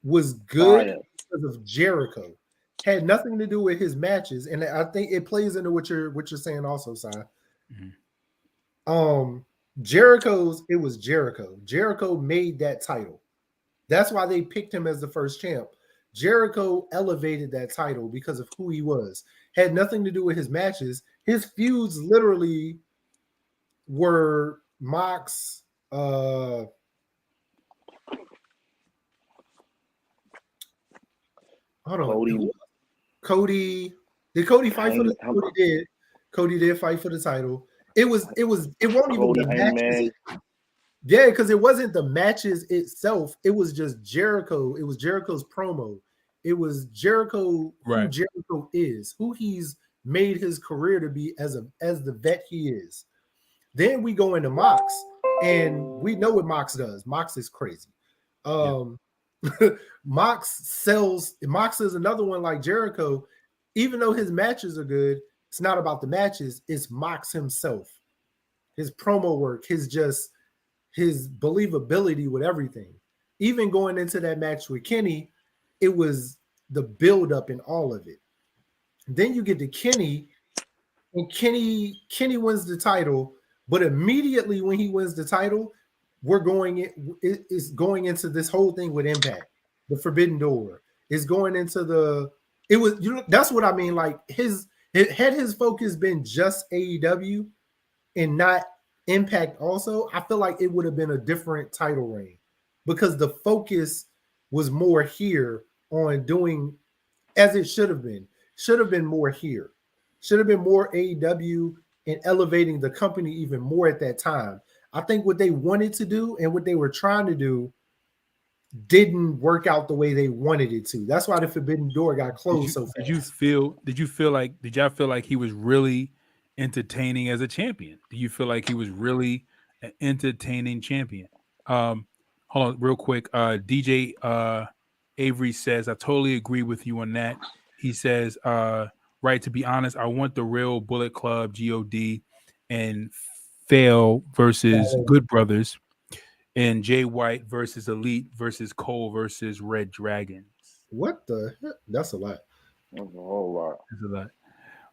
was good because of Jericho. Had nothing to do with his matches, and I think it plays into what you're saying also, Si. It was Jericho. Jericho made that title. That's why they picked him as the first champ. Jericho elevated that title because of who he was. Had nothing to do with his matches. His feuds literally were Mox. Hold on. Cody. Did Cody fight for the title? Cody did. Cody did fight for the title. It won't even be the matches. Yeah, because it wasn't the matches itself. It was just Jericho. It was Jericho's promo. It was Jericho, who Jericho is, who he's made his career to be as the vet he is. Then we go into Mox, and we know what Mox does. Mox is crazy. Mox is another one like Jericho. Even though his matches are good, it's not about the matches. It's Mox himself. His promo work, his believability with everything. Even going into that match with Kenny, it was the build-up in all of it. Then you get to Kenny, and Kenny wins the title, but immediately when he wins the title, it's going into this whole thing with Impact. The Forbidden Door is going into that's what I mean. Like had his focus been just AEW and not Impact also, I feel like it would have been a different title reign because the focus was more here on doing as it should have been. Should have been more here. Should have been more AEW and elevating the company even more at that time. I think what they wanted to do and what they were trying to do didn't work out the way they wanted it to. That's why the Forbidden Door got closed so fast. Did y'all feel like he was really entertaining as a champion? Do you feel like he was really an entertaining champion? Hold on real quick. DJ Avery says, I totally agree with you on that. He says, right, to be honest, I want the real Bullet Club, God, and Fail versus Good Brothers, and Jay White versus Elite versus Cole versus Red Dragons. What the heck? That's a lot. That's a whole lot. That's a lot.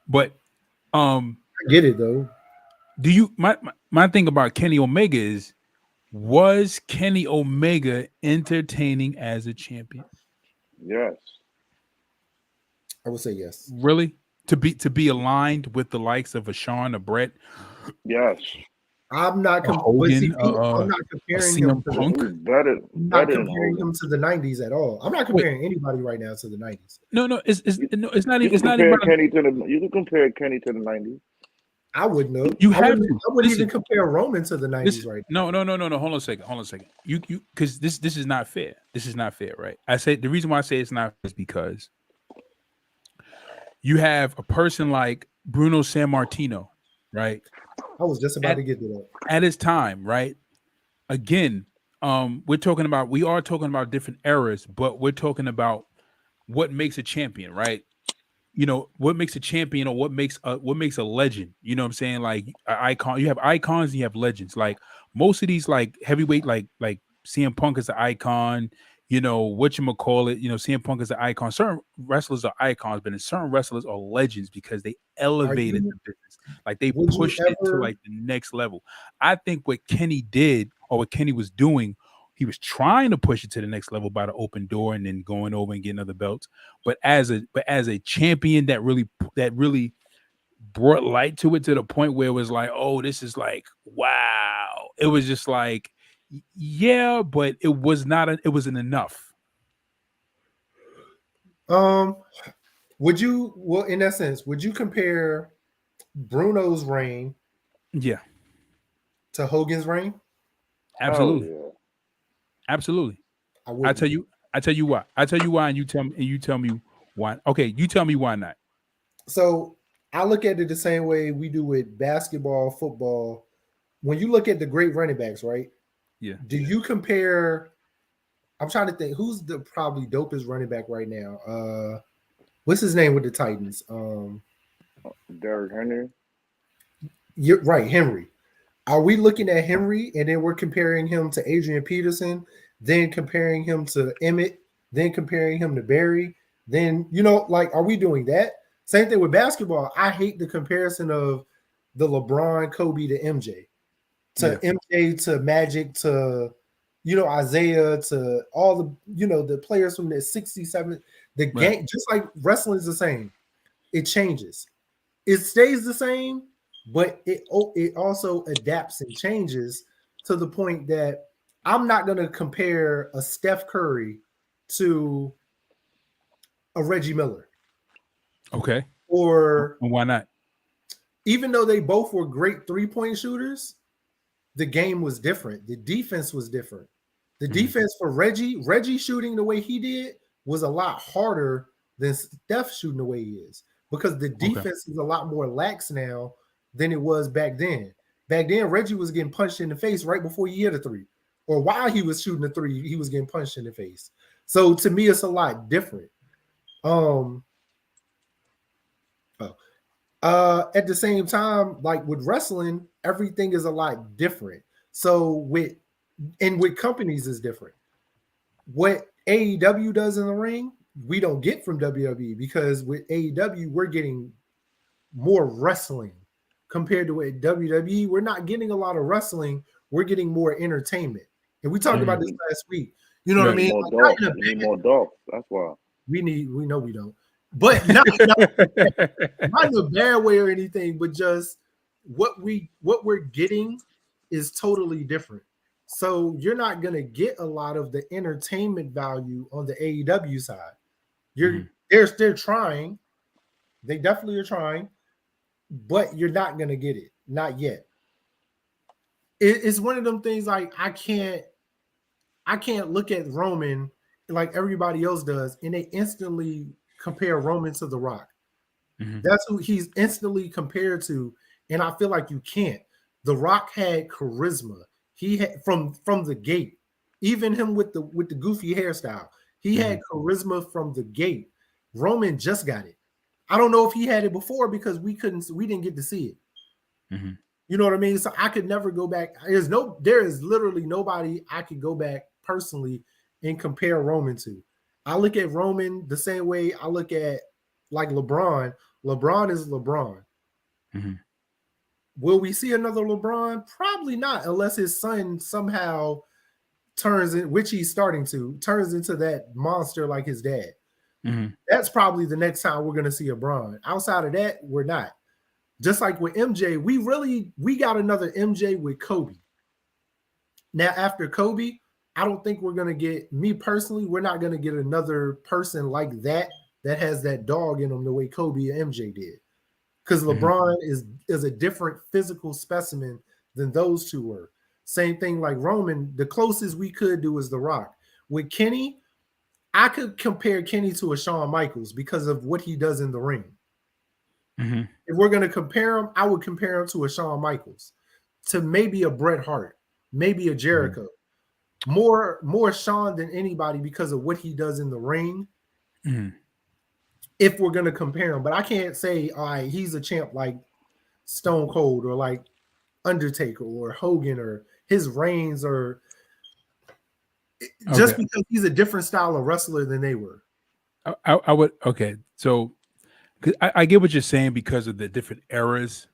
But I get it though. do you my thing about Kenny Omega is, was Kenny Omega entertaining as a champion? Yes. I would say yes. Really? To be aligned with the likes of a Shawn, a Brett, Yes. I'm not Hogan, I'm not comparing him to Punk. Better. I'm not Better than comparing Hogan. him to the 90s at all. I'm not comparing anybody right now to the 90s. No, it's not You even. It's can not compare even. Kenny to the. You can compare Kenny to the '90s. I wouldn't know. You I have wouldn't, to. I wouldn't Listen. even compare Roman to the 90s right now. No. Hold on a second. You because this is not fair. This is not fair, right? I say the reason why I say it's not fair is because you have a person like Bruno Sammartino, right? I was just about to get to that. At his time, right? Again, we are talking about different eras, but we're talking about what makes a champion, right? You know, what makes a champion or what makes a legend. You know what I'm saying? Like an icon. You have icons and you have legends. Like most of these like heavyweight, like CM Punk is an icon. You know, whatchamacallit, CM Punk is an icon. Certain wrestlers are icons, but certain wrestlers are legends because they elevated the business. Like they pushed it to like the next level. I think what Kenny did or what Kenny was doing, he was trying to push it to the next level by the open door and then going over and getting other belts. But as a champion that really brought light to it to the point where it was like, oh, this is like, wow. It was just like, yeah, but it wasn't enough. Would you, well, in that sense, would you compare Bruno's reign to Hogan's reign? Absolutely. Oh, yeah. Absolutely. I tell you why. And you tell me why. Okay, you tell me why not. So I look at it the same way we do with basketball, football. When you look at the great running backs, right? Yeah. Do you compare? I'm trying to think who's the probably dopest running back right now. What's his name with the Titans? Derrick Henry. You're right, Henry. Are we looking at Henry and then we're comparing him to Adrian Peterson, then comparing him to Emmett, then comparing him to Barry? Then, like, are we doing that? Same thing with basketball. I hate the comparison of the LeBron, Kobe to MJ, MJ to Magic to, Isaiah to all the, the players from the 67. The game, just like wrestling is the same. It changes. It stays the same, but it also adapts and changes to the point that I'm not going to compare a Steph Curry to a Reggie Miller. Okay. Or why not? Even though they both were great three-point shooters, the game was different. The defense was different. The defense for Reggie shooting the way he did was a lot harder than Steph shooting the way he is, because the defense is a lot more lax now than it was back then. Back then, Reggie was getting punched in the face right before he hit a three, or while he was shooting the three, he was getting punched in the face. So to me, it's a lot different. At the same time, like with wrestling, everything is a lot different. So with companies is different. What AEW does in the ring, we don't get from WWE, because with AEW, we're getting more wrestling compared to with WWE. We're not getting a lot of wrestling. We're getting more entertainment. And we talked about this last week. You know what I mean? We need more dogs. That's why. We know we don't. But not in a bad way or anything, but just what we're getting is totally different. So you're not going to get a lot of the entertainment value on the AEW side. They're trying. They definitely are trying, but you're not gonna get it. Not yet. It's one of them things like I can't look at Roman like everybody else does, and they instantly compare Roman to The Rock. That's who he's instantly compared to, and I feel like you can't. The Rock had charisma. He had from the gate. Even him with the goofy hairstyle, he had charisma from the gate. Roman just got it. I don't know if he had it before because we didn't get to see it. You know what I mean? So I could never go back. There is literally nobody I could go back personally and compare Roman to. I look at Roman the same way I look at like LeBron. LeBron is LeBron. Will we see another LeBron? Probably not, unless his son somehow turns in, which he's starting to, turns into that monster like his dad. That's probably the next time we're going to see a Bron. Outside of that, we're not. Just like with MJ, we got another MJ with Kobe. Now, after Kobe, I don't think we're going to get, me personally, we're not going to get another person like that has that dog in him the way Kobe and MJ did. Because LeBron is a different physical specimen than those two were. Same thing like Roman, the closest we could do is The Rock. With Kenny, I could compare Kenny to a Shawn Michaels because of what he does in the ring. If we're going to compare him, I would compare him to a Shawn Michaels, to maybe a Bret Hart, maybe a Jericho. More Shawn than anybody because of what he does in the ring. If we're going to compare him, but I can't say, all right, he's a champ like Stone Cold or like Undertaker or Hogan, or his reigns, or just because he's a different style of wrestler than they were. I would, so I get what you're saying because of the different eras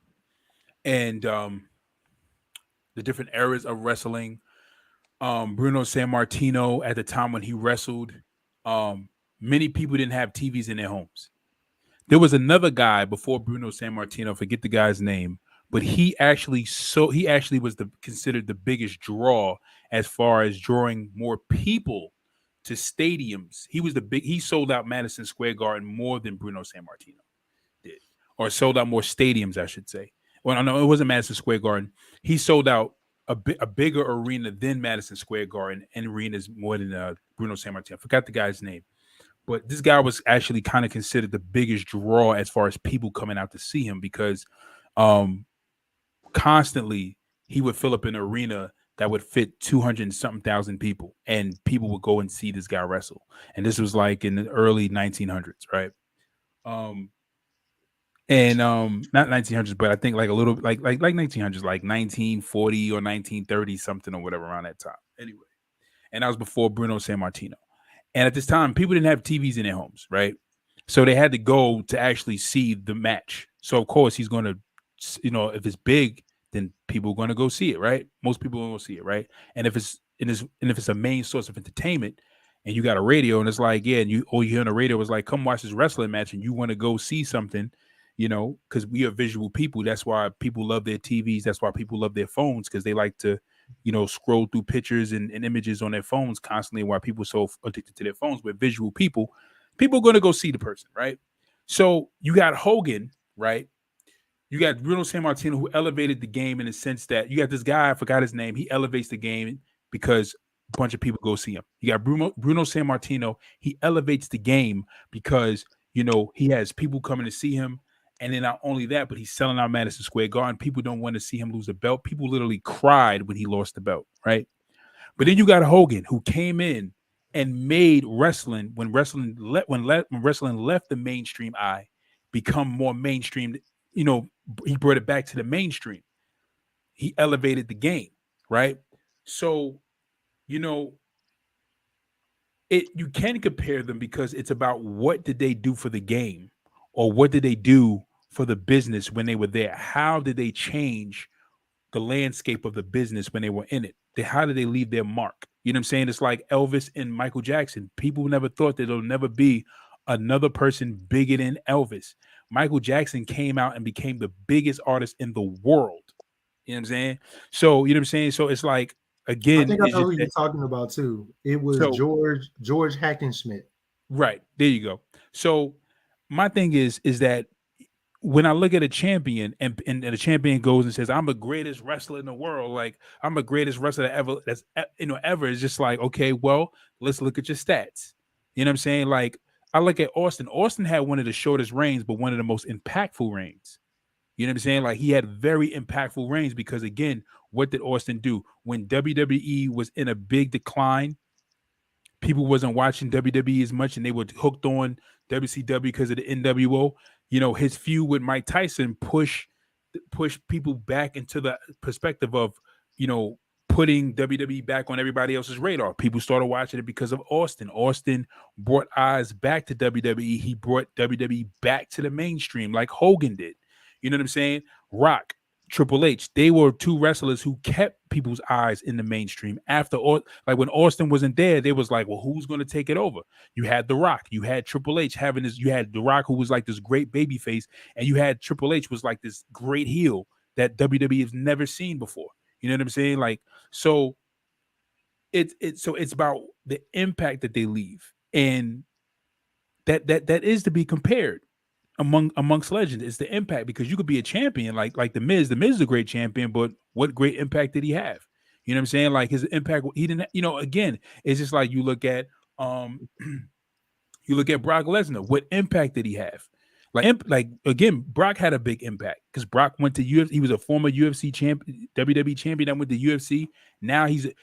and the different eras of wrestling. Bruno Sammartino, at the time when he wrestled, many people didn't have TVs in their homes. There was another guy before Bruno Sammartino, forget the guy's name, but he actually was considered the biggest draw as far as drawing more people to stadiums. He sold out Madison Square Garden more than Bruno Sammartino did, or sold out more stadiums, I should say. Well, no, it wasn't Madison Square Garden. He sold out a bigger arena than Madison Square Garden, and arenas more than Bruno Sammartino. I forgot the guy's name. But this guy was actually kind of considered the biggest draw as far as people coming out to see him, because constantly he would fill up an arena that would fit 200 and something thousand people, and people would go and see this guy wrestle. And this was like in the early 1900s, right? Not 1900s, but I think like a little like 1900s, like 1940 or 1930 something or whatever, around that time. Anyway, and that was before Bruno Sammartino. And at this time, people didn't have TVs in their homes, right? So they had to go to actually see the match. So of course he's going to, if it's big, then people are going to go see it, right? Most people are going to see it, right? And if it's a main source of entertainment, and you got a radio, and it's like, yeah, and you hear on the radio is like, come watch this wrestling match, and you want to go see something, because we are visual people. That's why people love their TVs. That's why people love their phones, because they like to, scroll through pictures and images on their phones constantly. Why people are so addicted to their phones. But visual people are going to go see the person, right? So you got Hogan, right? You got Bruno Sammartino, who elevated the game in the sense that you got this guy, I forgot his name. He elevates the game because a bunch of people go see him. You got Bruno Sammartino. He elevates the game because, he has people coming to see him. And then not only that, but he's selling out Madison Square Garden. People don't want to see him lose a belt. People literally cried when he lost the belt, right? But then you got Hogan, who came in and made wrestling, when wrestling left the mainstream eye, become more mainstream. He brought it back to the mainstream. He elevated the game, right? So, you can compare them because it's about what did they do for the game, or what did they do for the business when they were there? How did they change the landscape of the business when they were in it? How did they leave their mark? You know what I'm saying? It's like Elvis and Michael Jackson. People never thought that there'll never be another person bigger than Elvis. Michael Jackson came out and became the biggest artist in the world. You know what I'm saying? So, you know what I'm saying? So it's like, again, I think I know who you're talking about too. It was George Hackenschmidt. Right. There you go. So my thing is that when I look at a champion and a champion goes and says, I'm the greatest wrestler in the world, like I'm the greatest wrestler that ever, it's just like, okay, well, let's look at your stats. You know what I'm saying? Like, I look at Austin. Austin had one of the shortest reigns, but one of the most impactful reigns. You know what I'm saying? Like, he had very impactful reigns because, again, what did Austin do? When WWE was in a big decline, people wasn't watching WWE as much and they were hooked on WCW because of the NWO. You know, his feud with Mike Tyson push people back into the perspective of, you know, putting WWE back on everybody else's radar. People started watching it because of Austin. Austin brought eyes back to WWE. He brought WWE back to the mainstream like Hogan did. You know what I'm saying? Rock, Triple H, they were two wrestlers who kept people's eyes in the mainstream. After, like when Austin wasn't there, they was like, well, who's going to take it over? You had The Rock, you had Triple H having this, you had The Rock who was like this great baby face, and you had Triple H was like this great heel that WWE has never seen before. You know what I'm saying? Like, so it's about the impact that they leave, and that is to be compared amongst legends. It's the impact, because you could be a champion like the Miz. The Miz is a great champion, but what great impact did he have? You know what I'm saying? Like, his impact, he didn't, you know, again, it's just like you look at you look at Brock Lesnar. What impact did he have? Like again, Brock had a big impact because Brock went to UFC. He was a former UFC champion, WWE champion that went to UFC. Now he's a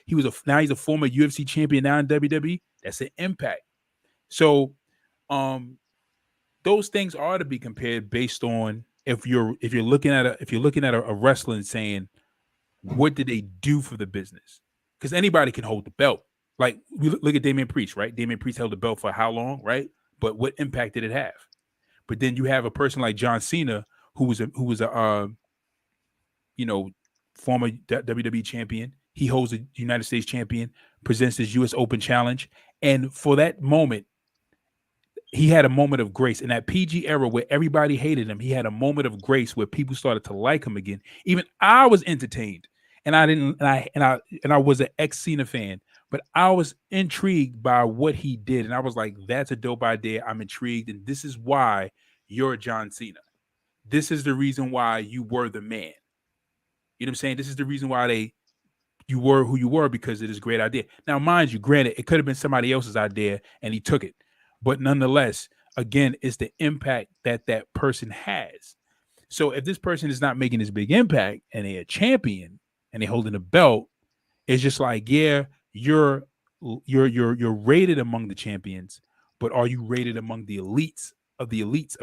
former UFC champion now in WWE. That's an impact. So those things are to be compared based on if you're looking at a wrestler and saying, what did they do for the business? Because anybody can hold the belt. Like, we look at Damian Priest, right? Damian Priest held the belt for how long, right? But what impact did it have? But then you have a person like John Cena, who was a you know, former WWE champion. He holds a United States champion, presents this U.S. Open challenge, and for that moment, he had a moment of grace. In that PG era where everybody hated him, he had a moment of grace where people started to like him again. Even I was entertained, and I was an ex-Cena fan, but I was intrigued by what he did, and I was like, that's a dope idea. I'm intrigued, and this is why you're John Cena. This is the reason why you were the man. You know what I'm saying? This is the reason why you were who you were, because of this great idea. Now, mind you, granted, it could have been somebody else's idea and he took it. But nonetheless, again, it's the impact that that person has. So if this person is not making this big impact and they're a champion and they're holding a belt, it's just like, yeah, you're rated among the champions, but are you rated among the elites of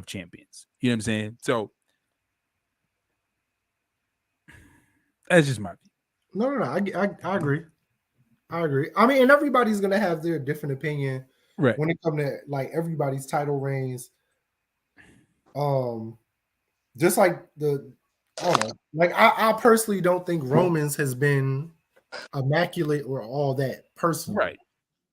champions? You know what I'm saying? So that's just my view. No. I agree. I agree. I mean, and everybody's gonna have their different opinion Right. when it comes to like everybody's title reigns. Just like I don't know. Like, I personally don't think Roman's has been immaculate or all that personally.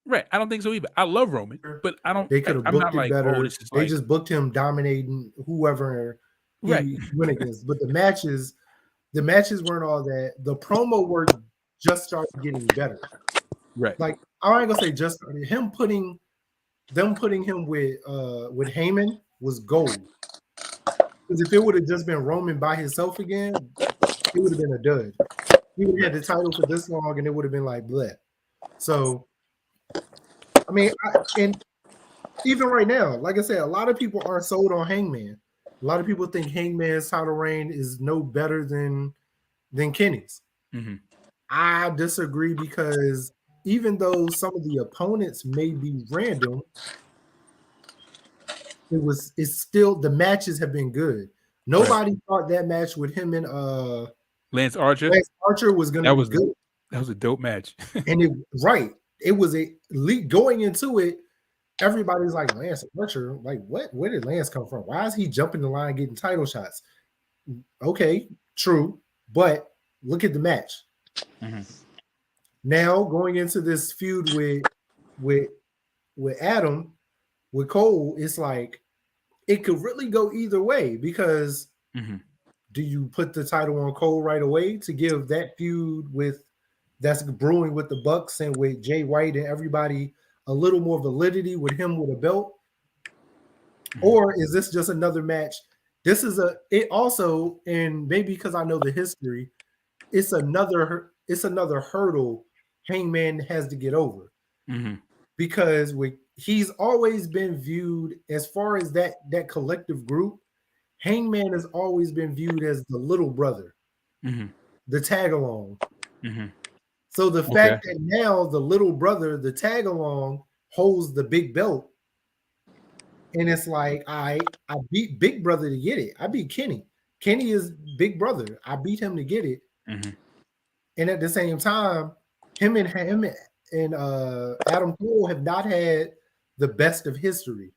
Right. I don't think so either. I love Roman, but I don't. They could have I'm booked not it like, better. oh, this is They like, just booked him dominating whoever right. he went against. But the matches weren't all that. The promo work just started getting better. Right. Like, I ain't gonna say just started. Putting him with Heyman was gold. Because if it would have just been Roman by himself again, it would have been a dud. He would have had the title for this long, and it would have been like bleh. So, I mean, and even right now, like I said, a lot of people aren't sold on Hangman. A lot of people think Hangman's title reign is no better than Kenny's. Mm-hmm. I disagree, because even though some of the opponents may be random, it's still, the matches have been good. Nobody thought that match with him and Lance Archer was going to be good. That was a dope match. And it was a leak going into it. Everybody's like, Lance Archer, like, what? Where did Lance come from? Why is he jumping the line getting title shots? Okay, true, but look at the match. Mm-hmm. Now going into this feud with Adam, with Cole, it's like it could really go either way, because do you put the title on Cole right away to give that feud that's brewing with the Bucks and with Jay White and everybody a little more validity with him with a belt? Or is this just another match? This is it also, and maybe because I know the history, it's another hurdle Hangman has to get over. Mm-hmm. Because he's always been viewed as far as that collective group. Hangman has always been viewed as the little brother, the tag along. So the fact that now the little brother, the tag along, holds the big belt, and it's like I beat Big Brother to get it. I beat Kenny. Kenny is Big Brother. I beat him to get it. And at the same time, him and Adam Cole have not had the best of history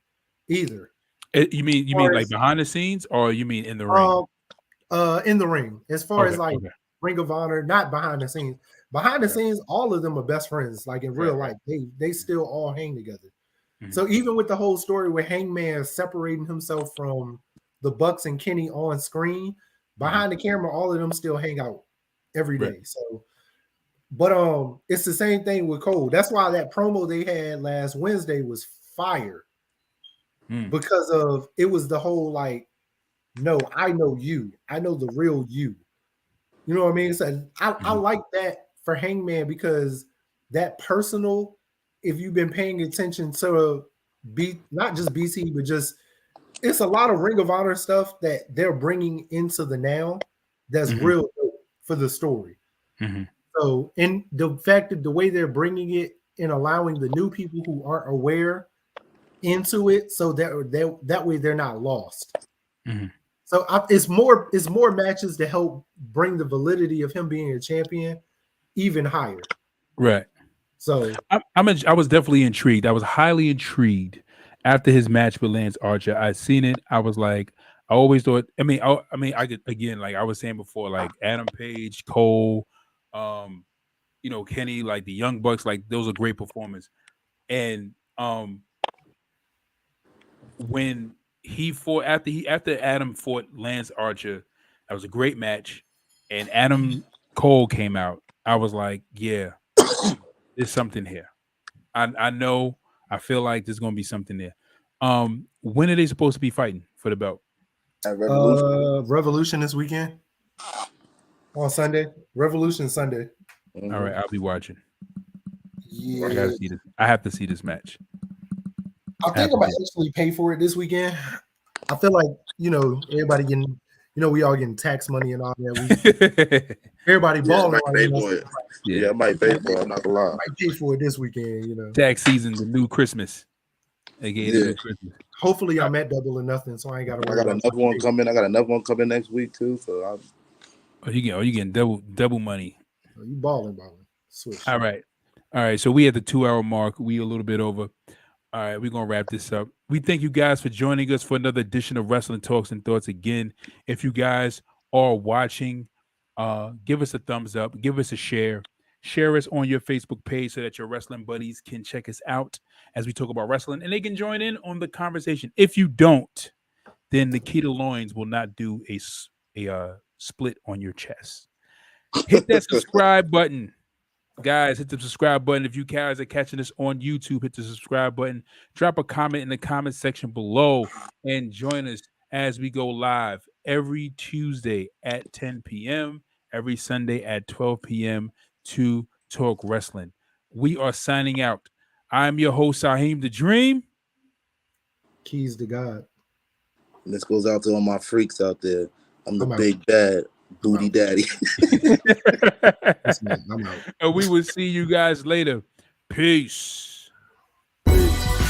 either. You mean like behind the scenes, or you mean in the ring? In the ring, as far as like Ring of Honor, not behind the scenes. Behind the scenes, all of them are best friends. Like in real life, they still all hang together. So even with the whole story with Hangman separating himself from the Bucks and Kenny on screen, behind the camera, all of them still hang out every day. So, but it's the same thing with Cole. That's why that promo they had last Wednesday was fire. Because of it was the whole like, no, I know you. I know the real you. You know what I mean? So I like that for Hangman because that personal, if you've been paying attention to not just BC, but just it's a lot of Ring of Honor stuff that they're bringing into the now that's real for the story. So, and the fact that the way they're bringing it and allowing the new people who aren't aware into it, so that way they're not lost. So it's more matches to help bring the validity of him being a champion even higher. Right. So I was definitely intrigued. I was highly intrigued after his match with Lance Archer. I seen it. I was like, I always thought. I could again, like I was saying before, like Adam Page, Cole, Kenny, like the Young Bucks, like those are great performers. And when he fought after Adam fought Lance Archer, that was a great match. And Adam Cole came out. I was like, yeah, there's something here. I know. I feel like there's gonna be something there. When are they supposed to be fighting for the belt? At Revolution. Revolution this weekend on Sunday. Revolution Sunday. All right, I'll be watching. Yeah, I gotta see this. I have to see this match. I think I might actually pay for it this weekend. I feel like everybody getting, we all getting tax money and all that. Everybody balling. I might pay for it. Yeah, I might pay for it. I'm not gonna lie. I might pay for it this weekend. Tax season, the new Christmas. The new Christmas. Hopefully, I'm at Double or Nothing, so I ain't got to. I got another one coming. I got another one coming next week too. So you getting double money. Oh, you balling. Switch. All right. So we at the 2-hour mark. We a little bit over. All right, we're going to wrap this up. We thank you guys for joining us for another edition of Wrestling Talks and Thoughts. Again, if you guys are watching, give us a thumbs up, give us a share us on your Facebook page so that your wrestling buddies can check us out as we talk about wrestling and they can join in on the conversation. If you don't, then Nikita Loins will not do a split on your chest. Hit that subscribe button. Guys, hit the subscribe button. If you guys are catching this on YouTube, hit the subscribe button. Drop a comment in the comment section below and join us as we go live every Tuesday at 10 p.m., every Sunday at 12 p.m. to talk wrestling. We are signing out. I'm your host, Saheem the Dream. Keys to God. And this goes out to all my freaks out there. I'm the big bad booty daddy. I'm out. And we will see you guys later. Peace. Peace.